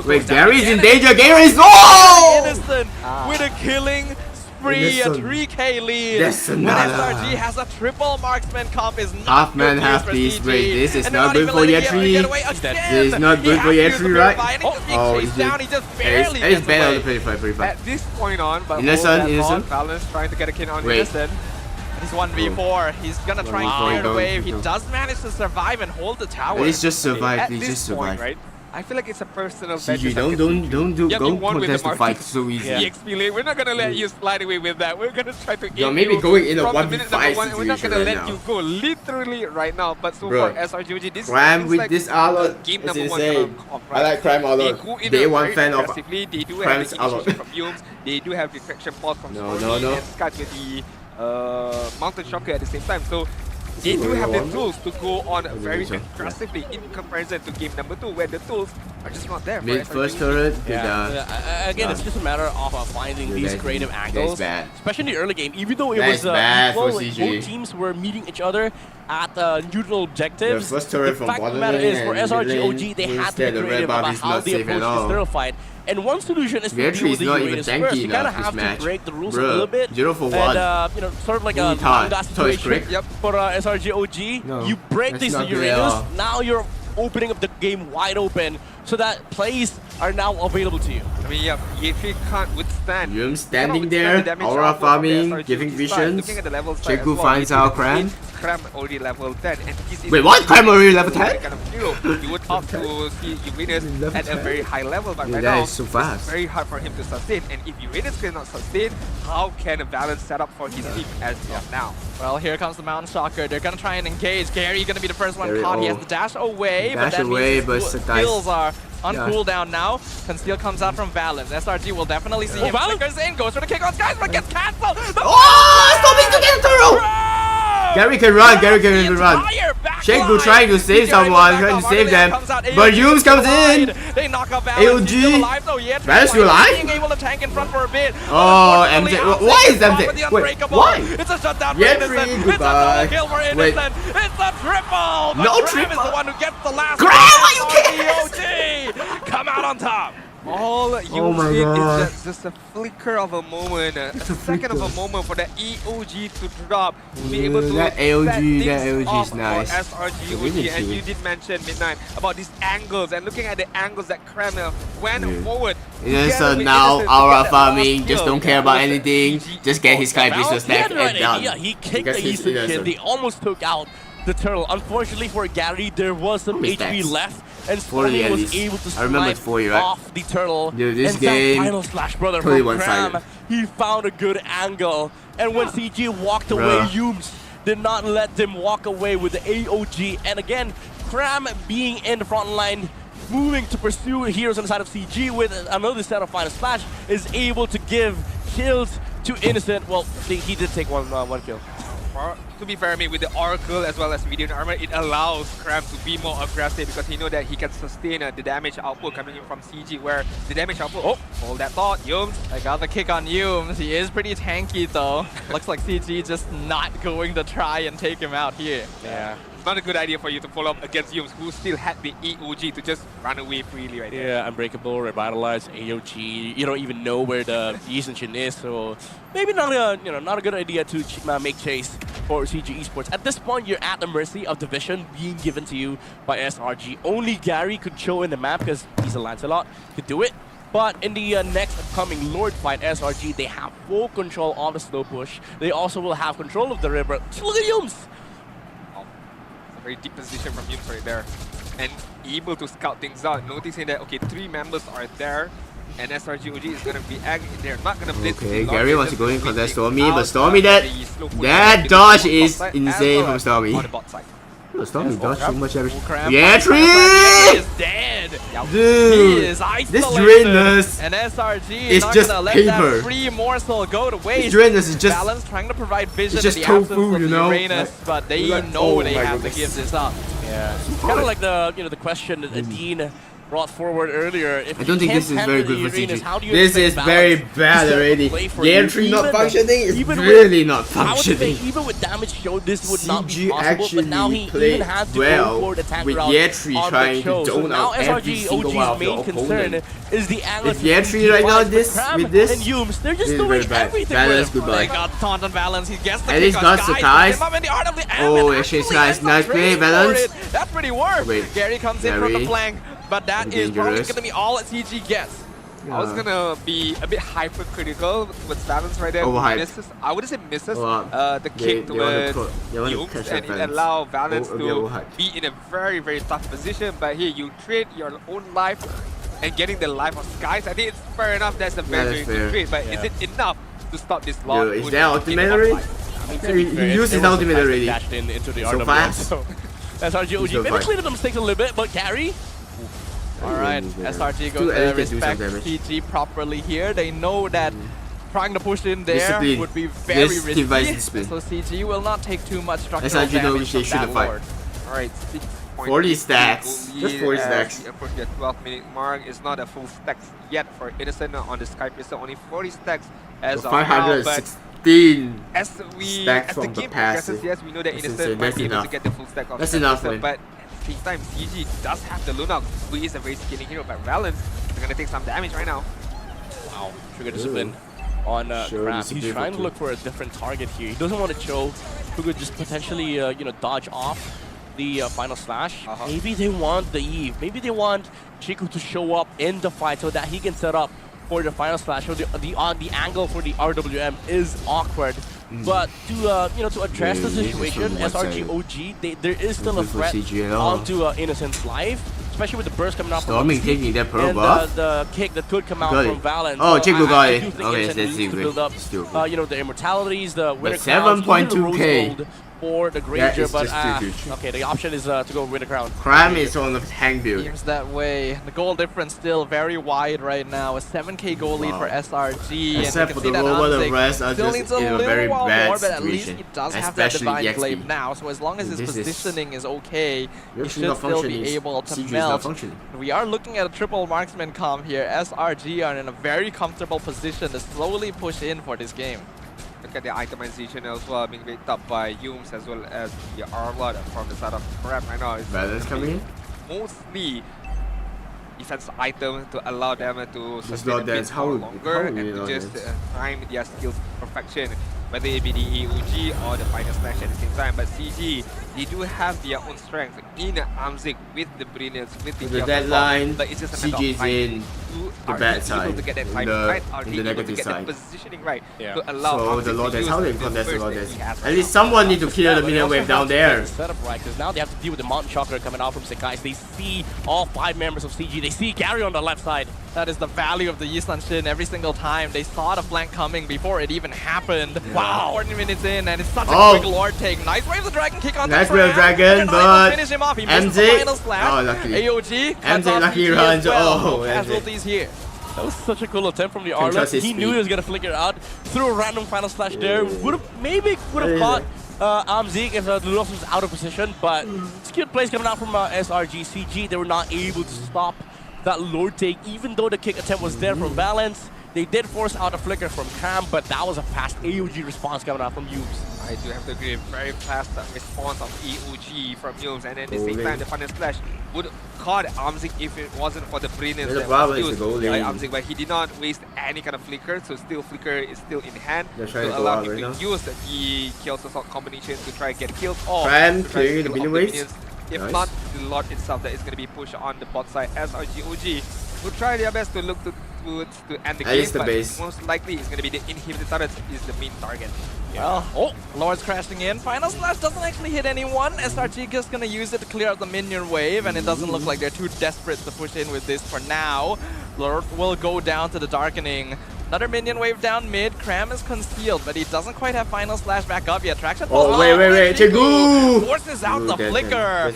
Wait, Gary's in danger! Gary's Innocent with a killing spree, a 3k lead. When SRG has a triple marksman comp is not half man, half beast. Wait, this is not good for Yetri. This is not good for Yetri, right? Oh, he's down. He just barely gets away. At this point on, but Innocent. Valence trying to get a kill on Innocent. He's 1v4. He's gonna try and clear the wave. He does manage to survive and hold the tower. He's just survived. He's just Point, survived. right? I feel like it's a personal CG, don't contest the fight so easy. EXP lane, we're not gonna let you slide away with that. We're gonna try to You're maybe going in a from 1v5 minute number one, we're not gonna situation let right you now. go literally right now. But so Bro, far, SRG.OG, this Crime seems with like this Arlot game is number one insane. comp, I like Crime They Arlot. go in Day very one fan of aggressively. They do Crime's have the initiation Arlot. from Yumes. They do have deflection pulse from No, Stormy no. and Skype with the Mountain Shocker at the same time. So they do have the tools to go on very aggressively in comparison to game number 2, where the tools are just not there. Mid first turret. Again, it's just a matter of finding these creative angles, bad. especially in the early game. Even though it That's was bad for equal, CG. both teams were meeting each other at neutral objectives. The first turret the from fact of the bottom matter is, lane for and SRG.OG, they mid had to lane, be the red creative buff about is how not they safe at approach this all. turtle fight. And one solution is to Vietri deal is with the not even Uranus tanky first. You kind of enough have this match. to break the rules Bruh, a little bit. 0 for 1. And, you know, sort of like a manga situation for SRG.OG. No, you break that's these not good at Uranus, all. now you're opening up the game wide open so that plays are now available to you. I mean, yeah, if he can't withstand. Yum cannot standing withstand there, the damage aura output from the farming, SRG giving side. visions. Looking at the level side Cheku as well, finds you our can Cram. see Cram already level 10, and this is Wait, what? Cram already level 10? kind of hero. You would opt to see Uranus Level at a 10? very high level, but Yeah, right that now is so it's fast. very hard for him to sustain. And if Uranus cannot sustain, how can a balance set up for his team as of now? Well, here comes the Mountain Shocker. They're gonna try and engage. Gary gonna be the first one Gary, caught. He has oh. the dash away, but Dash that away, means but his Sakai- skills are on Yeah. cooldown now. Conceal comes out from Balance. SRG will definitely see him. Balance! Flickers in, goes for the kick on Skies, but gets cancelled. Oh, stop me to get the turtle! Gary can run, Gary can run. Shegu trying to save someone, trying to save them, but Yumes comes in. They knock out AOG. Balance. Balance still alive? Being able to tank in front for a bit. Oh, Unfortunately, MJ. Outside Why is gets caught MJ? with the Wait, Unbreakable. why? It's a shutdown for Vietri, Innocent. It's a goodbye. double kill for Wait. Innocent. It's a triple. But No Graham triple. is the one who gets the last. Graham, are you kidding? SRG.OG come out on top. All you Oh my need God. is just a flicker of a moment, a second of a moment for the EOG to drop, to be able to That AOG, set things that AOG is off nice. for SRG.OG. And you did mention Midnight about these angles, and looking at the angles that Kramer went forward. Innocent together now, with Innocent to aura get that farming, last just kill. don't care about Innocent, anything. GG. Just get his Sky Beast He stack had the right and done. idea. He kicked Because the he's Eastern kid. innocent. They almost took out the turtle. Unfortunately for Gary, there was some many HP stacks? left, and 40 Stormy at was least. able to I remember snipe it's 40, right? off the turtle. Dude, this and game that final slash brother totally from one-sided. Cram, he found a good angle. And when CG walked away, Bruh. Yumes did not let them walk away with the AOG. And again, Cram being in the front line, moving to pursue heroes on the side of CG with another set of final slash, is able to give kills to Innocent. Well, he did take one kill. To be fair, I mean, with the Oracle as well as Medium Armor, it allows Cram to be more aggressive because he knows that he can sustain the damage output coming in from CG, where the damage output, hold that thought, Yumes. I got the kick on Yumes. He is pretty tanky though. Looks like CG just not going to try and take him out here. Yeah. Not a good idea for you to follow up against Yumes, who still had the EOG to just run away freely right there. Yeah, Unbreakable, Revitalize, AOG. You don't even know where the Eastern is, so maybe not a good idea to make chase for CG Esports. At this point, you're at the mercy of the vision being given to you by SRG. Only Gary could show in the map because he's a Lancelot, could do it. But in the next upcoming Lord fight, SRG, they have full control of the slow push. They also will have control of the river. Look at Yumes! Very deep position from Yumes right there. And able to scout things out, noticing that, okay, 3 members are there. And SRG.OG is going to be they're not going to blitz. Okay, Gary wants to go in contest Stormy, but Stormy that dodge is insane from Stormy. On the bot side. Oh, Stormy dodged so much everything. Vietri is dead. Dude, He is this isolated. Drainus And SRG is is not just gonna let paper. that free morsel go to waste. Drainus is just Balance trying to provide vision it's just in the absence tofu, of you the know? Uranus, but they like, know oh they my have goodness. to give this up. Yeah, kind of like the question that Dean brought forward earlier. If I don't think this is very good for Uranus, how do CG. you This is expect very Balance bad to already. play for you? Vietri not Even- functioning is even with- really not I would say functioning. even with damage show, this would not be CG possible. But now actually he played even had to well go for the attack with route Vietri on trying the to show. So zone now out every single one SRG.OG's of the main concern opponent. is the angle. If Vietri right now with this, and Yumes, they're just this is doing very bad. everything Balance, with him. goodbye. They got taunt on Balance. He gets the At kick least on got Skies. Sakai. Him up in the art of the Oh, Ammon. actually, Actually, Skies, ends up nice play, trading for Balance. it. That's pretty worth. Wait, Gary comes in from the Gary. flank, but that is probably Dangerous. going to be all that CG gets. I was gonna be a bit hypercritical with Valens right there. Misses, I wouldn't say misses the kick towards Yumes, and it allows Valens to be in a very tough position. But here you trade your own life and getting the life of Skies. I think it's fair enough. That's a very good trade. But is it enough to stop this long? Is that ultimate already? He used his ultimate already. Into the so fast. So SRG.OG maybe clean up the mistakes a little bit, but carry. Alright, SRG going to respect CG properly here. They know that trying to push in there would be very risky. So CG will not take too much structural damage from that Lord. Alright, 40 stacks. Just 40 stacks. Approach the 12-minute mark. It's not a full stacks yet for Innocent on the Sky Pistol. Only 40 stacks as of now. 516 as the game progresses, yes, we know that Innocent might be able to get the full stack of That's enough, but at the same time, CG does have the Lunox, who is a very scaling hero, but Valens is going to take some damage right now. Wow, trigger discipline on Crab. He's trying to look for a different target here. He doesn't want to chill. Who could just potentially, dodge off the final slash. Maybe they want the Eve. Maybe they want Chiku to show up in the fight so that he can set up for the final slash. So the angle for the RWM is awkward. But to address the situation, SRG.OG, there is still a threat onto Innocent's life, especially with the burst coming out from taking that pearl and buff. The kick that could come out from Valens. Oh, Chiku got it. Okay, that's to build up, the immortalities, the winter 7.2k. For the Granger, but okay, the option is to go with the crown. Crime is on the tank build. Seems that way. The goal difference still very wide right now. A 7k goal lead for SRG. Except for the Robo, the rest are still just needs a in a little very while bad more, but at situation. least he does have that Divine Glaive now. So as long as his positioning is okay, he should still be able to melt. We are looking at a triple marksman comp here. SRG are in a very comfortable position to slowly push in for this game. Look at the itemization as well, being picked up by Yumes as well as the Arlot from the side of Crab right now. Balance coming in? Mostly defense item to allow them to sustain a bit longer and to just time their skills to perfection, whether it be the EOG or the final slash at the same time. But CG, they do have their own strength in Amzik with the brilliance, with the deadline. But it's just a CG is in the bad side, to get that time right, the negative side. The positioning right to allow so the Lord is how they contest the Lord is. At least someone need to clear the minion wave down there. Setup right, because now they have to deal with the Mountain Chakra coming out from Sekai's. They see all 5 members of CG. They see Gary on the left side. That is the value of the Yisan Shin every single time. They saw the flank coming before it even happened. Wow, 40 minutes in, and it's such a quick Lord take. Nice wave the Dragon kick on the Dragon, but finish him off. He missed the final slash. Luckily. AOG MZ lucky runs. No casualties here. That was such a cool attempt from the Arlot. He knew he was gonna flicker out. Threw a random final slash there. Would have caught Amzik if the Lunox was out of position, but skilled plays coming out from SRG. CG, they were not able to stop that Lord take, even though the kick attempt was there from Valens. They did force out a flicker from Cam, but that was a fast AOG response coming out from Yumes. I do have to agree, very fast response of EOG from Yumes, and at the same time the final slash would caught Amzik if it wasn't for the brilliance that was used by Amzik, but he did not waste any kind of flicker, so still flicker is still in hand to allow him to use the kills assault combination to try and get kills or clearing the minion waves. If not, the Lord itself that is going to be pushed on the bot side. SRG.OG will try their best to look to end the game, but most likely it's going to be the inhibited turret is the main target. Well, Lord's crashing in. Final slash doesn't actually hit anyone. SRG just going to use it to clear out the minion wave, and it doesn't look like they're too desperate to push in with this for now. Lord will go down to the darkening. Another minion wave down mid. Cram is concealed, but he doesn't quite have final slash back up yet. Traction. Wait, Chiku! Forces out the flicker.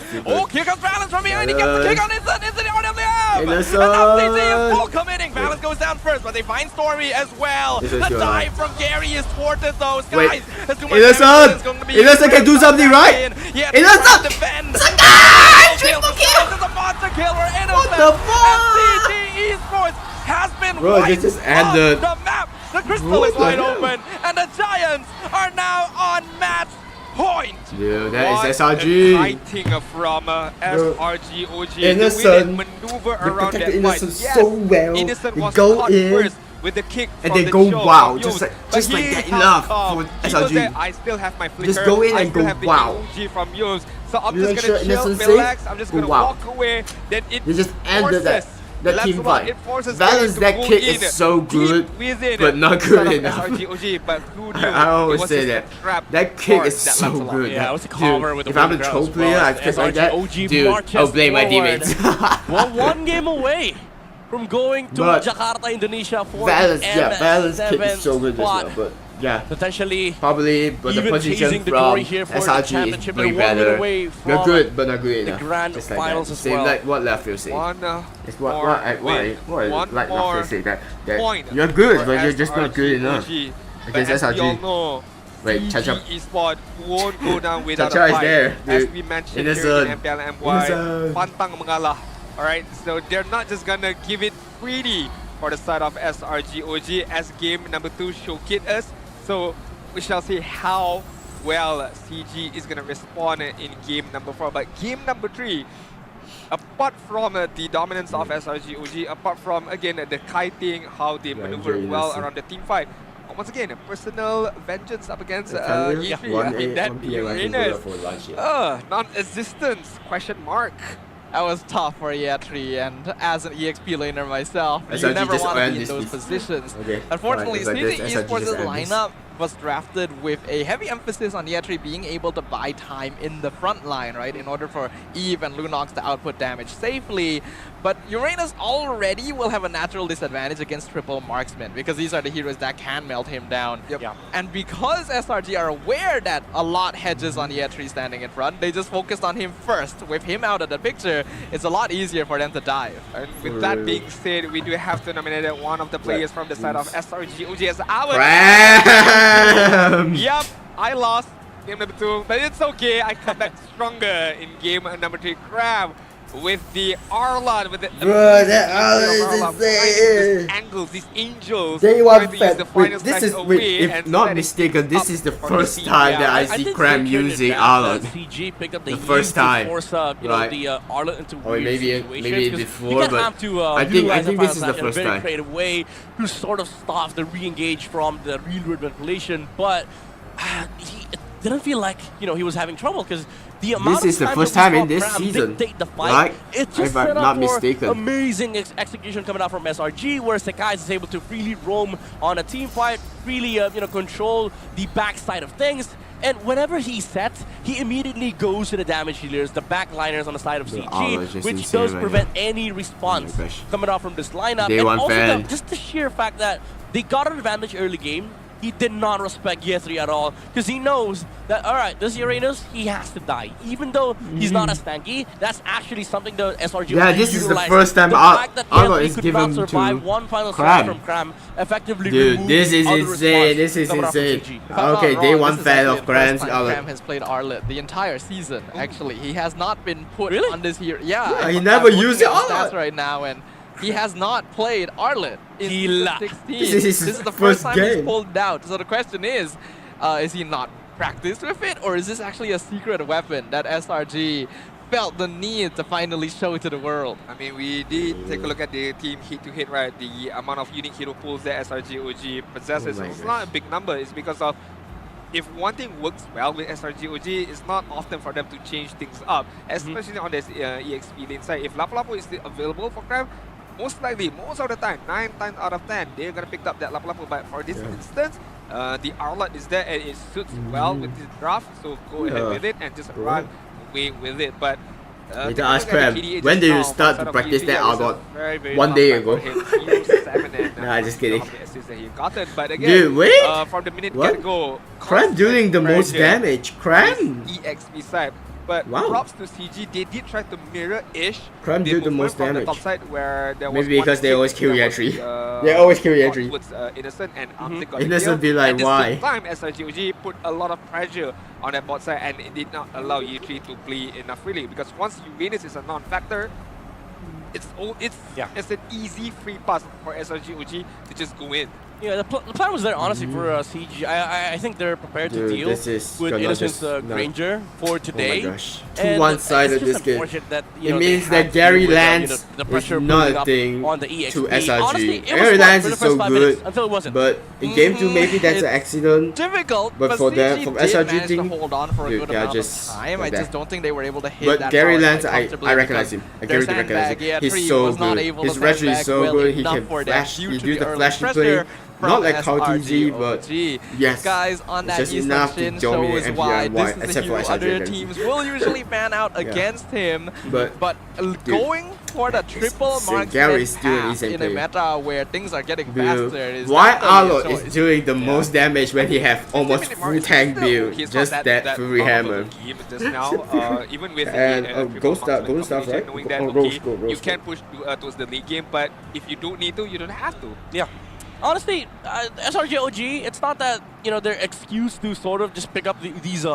Here comes Valens from behind. He gets the kick on Instant. It's the RWM. And now CG is full committing. Valens goes down first, but they find Stormy as well. The dive from Gary is thwarted though. Guys, Innocent can do something, right? Innocent! Defend. It's a monster kill for Innocent. What the fuck? CG Esports has been this just ended. the map. The crystal is wide open, and the Giants are now on match point. Dude, that is SRG. Fighting from SRG.OG. Innocent. Maneuver around that Innocent fight. so well. Innocent was go caught in first with the kick and from they the go show wow, of just Yumes. like that enough for SRG. I still have my flicker. Just go in and go wow. I still have the EOG from Yumes. So I'm just gonna chill, relax. I'm just gonna walk away. Then it just ended that. that team fight. Balance that kick is so good, but not good enough. SRG.OG, but who knew I always say that. That kick is so good. Yeah, it was a cover with the if I'm a pro player, I kick like that. Dude, I'll blame my teammates. Well, one game away from going to Jakarta, Indonesia for balance, the balance kick is so good as spot. well, but yeah, potentially probably, but the position the from here for SRG is way better. They're good, but not good enough. The grand just like finals that. as Same well. like what Lafayette say. It's what like Lafayette say that you're good, but you're just not good enough against SRG. Wait, Cha-Cha Esport won't go down without Cha-Cha a fight. is there, dude. As we mentioned here in MPL MY, pantang mengalah. Alright, so they're not just gonna give it freely for the side of SRG.OG as game number 2 showcased us. So we shall see how well CG is gonna respond in game number 4. But game number 3, apart from the dominance of SRG.OG, apart from again the kiting, how they maneuver well around the team fight. Once again, a personal vengeance up against E3. I mean, that Uranus. Non-existence, question mark. That was tough for E3, and as an EXP laner myself, you SRG never want to be in this those positions. Okay. Unfortunately, like CG Esports' SRG lineup was drafted with a heavy emphasis on E3 being able to buy time in the front line, right, in order for Eve and Lunox to output damage safely. But Uranus already will have a natural disadvantage against triple marksman because these are the heroes that can melt him down. And because SRG are aware that a lot hedges on E3 standing in front, they just focused on him first. With him out of the picture, it's a lot easier for them to dive. And with that being said, we do have to nominate one of the players from the side of SRG.OG as our... Yep, I lost game number 2, but it's okay. I come back stronger in game number 3. Crab with the Arlot, with the that Arlot is insane. These angles, these angels. Day one fed. This is, if not mistaken, this is the first time that I see Cram using Arlot. The first time, force, right? The Arlot into or maybe before, but I think this is the first in a very time. creative way to sort of stop the re-engage from the real world manipulation, but it didn't feel like he was having trouble because the amount this is the first time in this season, the fight, right? it's just if I'm not mistaken. Amazing execution coming out from SRG, where Sakai is able to freely roam on a team fight, really control the backside of things. And whenever he sets, he immediately goes to the damage dealers, the backliners on the side of CG, which does prevent any response coming out from this lineup. Day and one also just the sheer fact that they got an advantage early game. He did not respect Ye3 at all because he knows that, alright, this Uranus, he has to die. Even though he's not as tanky, that's actually something the SRG this is the first time Arlot is given to one final Cram. from Cram effectively. Dude, this is insane. This is insane. Okay, day one fan of Cram's Arlot. Cram has played Arlot the entire season, actually. He has not been put on this hero. Yeah, he never used it Arlot right now, and he has not played Arlot in season 16. This is the first time game. he's pulled out. So the question is he not practiced with it, or is this actually a secret weapon that SRG felt the need to finally show to the world? I mean, we did take a look at the team hit-to-hit, right? The amount of unique hero pools that SRG.OG possesses. It's not a big number. It's because of if one thing works well with SRG.OG, it's not often for them to change things up, especially on this EXP lane side. If Lapu-Lapu is still available for Crab, most likely, most of the time, 9 times out of 10, they're gonna pick up that Lapu-Lapu. But for this instance, the Arlot is there and it suits well with this draft. So go ahead with it and just run away with it. But need to ask Crab, when did you start to practice that Arlot? One day ago. Nah, just kidding. But again, dude, wait! from the minute get-go, Cram doing the most damage. Cram! EXP side. But props to CG, they did try to mirror-ish Cram did the most damage. The top side where there was maybe because they always kill Ye3. They always kill Ye3. Innocent and Innocent be like, why? At the same time, SRG.OG put a lot of pressure on that bot side and it did not allow Ye3 to play enough freely. Because once Uranus is a non-factor, it's an easy free pass for SRG.OG to just go in. Yeah, the plan was there honestly for CG. I think they're prepared to deal with Innocent's Granger for today. Oh my gosh. Too one-sided this game. That, it means that Gary Lance the pressure is not a thing on the EXP. to SRG. Honestly, Gary Lance is so good, until it wasn't. but in game 2 maybe that's an accident. Difficult, but for them, from SRG team, hold on for a good amount of time. I just don't think they were able to hit but that. But Gary Lance, I recognize him. I guarantee recognize him. He's so good. His retro is so good. He can flash. He do the flashy play. Not like KTZ, but yes, guys, on that just enough to dominate shows why MPL this is a hero other teams will usually pan out against him. But going for the triple marksman path in a meta where things are getting faster is why Arlo is doing the most damage when he have almost full tank build, just that Fury Hammer. Even with Gold stuff, right? Knowing that you can push towards the late game, but if you don't need to, you don't have to. Yeah. Honestly, SRG.OG, it's not that, you know, they're excused to sort of just pick up these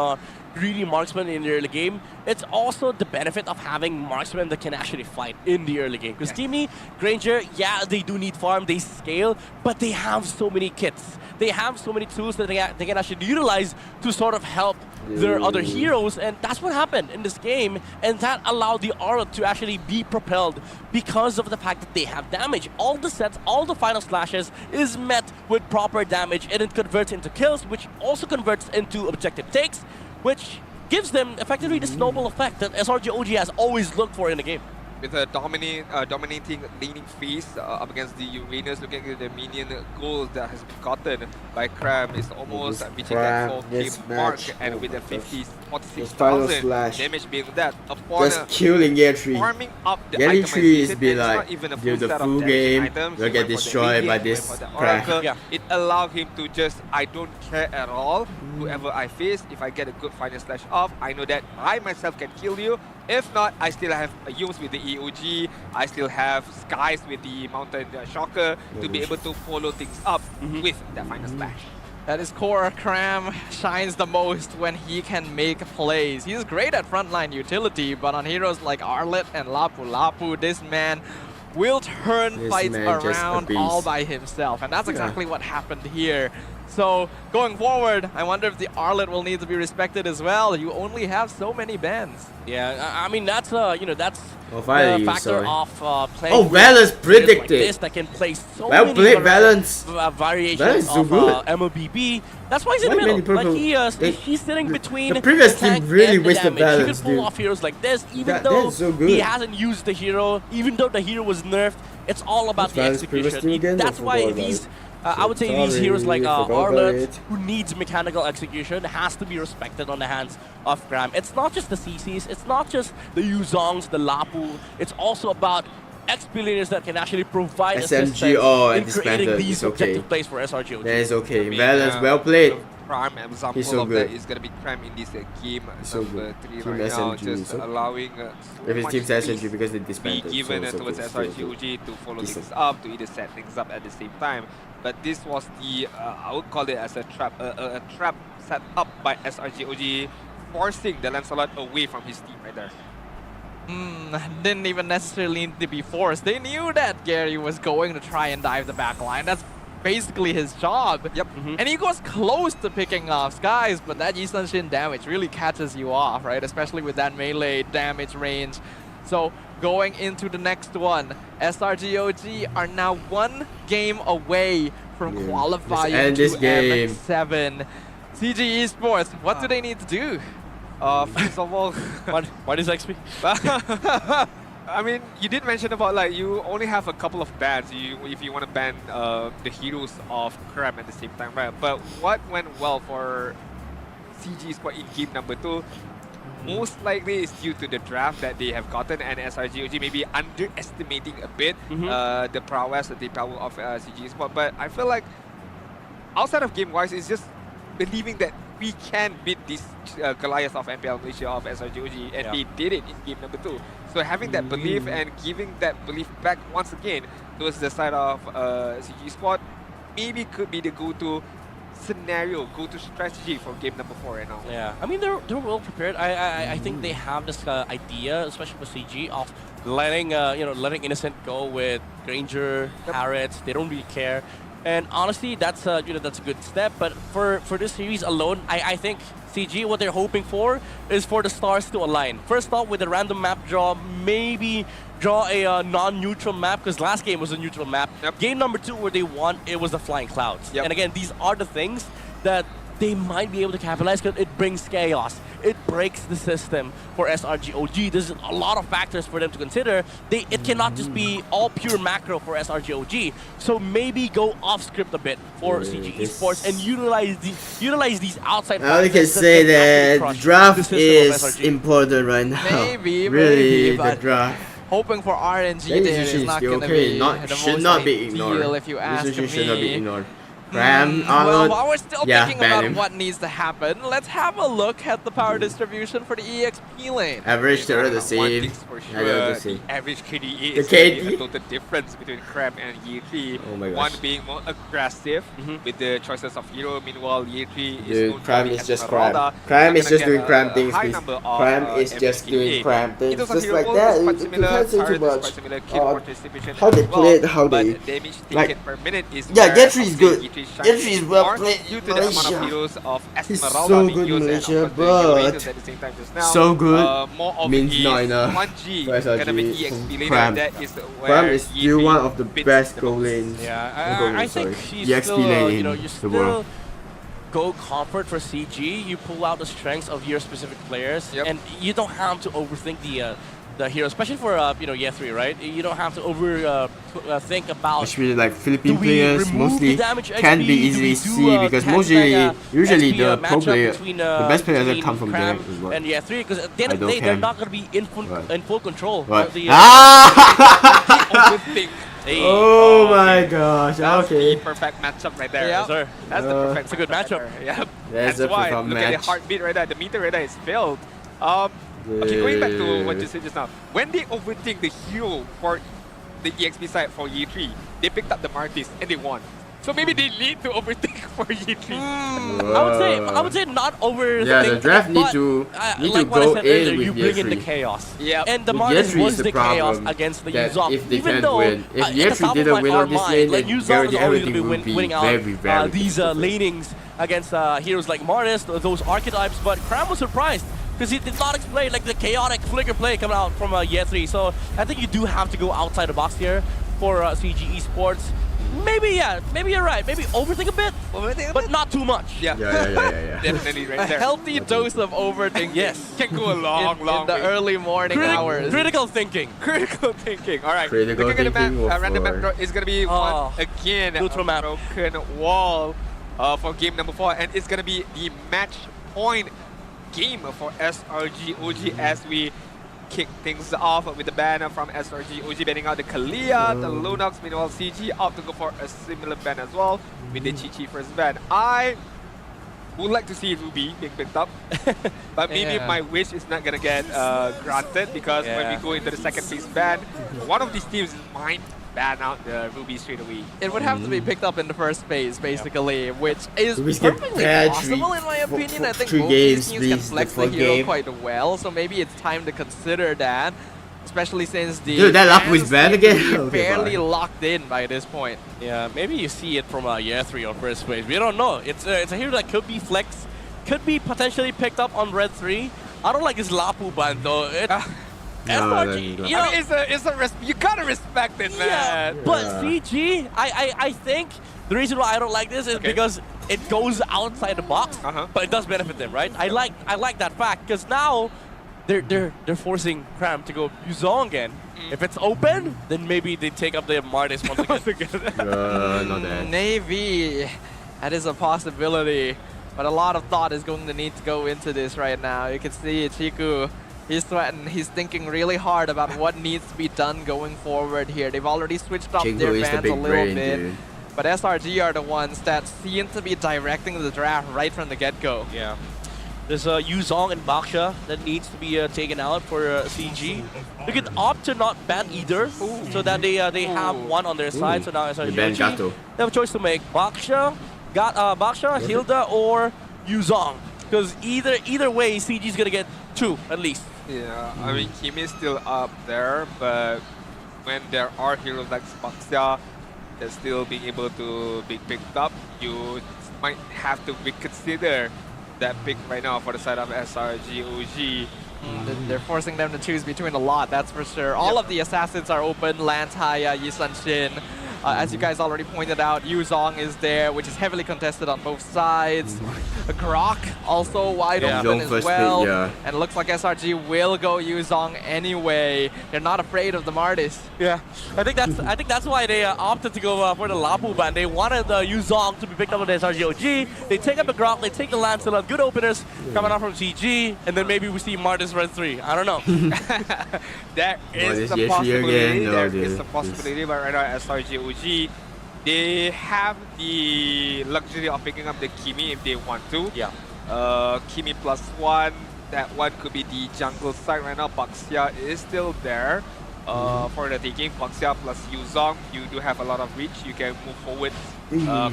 greedy marksmen in the early game. It's also the benefit of having marksmen that can actually fight in the early game. Because Teamy, Granger, yeah, they do need farm, they scale, but they have so many kits. They have so many tools that they can actually utilize to sort of help their other heroes, and that's what happened in this game, and that allowed the Aura to actually be propelled because of the fact that they have damage. All the sets, all the final slashes is met with proper damage, and it converts into kills, which also converts into objective takes, which gives them effectively the snowball effect that SRG.OG has always looked for in the game. With a dominating laning phase up against the Uranus, looking at the minion goals that has been gotten by Cram is almost reaching that 4K mark, and with a 46,000 damage being that. Just killing Year 3. Farming up the Year 3 is be like, give the full game, will get destroyed by this crash. It allowed him to just, I don't care at all, whoever I face, if I get a good final slash off, I know that I myself can kill you. If not, I still have Yums with the EOG, I still have Skies with the Mountain Shocker to be able to follow things up with that final splash. That is core. Cram shines the most when he can make plays. He's great at frontline utility, but on heroes like Arlet and Lapu Lapu, this man will turn fights around all by himself. And that's exactly what happened here. So going forward, I wonder if the Arlet will need to be respected as well. You only have so many bans. Yeah, I mean that's you know, that's the factor of playing. Oh, Valence predicted. Like this that can play so well many played, Valence. Variations so of MLBB. That's why he's in the middle. Like he's sitting between. The previous team really wasted Valence. He can pull off heroes like this, even though he hasn't used the hero. Even though the hero was nerfed, it's all about the execution. That's why these. I would say these heroes like Arlet, who needs mechanical execution, has to be respected on the hands of Cram. It's not just the CCs, it's not just the Yuzongs, the Lapu, it's also about ex-billionaires that can actually provide assistance in creating these objective plays for SRG.OG. That is okay. Valence, well played. Prime example of that is going to be Cram in this game number 3 right now, just allowing if his team's SRG because they disbanded, be given towards SRG.OG to follow things up, to either set things up at the same time. But this was the, I would call it as a trap set up by SRG.OG, forcing the Lancelot away from his team right there. Didn't even necessarily need to be forced. They knew that Gary was going to try and dive the back line. That's basically his job. Yep. And he goes close to picking off Skies, but that Yi Sun Shin damage really catches you off, right? Especially with that melee damage range. So going into the next one, SRG.OG are now 1 game away from qualifying to MX7. CG Esports, what do they need to do? First of all, what is XP? I mean, you did mention about like you only have a couple of bans if you want to ban the heroes of Cram at the same time, right? But what went well for CG Esports in game number 2 most likely is due to the draft that they have gotten, and SRG.OG maybe underestimating a bit the prowess, the power of CG Esports. But I feel like outside of game-wise, it's just believing that we can beat this Goliath of MPL Malaysia of SRG.OG, and they did it in game number 2. So having that belief and giving that belief back once again towards the side of CG Esports maybe could be the go-to scenario, go-to strategy for game number 4 right now. Yeah, I mean they're well prepared. I think they have this idea, especially for CG, of letting letting Innocent go with Granger, Harrods. They don't really care. And honestly, that's a good step. But for this series alone, I think CG, what they're hoping for is for the stars to align. First off, with a random map draw, maybe draw a non-neutral map, because last game was a neutral map. Game number 2 where they won, it was the Flying Clouds. And again, these are the things that they might be able to capitalize because it brings chaos. It breaks the system for SRG.OG. There's a lot of factors for them to consider. It cannot just be all pure macro for SRG.OG. So maybe go off script a bit for CG Esports and utilize these outside. I only can say that draft is important right now. Maybe, really, maybe, the draft. Hoping for RNG there is not going to be the most ideal, if you ask me. Should not be ignored. Well, while we're still thinking about what needs to happen, let's have a look at the power distribution for the EXP lane. Average to the same. For sure, the average KDA is a total difference between Cram and Ye3. Oh my gosh. One being more aggressive with the choices of hero, meanwhile Ye3 is Cram is just Cram. Cram is just doing Cram things, please. Cram is just doing Cram things, just like that. You can't say too much. How they play it, how they... Like, yeah, Ye3 is good. Ye3 is well played in Malaysia. He's so good in Malaysia, but so good means not enough for SRG. Cram is still one of the best goal lanes. Yeah, I think he's still, you still go comfort for CG. You pull out the strengths of your specific players, and you don't have to overthink the hero, especially for Ye3, right? You don't have to think about. Especially like Philippine players mostly can be easily seen because usually the pro player, the best players that come from there is what. And Ye3, because at the end of the day, they're not going to be in full control. Of the, oh my gosh! That's okay. the perfect matchup right there. Yeah, sir. That's the perfect. It's a good matchup. Yeah. That's why. Look at the heartbeat right there. The meter right there is filled. Okay, going back to what you said just now. When they overthink the hero for the EXP side for Ye3, they picked up the Martis and they won. So maybe they need to overthink for Ye3. I would say not overthink. Yeah, the draft need to go in with you bring in the Ye3. chaos. Yeah. And the Martis was the chaos against the Yuzong. If they Even can't though win, if Ye3 didn't win on this lane, then Yuzong is always going to be winning out very these lanings against heroes like Martis, those archetypes. But Cram was surprised, because he did not explain like the chaotic flicker play coming out from Ye3. So I think you do have to go outside the box here for CG Esports. Maybe you're right. Maybe overthink a bit, but not too much. Yeah. Definitely right there. A healthy dose of overthinking. Yes. Can go a long in the way. early morning hours. Critical thinking. Critical thinking. All right. Critical Looking at the thinking map, random map draw is going to be again neutral map. broken wall for game number 4. And it's going to be the match point game for SRG.OG as we kick things off with the banner from SRG.OG banning out the Kalia, the Lunox, meanwhile CG out to go for a similar ban as well with the Chi first ban. I would like to see Ruby being picked up, but maybe my wish is not gonna get granted because when we go into the second phase ban, one of these teams might ban out the Ruby straight away. It would have to be picked up in the first phase, basically, which is Ruby's perfectly possible in my opinion. I think both these teams can flex the hero quite well, so maybe it's time to consider that, especially since the dude, that Lapu is banned again? Barely locked in by this point. Yeah, maybe you see it from Ye3 on first phase. We don't know. It's a hero that could be flexed, could be potentially picked up on Red 3. I don't like this Lapu ban though. SRG, you know, you gotta respect it, man. Yeah, but CG, I think the reason why I don't like this is because it goes outside the box, but it does benefit them, right? I like that fact because now they're forcing Cram to go Yuzong again. If it's open, then maybe they take up the Martis once again. Not that. Maybe that is a possibility, but a lot of thought is going to need to go into this right now. You can see Chiku. He's sweating. He's thinking really hard about what needs to be done going forward here. They've already switched up their bans a little bit, but SRG are the ones that seem to be directing the draft right from the get-go. Yeah. There's Yuzong and Baksha that needs to be taken out for CG. They could opt to not ban either, so that they have one on their side. So now SRG they have a choice to make: Baksha, Hilda, or Yuzong. Because either way, CG is gonna get 2 at least. Yeah, I mean Kim is still up there, but when there are heroes like Spaxia, that's still being able to be picked up, you might have to reconsider that pick right now for the side of SRG.OG. They're forcing them to choose between a lot, that's for sure. All of the assassins are open. Lance, Haya, Yisan Shin. As you guys already pointed out, Yuzong is there, which is heavily contested on both sides. Grok also wide open as well. And it looks like SRG will go Yuzong anyway. They're not afraid of the Martis. Yeah, I think that's why they opted to go for the Lapu ban. They wanted the Yuzong to be picked up with the SRG.OG. They take up the Grok, they take the Lancelot. Good openers coming out from CG, and then maybe we see Martis Red 3. I don't know. There is a possibility. There is a possibility, but right now SRG.OG, they have the luxury of picking up the Kimi if they want to. Yeah. Kimi +1. That one could be the jungle side right now. Baxia is still there for the taking. Baxia plus Yuzong. You do have a lot of reach. You can move forward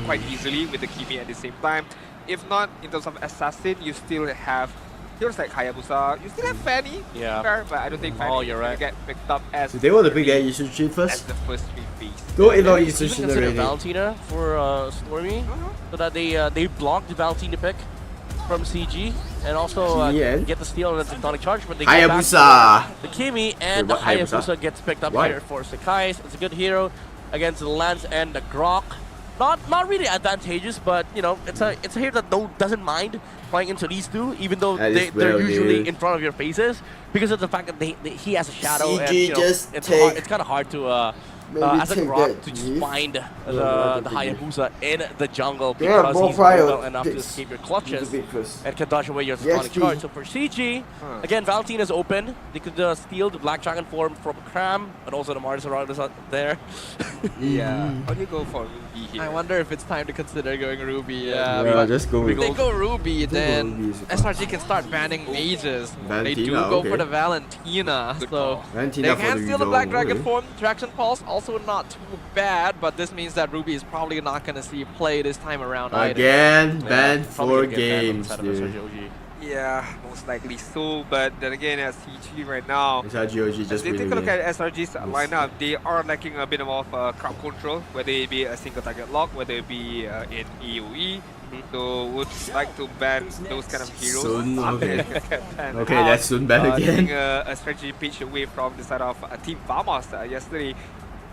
quite easily with the Kimi at the same time. If not, in terms of assassin, you still have heroes like Hayabusa. You still have Fanny. Yeah. But I don't think Fanny you're will right. get picked up as. Do they want to pick that Yushin Street as first? the first 3 phase. Don't ignore Even Yushin consider already. Valentina for Stormy, so that they block the Valentina pick from CG and also get the steal on the tectonic charge. But they go back Hayabusa! to the Kimi, and Wait, what, Hayabusa gets picked up here for Sakai's. It's a good hero against the Lance and the Grok. Not really advantageous, but you know, it's a hero that doesn't mind playing into these two, even though they're usually in front of your faces, because of the fact that he has a shadow. CG, and, you know, just it's kind of hard to as a Grok to just find the Hayabusa in the jungle because he's well enough to escape your clutches and can dodge away your tectonic charge. So for CG, again, Valentina's open. They could steal the Black Dragon form from Cram, but also the Martis around us there. Yeah. How do you go for Ruby here? I wonder if it's time to consider going Ruby. Yeah, just go If with they go Ruby, then Ruby SRG can start banning mages. They do Valentina, go for the Valentina. So Valentina they can for steal the Yuzong, Black Dragon okay. form. Traction Pulse also not too bad, but this means that Ruby is probably not going to see play this time around Again, banned Probably 4 gonna get banned on games, the side of dude. SRG.OG. Yeah, most likely so. But then again, at CG right now, SRG.OG as just they take a winning look it. at SRG's lineup, they are lacking a bit of crowd control, whether it be a single target lock, whether it be in AoE. So would like to ban those kind of heroes. Soon, okay. And Okay, that's soon banned taking again. a strategy pitch away from the side of Team Vamos yesterday.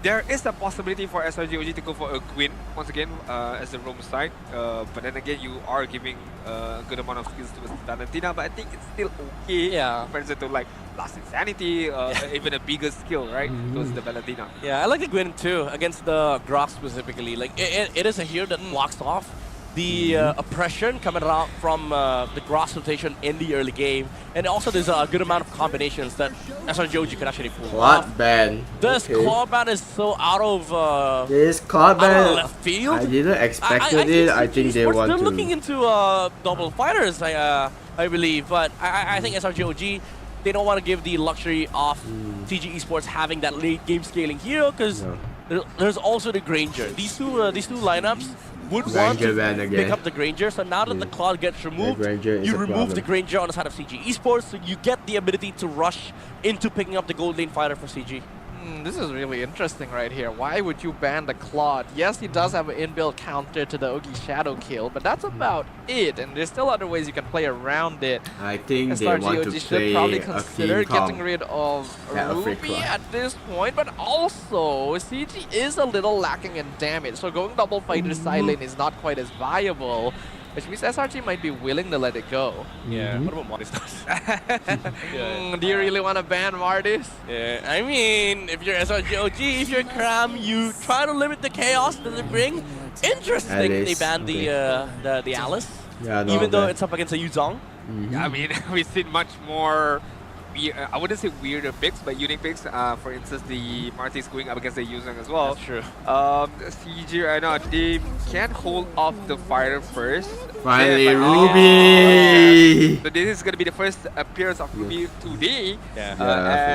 There is a possibility for SRG.OG to go for a Gwyn once again as the roam side, but then again you are giving a good amount of skills towards Valentina, but I think it's still okay compared to like Last Insanity, even a bigger skill, right, towards the Valentina. Yeah, I like the Gwyn too, against the Grok specifically. Like, it is a hero that blocks off the oppression coming out from the Grok's rotation in the early game. And also there's a good amount of combinations that SRG.OG can actually pull off. Claude ban. This Claude ban is so out of This Claude out of ban, left field. I didn't expect it. I think they want They're to. looking into double fighters, I believe. But I think SRG.OG, they don't want to give the luxury of CG Esports having that late game scaling hero, because there's also the Granger. These two lineups would want to pick up the Granger. So now that the Claude gets removed, you remove the Granger on the side of CG Esports, so you get the ability to rush into picking up the gold lane fighter for CG. This is really interesting right here. Why would you ban the Claude? Yes, he does have an inbuilt counter to the OG Shadow Kill, but that's about it. And there's still other ways you can play around it. I think they want to SRG.OG should play probably a consider team getting rid of Ruby Claude. at this point, but also CG is a little lacking in damage, so going double fighter side lane is not quite as viable, which means SRG might be willing to let it go. Yeah, what about Martis? Do you really want to ban Martis? Yeah, I mean, if you're SRG.OG, if you're Cram, you try to limit the chaos that they bring. Interesting, Alice, they banned the Alice, Yeah, no, even though bad. it's up against a Yuzong. I mean, we've seen much more. I wouldn't say weirder picks, but unique picks. For instance, the Martis going up against the Yuzong as well. That's true. CG right now, they can hold off the fighter first. Finally, Then, Ruby! So this is going to be the first appearance of Ruby today, Yeah.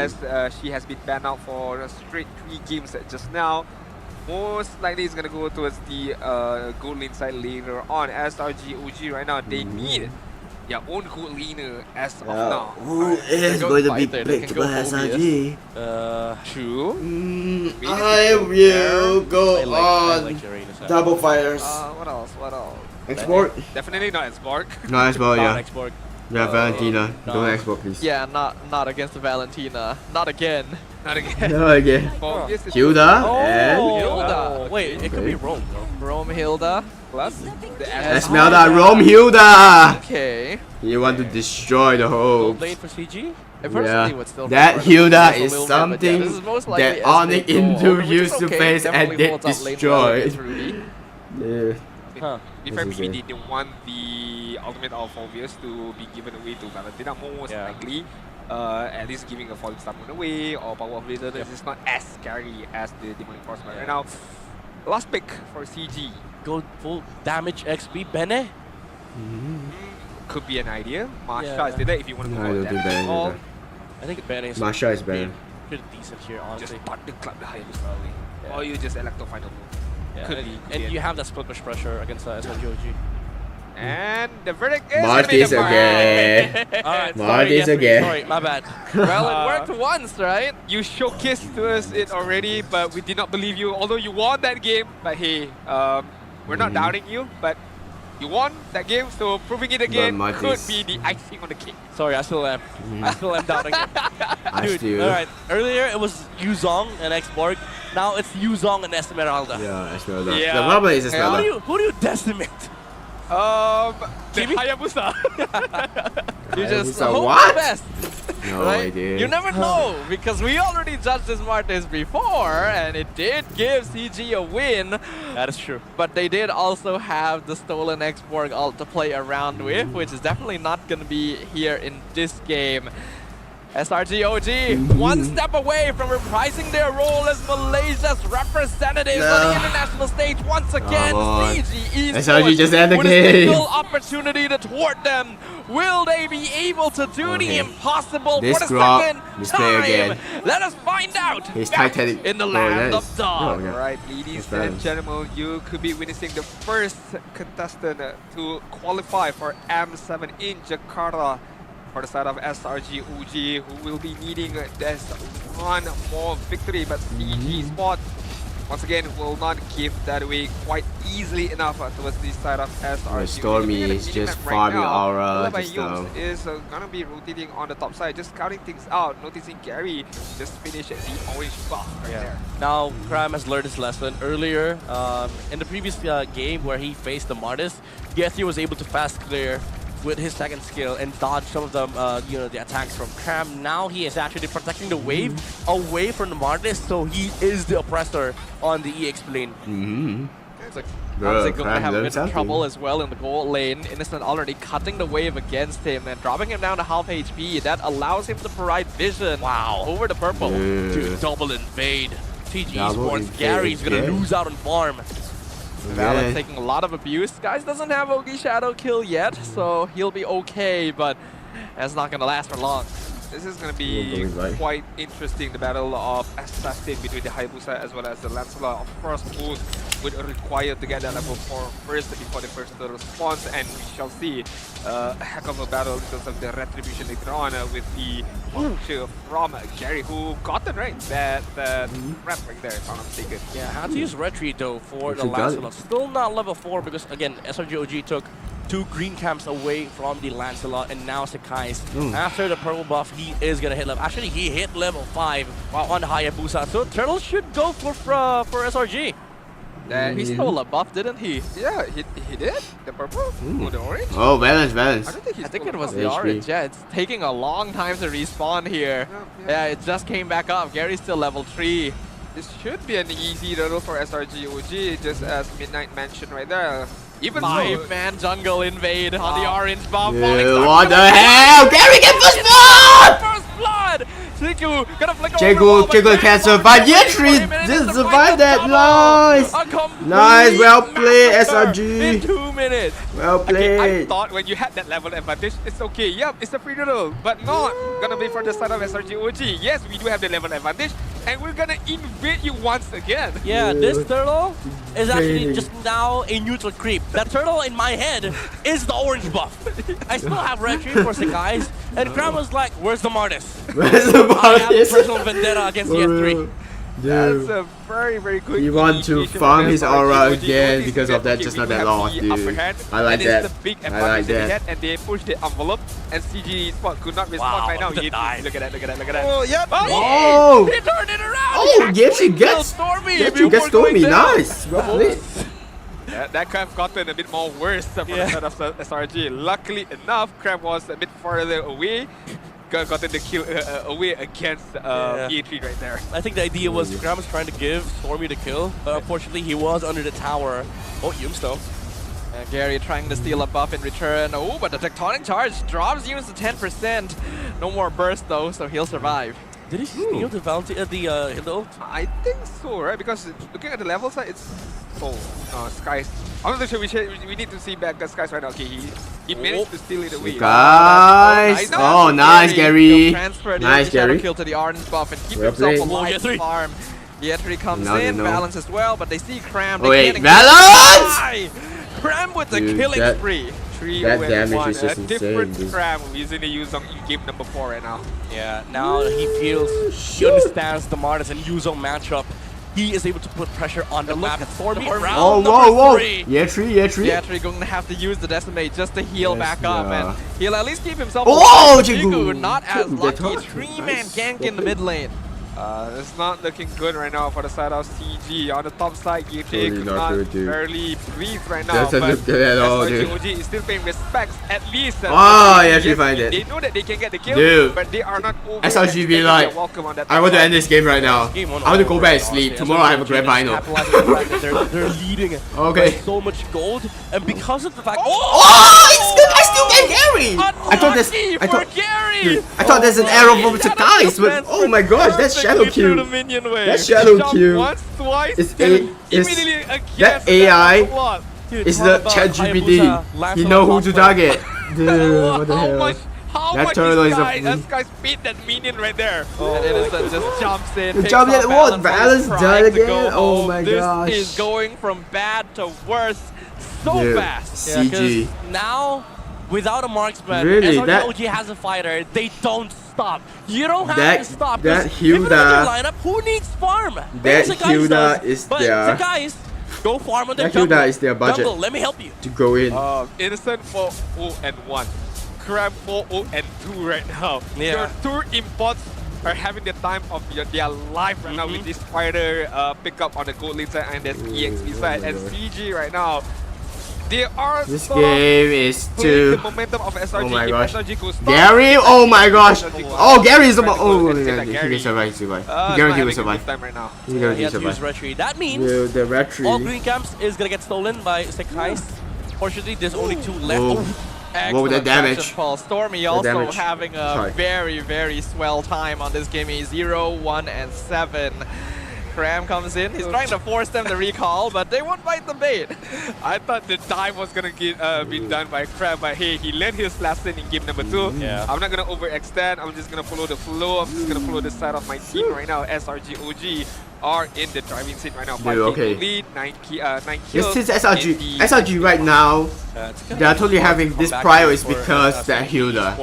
as she has been banned out for a straight 3 games just now. Most likely it's going to go towards the gold lane side later on. SRG.OG right now, they need their own good leaner as of now. Who is going to be picked by SRG? True. I will go on double fires. What else? What else? Export? Definitely not Spark. No export, yeah. Export. Yeah, Valentina. No. Don't export, please. Yeah, not against Valentina. Not again. Not again. No, again. Hilda and Hilda. Wait, it could be Rome, though. Rome Hilda. Plus the Esmeralda, Rome Hilda. Okay. You want to destroy the Gold hopes. lane for CG? I personally would still That prefer Hilda the is Wilmer, but yeah, something this is most likely that SK Onyx goal, Indu which is used to okay, face and definitely get holds up lane well against destroyed. Ruby. Yeah. Huh. If This is we it. didn't want the ultimate of Obvious to be given away to Valentina, most Yeah. likely, at least giving a falling star moon away or power of resonance is not as scary as the demonic force right now. Last pick for CG Go full damage XP, Bene? could be an idea. Marsha Yeah. is there if you want to No, go I for don't that think at Bene all. is I think Bene is Marsha is better. pretty decent here, honestly. Just start to club the Hayabusa early. Yeah. Or you just elect to final move. Yeah, Could and, be. and Yeah. you have that split push pressure against SRG.OG. And the verdict is Martis again. Alright, Martis sorry, again. Sorry, my bad. Well, it worked once, right? You showcased to us it already, but we did not believe you. Although you won that game, but hey, we're not doubting you. But you won that game, so proving it again could Martis. be the icing on the cake. Sorry, I still am. I still am doubting it. I Dude, still. alright. Earlier it was Yuzong and Xborg. Now it's Yuzong and Esmeralda. Yeah, Esmeralda. Yeah. The problem is Who do Esmeralda. you decimate? The Kimi? Hayabusa. You just Hayabusa hope what? the best. No right? idea. You never know, because we already judged this Martis before, and it did give CG a win. That is true. But they did also have the stolen Xborg ult to play around with, which is definitely not going to be here in this game. SRG.OG, one step away from reprising their role as Malaysia's representatives on the international stage once again. Come on. CG SRG just end the with a game. single opportunity to thwart them. Will they be able to do the impossible This for the drop, second this play time? again. Let us find out. He's Back Titanic. in the Oh, land nice. of Dog. Oh, yeah. Alright, ladies That's and nice. gentlemen, you could be witnessing the first contestant to qualify for M7 in Jakarta for the side of SRG.OG, who will be needing this one more victory, but CG Sport once again will not give that away quite easily enough towards the side of SRG. Stormy Looking at is the just minimap farming now, aura, Levi just Yost is gonna be rotating on the top side, just scouting things out, noticing Gary just finished the orange buff right there. Now, Cram has learned his lesson earlier. In the previous game where he faced the Martis, Gethy was able to fast clear with his second skill and dodge some of them, the attacks from Cram. Now he is actually protecting the wave away from the Martis, so he is the oppressor on the EX lane. It's like Bro, Hamzik going to Cram have a learned bit of something. trouble as well in the gold lane. Innocent already cutting the wave against him and dropping him down to half HP. That allows him to provide vision over the purple. Dude, double invade. CG Double Esports, invade Gary's gonna again. lose out on farm. Valent taking a lot of abuse. Guys doesn't have Ogi Shadow kill yet, so he'll be okay, but that's not going to last for long. This is going to be quite interesting, the battle of assassin between the Hayabusa as well as the Lancelot. Of course, both would require to get that level 4 first before the first response, and we shall see a heck of a battle in terms of the retribution later on with the launcher from Gary, who got it right, that rep right there, if I'm not mistaken. Yeah, had to use retreat though for the Actually got Lancelot. Still not level 4 because again, SRG.OG took 2 green camps away from the Lancelot, and now Sakai's. After the purple buff, he is gonna hit level. Actually, he hit level 5 on the Hayabusa, so Turtle should go for SRG. He stole a buff, didn't he? Yeah, he did? The purple? Or the orange? Oh, balance. I don't think he I think stole it was the the HP. orange. Yeah, it's taking a long time to respawn here. Yeah, it just came back up. Gary's still level 3. This should be an easy hurdle for SRG.OG, just as Midnight mentioned right there. Even though 5-man jungle invade on the orange buff. Dude, what the hell? Gary get first blood! First blood! Chiku gonna flick Chiku can't survive. Yetri didn't survive that. Nice! Nice, well played, SRG. In 2 minutes. Well okay, I played. thought when you had that level advantage, it's okay. Yep, it's a free hurdle, but not gonna be for the side of SRG.OG. Yes, we do have the level advantage, and we're gonna invade you once again. Yeah, this turtle is actually just now a neutral creep. That turtle in my head is the orange buff. I still have red tree for Sakai's, and Cram was like, where's the Martis? Where's the I have Martis? personal vendetta against the F3. That's a very good. He want to farm his aura again because of that just not that loss, dude. I like that. The big I like that. And they push the envelope, and CG Sport could not respond right now. Look at that. Look at that. Oh, yep. Oh! He turned it around! Oh, yes, he gets Stormy! Stormy. Nice. Well played. That could have gotten a bit more worse from the side of SRG. Luckily enough, Crab was a bit further away. Gotten the kill away against E3 right there. I think the idea was Cram was trying to give Stormy the kill, but unfortunately he was under the tower. Oh, Yums though. And Gary trying to steal a buff in return. Oh, but the tectonic charge drops Yums to 10%. No more burst though, so he'll survive. Did he steal the ult? I think so, right? Because looking at the level side, it's Skies. I'm not sure we need to see back the Skies right now. Okay, he managed to steal it away. Guys, oh, nice, Gary. Nice, Gary. Kill to the orange buff and keep himself alive to farm. Yetri comes in, balance as well, but they see Cram. Oh wait, balance! Cram with the killing spree. That damage is just different insane. Cram using the Yuzong in game number 4 right now. Yeah, now he feels, he understands the Martis and Yuzong matchup. He is able to put pressure on the map. Stormy round whoa. 3. Yetri. Going to have to use the decimate just to heal back up, and he'll at least keep himself. Oh, Jigu not as lucky. 3-man gank in the mid lane. It's not looking good right now for the side of CG. On the top side, GFJ could not barely breathe right now. Doesn't look good at all, dude. SRG.OG is still paying respects at least. Oh, yeah, she find it. They know that they can get the kill, dude, but they are not over. SRG be like, I want to end this game right now. I want to go back and sleep. Tomorrow I have a grand final. They're leading by so much gold, and because of the fact. I still get Gary! I thought there's an arrow from Sakai's, but oh my gosh, that's Shadow Q. That's Shadow Q. Once, twice, that AI is the ChatGPT. He know who to target. Dude, what the hell? That turtle is that guy beat that minion right there. And Innocent just jumps in. Jump in. What? Balance done again? Oh my gosh. This is going from bad to worse so fast. CG. Now, without a marksman, really? SRG.OG has a fighter. They don't stop. You don't have to stop. That Hilda lineup, who needs farm? That Hilda is their. Guys, go farm on their that Hilda is their budget. Jungle, let me help you. To go in. Innocent 4-0-1. Crab 4-0-2 right now. Yeah. Your 2 imports are having the time of their life right now with this fighter pickup on the gold lane side and this EXP side. And CG right now, they are this game is too. The momentum of SRG. Oh my gosh. SRG Gary! Oh my gosh! Oh, Gary is about. Oh, he can survive. Guarantee will survive. Right now. He guarantee will survive. Retreat. That means the retreat. All green camps is gonna get stolen by Sakai's. Fortunately, there's only 2 left. Whoa, that damage. Stormy also having a very swell time on this game. 0, 1, and 7. Cram comes in. He's trying to force them to recall, but they won't bite the bait. I thought the dive was gonna get be done by Crab, but hey, he learned his lesson in game number 2. Yeah. I'm not gonna overextend. I'm just gonna follow the flow. I'm just gonna follow the side of my team right now. SRG.OG are in the driving seat right now. 5 lead, 9 kills. This is SRG. SRG right now, they are totally having this prior is because that Hilda.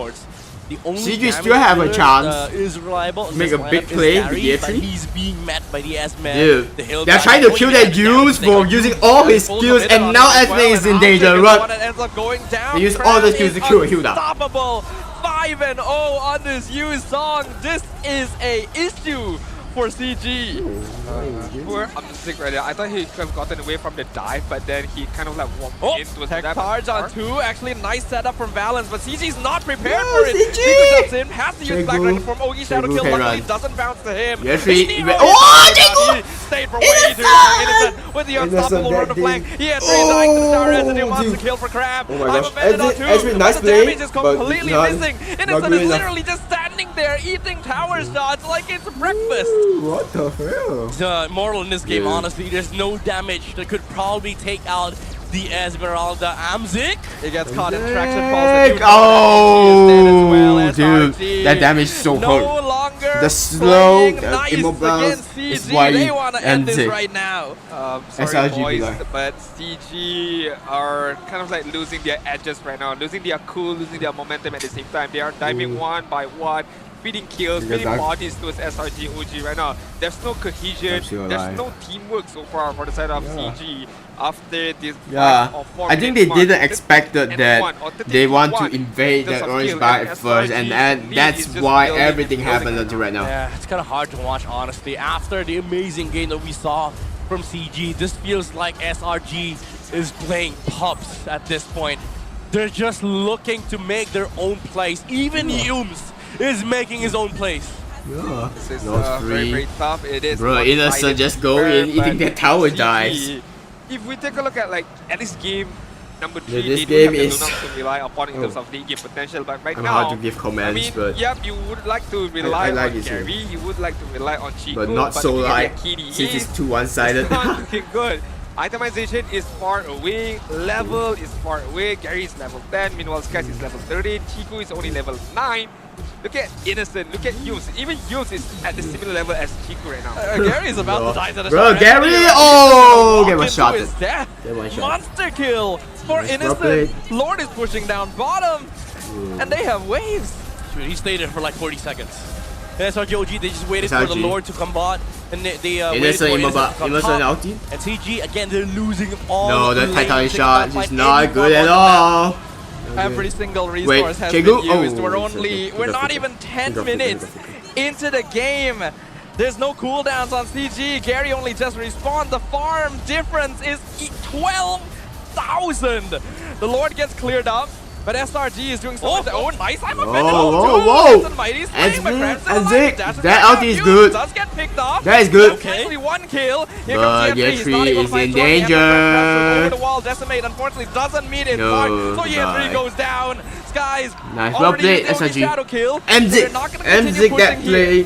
CG still have a chance to make a big play with Yetri. He's being met by the S-Man. Dude, they're trying to kill that Use for using all his skills, and now S-Man is in danger. Run! They use all the skills to kill Hilda. Unstoppable 5-0 on this Use song. This is a issue for CG. I'm sick right there. I thought he could have gotten away from the dive, but then he kind of like walked into tech charge on 2. Actually, nice setup from Valence, but CG's not prepared for it. Jigu jumps in, has to use Black Dragon from OG Shadow Kill. Luckily, doesn't bounce to him. Jigu! Stayed for way too long. Innocent with the unstoppable run of flank. He had 3 dying to the Star Resident. Wants to kill for Crab. Oh my gosh. Nice play, damage is completely missing. Innocent is literally just standing there eating tower shots like it's breakfast. What the hell? The Immortal in this game, honestly, there's no damage that could probably take out the Esmeralda Amzik. It gets caught in traction falls. Oh, dude, that damage is so hard. No longer the slow nice immobile against CG. is why They you want to end this it. right now. Sorry SRG boys, below. but CG are kind of like losing their edges right now, losing their cool, losing their momentum at the same time. They are diving one by one, feeding kills, feeding bodies towards SRG.OG right now. There's no cohesion, there's no teamwork so far for the side of CG after this I think they didn't expect that they want to invade that orange bar at first, and that's why everything happened until right now. Yeah, it's kind of hard to watch, honestly. After the amazing game that we saw from CG, this feels like SRG is playing pups at this point. They're just looking to make their own place. Even Yums is making his own place. Yeah. This is very, very tough. It is. Bro, Innocent just go in, eating that tower dives. If we take a look at this game number 3, this they game do have is the Lunox to rely upon in terms of late game potential, but right I'm now, hard to give comments, I mean, but yep, you would like to rely like on it Gary, you would like to rely on Chico, but not so like since it's too one-sided. It's not looking good. Itemization is far away, level is far away, Gary is level 10, meanwhile Sketch is level 30, Chico is only level 9. Look at Innocent, look at Yums. Even Yums is at the similar level as Chico right now. Gary is about to die to the Bro, shot. Gary! Oh! Get one shot. Get one shot. Monster kill for Nice Innocent. Lord is pushing down bottom, and they have waves. Dude, he stayed there for like 40 seconds. SRG.OG, they just waited for the Lord to come bot, and they waited for Innocent to come top. And CG, again, they're losing all No, the the lanes. Titan They shot cannot is find not any good at farm on all. Every single resource has been used. We're not even 10 minutes into the game. There's no cooldowns on CG. Gary only just respawned. The farm difference is 12,000. The Lord gets cleared up, but SRG is doing something. Oh, nice! I'm offended. Whoa! That ulti is good. Does get picked off. That is good. Actually, one kill. Here But comes Yetri. He's not Yetri able to is find in Jordan. He has to danger. over the wall. Decimate unfortunately doesn't meet his mark. So Yetri goes down. Skies. Nice, well played, SRG. MZig that play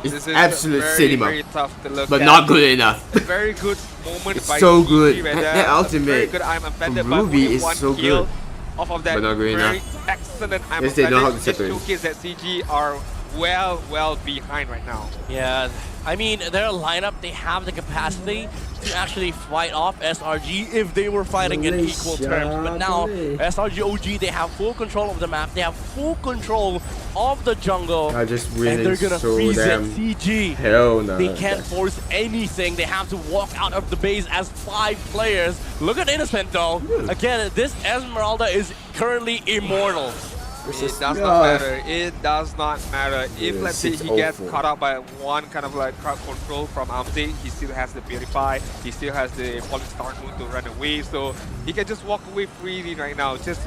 is absolute cinema, very tough to look but at. not good enough. Very good moment It's by so CG good. right That there. ultimate Very good I'm offended, from but Ruby only is one so kill good. off of that. But not good very enough. excellent I'm Yes, they know how to offended. Just separate. showcase that CG are well behind right now. Yeah, I mean, their lineup, they have the capacity to actually fight off SRG if they were fighting in equal terms. But now, SRG.OG, they have full control of the map, they have full control of the jungle, I just and really they're gonna so freeze it. damn CG, hell no. they can't force anything. They have to walk out of the base as 5 players. Look at Innocent though. Again, this Esmeralda is currently immortal. It does not matter. It does not matter. If let's say he gets caught up by one kind of like crowd control from Amze, he still has the Purify, he still has the Falling Star Moon to run away, so he can just walk away freely right now, just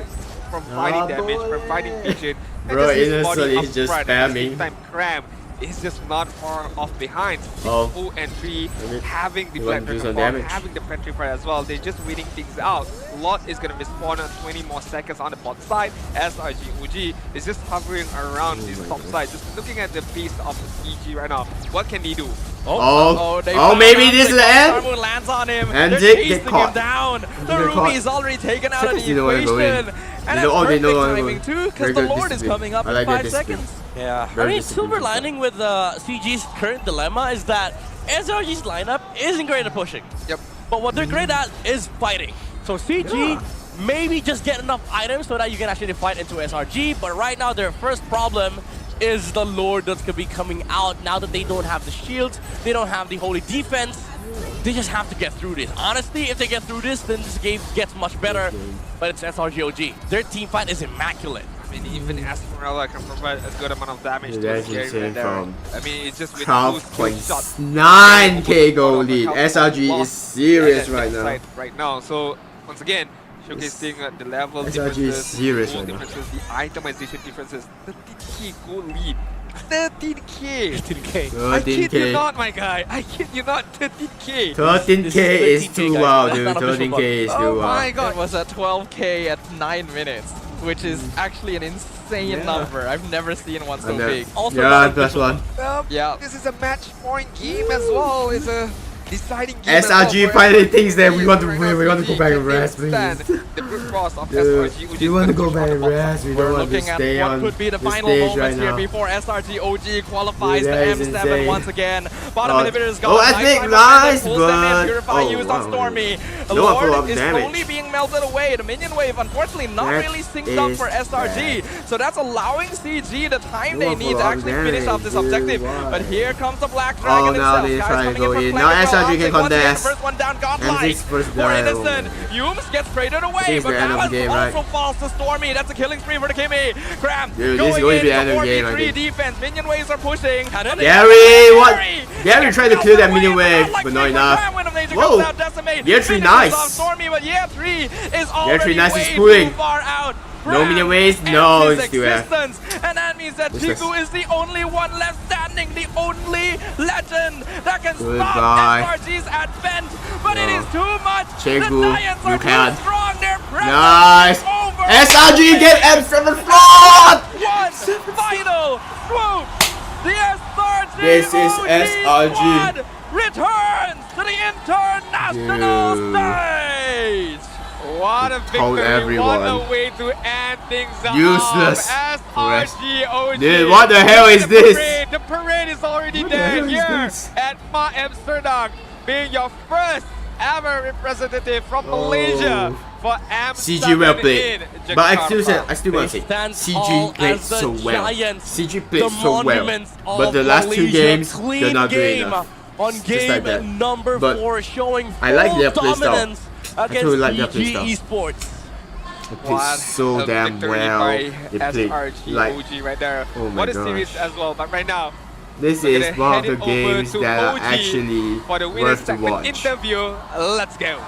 from fighting damage, from fighting vision. Bro, his Innocent body is just upfront at the spamming. same time, Cram is just not far off behind. 4 and 3, having the Black Dragon Bomb, having the Petrify as well. They're just waiting things out. Lot is going to respawn on 20 more seconds on the bot side. SRG.OG is just hovering around this top side, just looking at the pace of the CG right now. What can he do? Maybe this is the end. Starmoon lands on him. And They're Zig chasing get caught. him down. The Ruby is already taken out of the Seconds, equation. And that's perfect timing too, because the Lord is coming up in 5 seconds. Yeah, Very I mean, disciplined silver lining with CG's current dilemma is that SRG's lineup isn't great at pushing. Yep. But what they're great at is fighting. So CG maybe just get enough items so that you can actually fight into SRG, but right now their first problem is the Lord that's going to be coming out now that they don't have the shields, they don't have the holy defense. They just have to get through this. Honestly, if they get through this, then this game gets much better. But it's SRG.OG. Their team fight is immaculate. I mean, even Esmeralda can provide a good amount of damage to That's Gary insane right there. from I mean, it's just with 12.9k gold lead. SRG is serious right now. Right now, so once again, showcasing the level SRG is differences, serious gold right now. differences, the itemization differences, 13k gold lead. 13k! 13k. I kid you 13k. not, my guy. I kid you not, 13k! 13k is too 13K, wow, guys. dude. That's not official 13k is Oh too my wow. god! It was at 12k at 9 minutes, which is actually an insane number. I've never seen one so big. Also Yeah, not plus official. one. Yeah, this is a match point game as well. It's a deciding game SRG finally thinks that we want to win. We want to go back and rest, please. The brute force of Dude, SRG. we want to go back and rest. We We're don't want to looking at stay what on could be the the final stage moments right here now. before SRG.OG qualifies Dude, the that is M7 insane. once again. Bottom Oh. inhibitors Oh, gone. I think nice, but Purify oh, used wow. on Stormy. No one pull up Lord is damage. slowly being melted away. The minion wave, unfortunately, not That really synced up is for SRG. So that's allowing CG the time No they one need pull to up actually finish off this damage, objective. dude, why? But here comes the Black Dragon now itself. they Guys try to coming go in in. from Now flank as well. SRG can Optic once again, contest. the first one down, M6 godlike first for down. Innocent. Yums gets traded away, It's but the end of the Balance game, also right? falls to Stormy. That's a killing spree for the Kimmy. Cram Dude, this is going going to be the in, end of the game, I 4v3 think. defense. Minion waves are pushing. Gary, what? Gary tried to clear that minion wave, but not enough. Whoa! Whoa. Year 3 nice. Stormy, but Year 3 is Year 3 already nice is way pulling. too far out. No minion waves? ends No, his it's still there. existence. And that means that This Chiku is the only one left standing, the only legend that can Goodbye. stop SRG's advent. But it No. is too much. Chiku, the Giants you are can't. too strong. Their presence Nice. is over. SRG get M7 flawed! One final swoop. The SRG This is SRG. squad returns to the international Dude. stage. What a Told victory, what everyone. a way to end things Useless. off. SRG.OG. Dude, what the hell is The this? parade, the parade is already What the there hell is here this? at Ma Amsterdam, being your first ever representative from Malaysia for M7 CG well played, in but I Jakarta. still want to say stand CG tall played as the so well. giants, CG played the so well, monuments but of the last two Malaysia. games Clean they're not good game enough. on Just game like that. number But 4, showing I like full their play style. dominance against totally like their play CG style. Esports. They played What so a damn victory well. by They played SRG.OG like right there. Oh my What a gosh. series as well. But right now, this we're is gonna one of head the it over games to that are OG actually for the winner's worth to segment watch. interview. Let's go.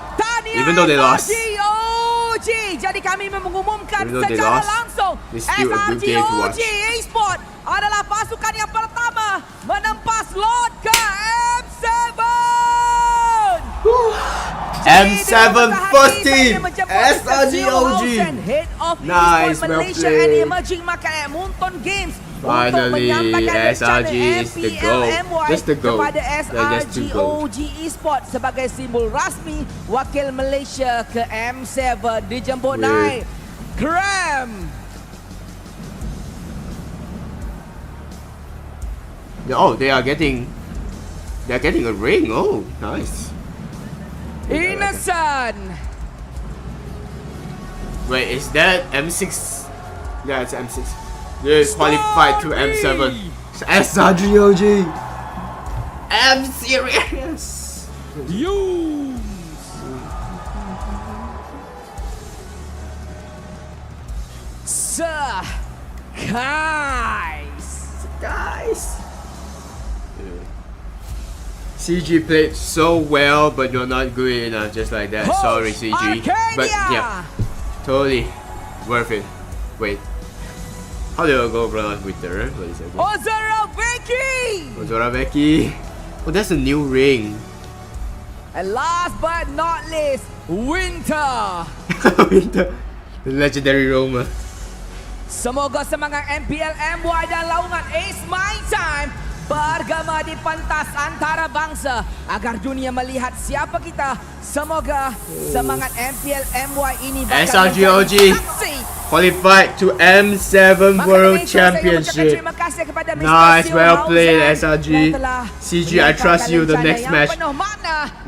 Even though they lost. SRG.OG. Jadi kami mengumumkan Even though they secara lost, langsung it's still a good game to watch. SRG.OG Esports adalah pasukan yang pertama menempas slot ke M7. M7 first team, SRG.OG. Head of Nice, Esports well Malaysia played. and Emerging Market at Moonton Games. Finally, SRG is the goal. Just the goal. Kepada Just the goal. SRG.OG Esports sebagai simbol rasmi wakil Malaysia ke M7 dijemput Wait. naik. Cram. Oh, they're getting a ring. Oh, nice. Innocent. Wait, is that M6? Yeah, it's M6. They're qualified to M7. It's SRG.OG. I'm serious. Sir. Guys. CG played so well, but you're not good enough. Just like that. Sorry, CG. But yeah, totally worth it. Wait, how do I go pronounce Twitter? What is it? Ozoraveki. Oh, that's a new ring. And last but not least, Winter. Winter. The legendary Roma. Semoga semangat MPL MY dan laungan Ace My Time bergema di pentas antara bangsa agar dunia melihat siapa kita. Semoga semangat MPL MY ini bakal SRG.OG menjadi saksi. qualified to M7 World Championship. Nice, well played, SRG. CG, I trust you. The next match,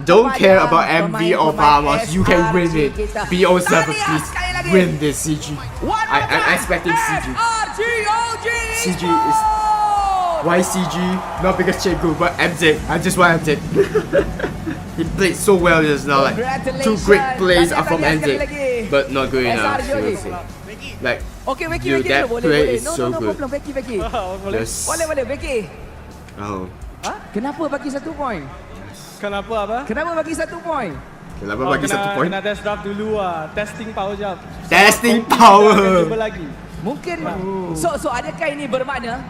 don't care about MV or Vamos. You can win it. BO7, please win this, CG. I'm expecting CG. CG is. Why CG? Not because Chiku, but MZ. I just want MZ. He played so well just now. Like 2 great plays are from MZ, but not good enough. Seriously. Like, dude, that play is so good. Yes. Boleh, Becky. Oh. Ha? Kenapa bagi 1 point? Kenapa apa? Kenapa bagi 1 point? Kenapa bagi 1 point? Kena test drive dulu lah. Testing power jap. Testing power. Cuba lagi. Mungkin. So adakah ini bermakna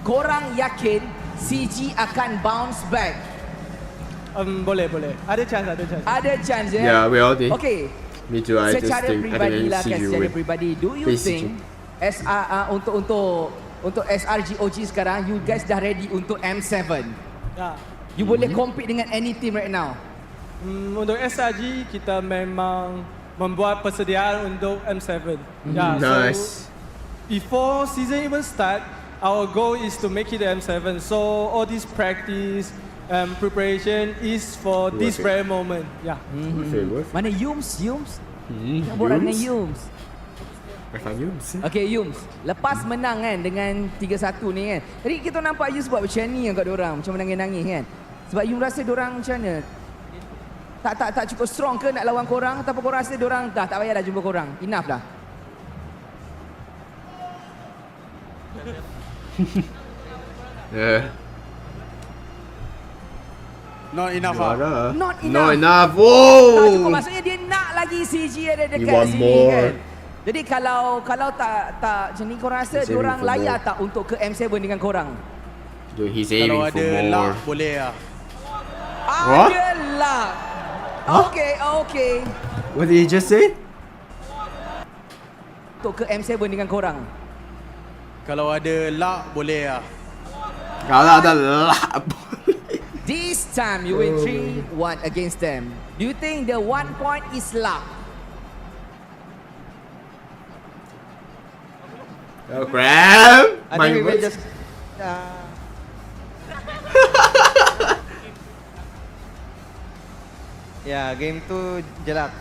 korang yakin CG akan bounce back? Boleh. Ada chance. Ada chance ya? Yeah, we all did. Okay. Me too. I just Secara think pribadi lah kan, CG secara win. pribadi, do you Please, think untuk SRG.OG sekarang, you guys dah ready untuk M7? Ya. You boleh compete dengan any team right now. Untuk SRG kita memang membuat persediaan untuk M7. Nice. So before season even start, our goal is to make it the M7. So all this practice preparation is for this very moment. Mana Yums? Borak dengan Yums. Okay, Yums. Lepas menang kan dengan 3-1 ni kan. Tadi kita nampak Yums buat macam ni kat diorang, macam menangis-nangis kan. Sebab Yums rasa diorang macam mana? Tak cukup strong ke nak lawan korang, ataupun korang rasa diorang dah tak payah dah jumpa korang. Enough dah. Not enough. Not enough. Oh. Tak cukup, maksudnya dia nak lagi CG ada dekat sini kan. Jadi kalau tak macam ni, korang rasa diorang layak tak untuk ke M7 dengan korang? Dude, he's aiming for more. Luck, boleh lah. Ada luck. Okay. What did he just say? Untuk ke M7 dengan korang. Kalau ada luck, boleh lah. Kalau ada luck. This time you win 3-1 against them. Do you think the 1 point is luck? Oh, crap! I think we will just ya, game tu je luck.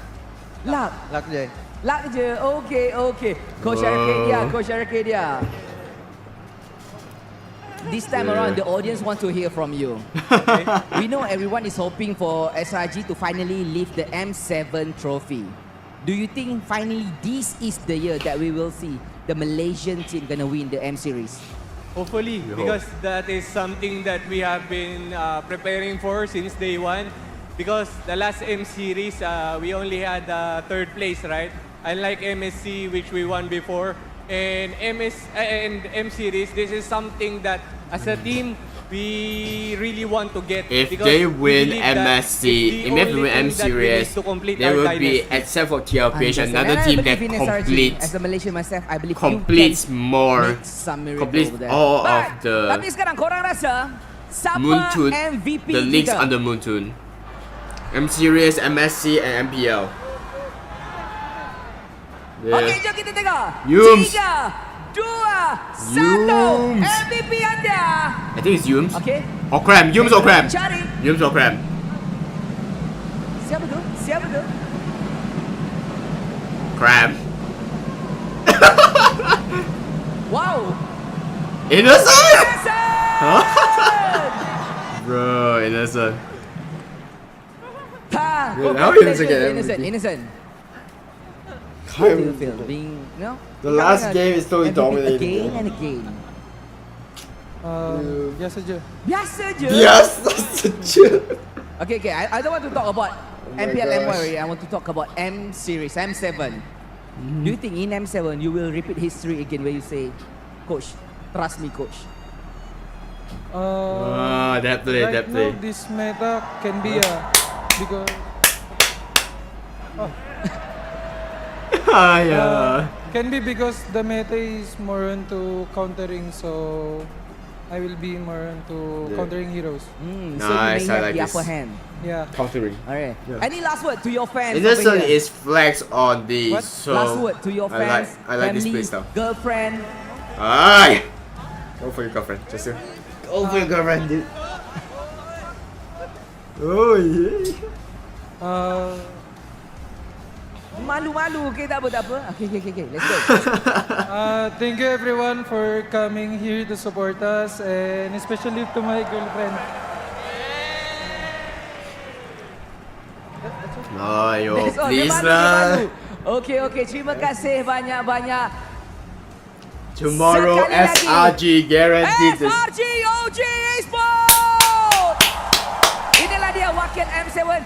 Luck je. Luck je. Okay. Coach Arcadia. This time around, the audience want to hear from you. We know everyone is hoping for SRG to finally lift the M7 trophy. Do you think finally this is the year that we will see the Malaysian team gonna win the M Series? Hopefully, because that is something that we have been preparing for since day one. Because the last M Series, we only had third place, right? Unlike MSC, which we won before. And M Series, this is something that as a team, we really want to get. If they win MSC, if they win M Series, they will be, except for TLPH, another team that completes. As a Malaysian myself, I believe completes more, completes all of the tapi sekarang korang rasa siapa Moontoon, MVP the leagues kita? under Moontoon, M Series, MSC, and MPL. Okay, jom kita tengok. Yums. 3, 2, 1. MVP anda. I think it's Yums. Okay. Or Cram. Yums or Cram. Cari. Yums or Cram. Siapa tu? Cram. Wow. Innocent? Bro, Innocent. How Innocent get MVP? Innocent. How do you feel being, The last game is totally dominating. Again and again. Biasa je. Biasa saja. Okay. I don't want to talk about MPL MY. I want to talk about M Series, M7. Do you think in M7 you will repeat history again where you say, Coach, trust me, Coach? That play. Now this meta can be because can be because the meta is more into countering, so I will be more into countering heroes. So you may have the upper hand. Yeah. Countering. Alright. Any last word to your fans? Innocent is flex on these. So last word to your fans, I like this family, playstyle. girlfriend. Go for your girlfriend, just go for your girlfriend, dude. Oh yeah. Malu-malu, okay, tak apa. Okay, let's go. Thank you everyone for coming here to support us, and especially to my girlfriend. Ayo, please lah. Okay, terima kasih banyak-banyak. Tomorrow SRG guaranteed. SRG.OG Esports. Inilah dia wakil M7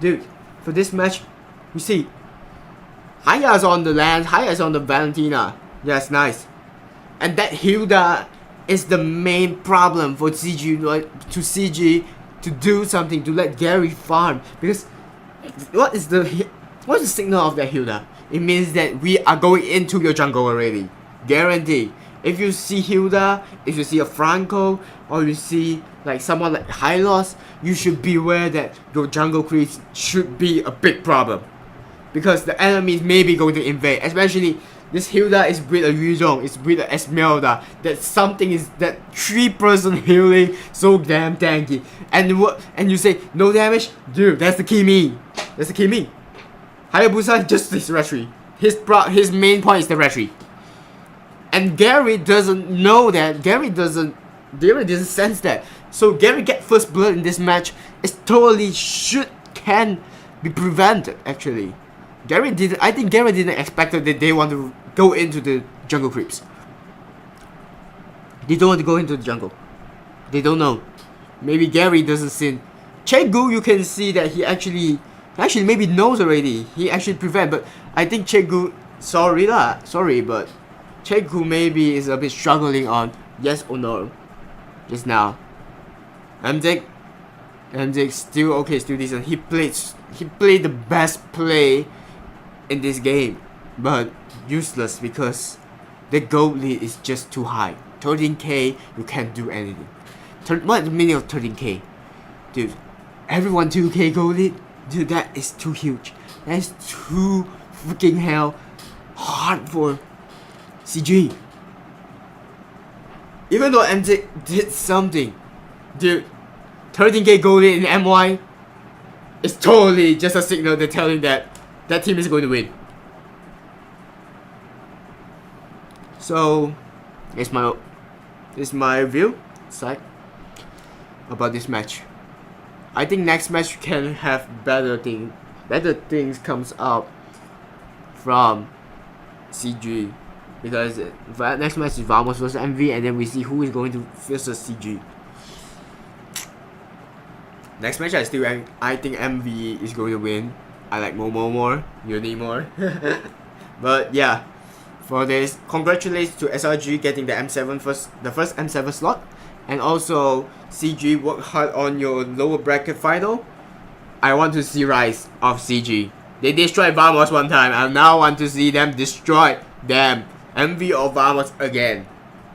dude, for this match, you see, Haya's on the land, Haya's on the Valentina. Yes, nice. And that Hilda is the main problem for CG to do something, to let Gary farm. Because what is the signal of that Hilda? It means that we are going into your jungle already. Guarantee. If you see Hilda, if you see a Franco, or you see like someone like Hylos, you should be aware that your jungle creeps should be a big problem. Because the enemies may be going to invade. Especially this Hilda is with a Yuzhong, it's with a Esmeralda. That something is that 3-person healing so damn tanky. And you say no damage? Dude, that's the Kimi. That's the Kimi. Hayabusa just this referee. His main point is the referee. And Gary doesn't know that. Gary doesn't sense that. So Gary get first blood in this match is totally can be prevented actually. I think Gary didn't expect that they want to go into the jungle creeps. They don't want to go into the jungle. They don't know. Maybe Gary doesn't see. Chegu, you can see that he actually maybe knows already. He actually prevent, but I think Chegu, sorry, but Chegu maybe is a bit struggling on yes or no just now. MJ still okay, still decent. He played the best play in this game, but useless because the goal lead is just too high. 13k, you can't do anything. What the meaning of 13k? Dude, everyone 2k goal lead? Dude, that is too huge. That is too freaking hell hard for CG. Even though MJ did something, dude, 13k goal lead in MY is totally just a signal that telling that team is going to win. So, it's my view side about this match. I think next match can have better things comes up from CG, because next match is Vamos versus MV, and then we see who is going to versus CG. Next match I think MV is going to win. I like Momo more, Uni more. But yeah, for this, congratulations to SRG getting the the first M7 slot, and also CG worked hard on your lower bracket final. I want to see rise of CG. They destroyed Vamos one time. I now want to see them destroy them. MV or Vamos again,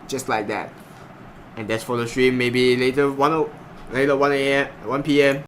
just like that. And that's for the stream. Maybe later 1 p.m.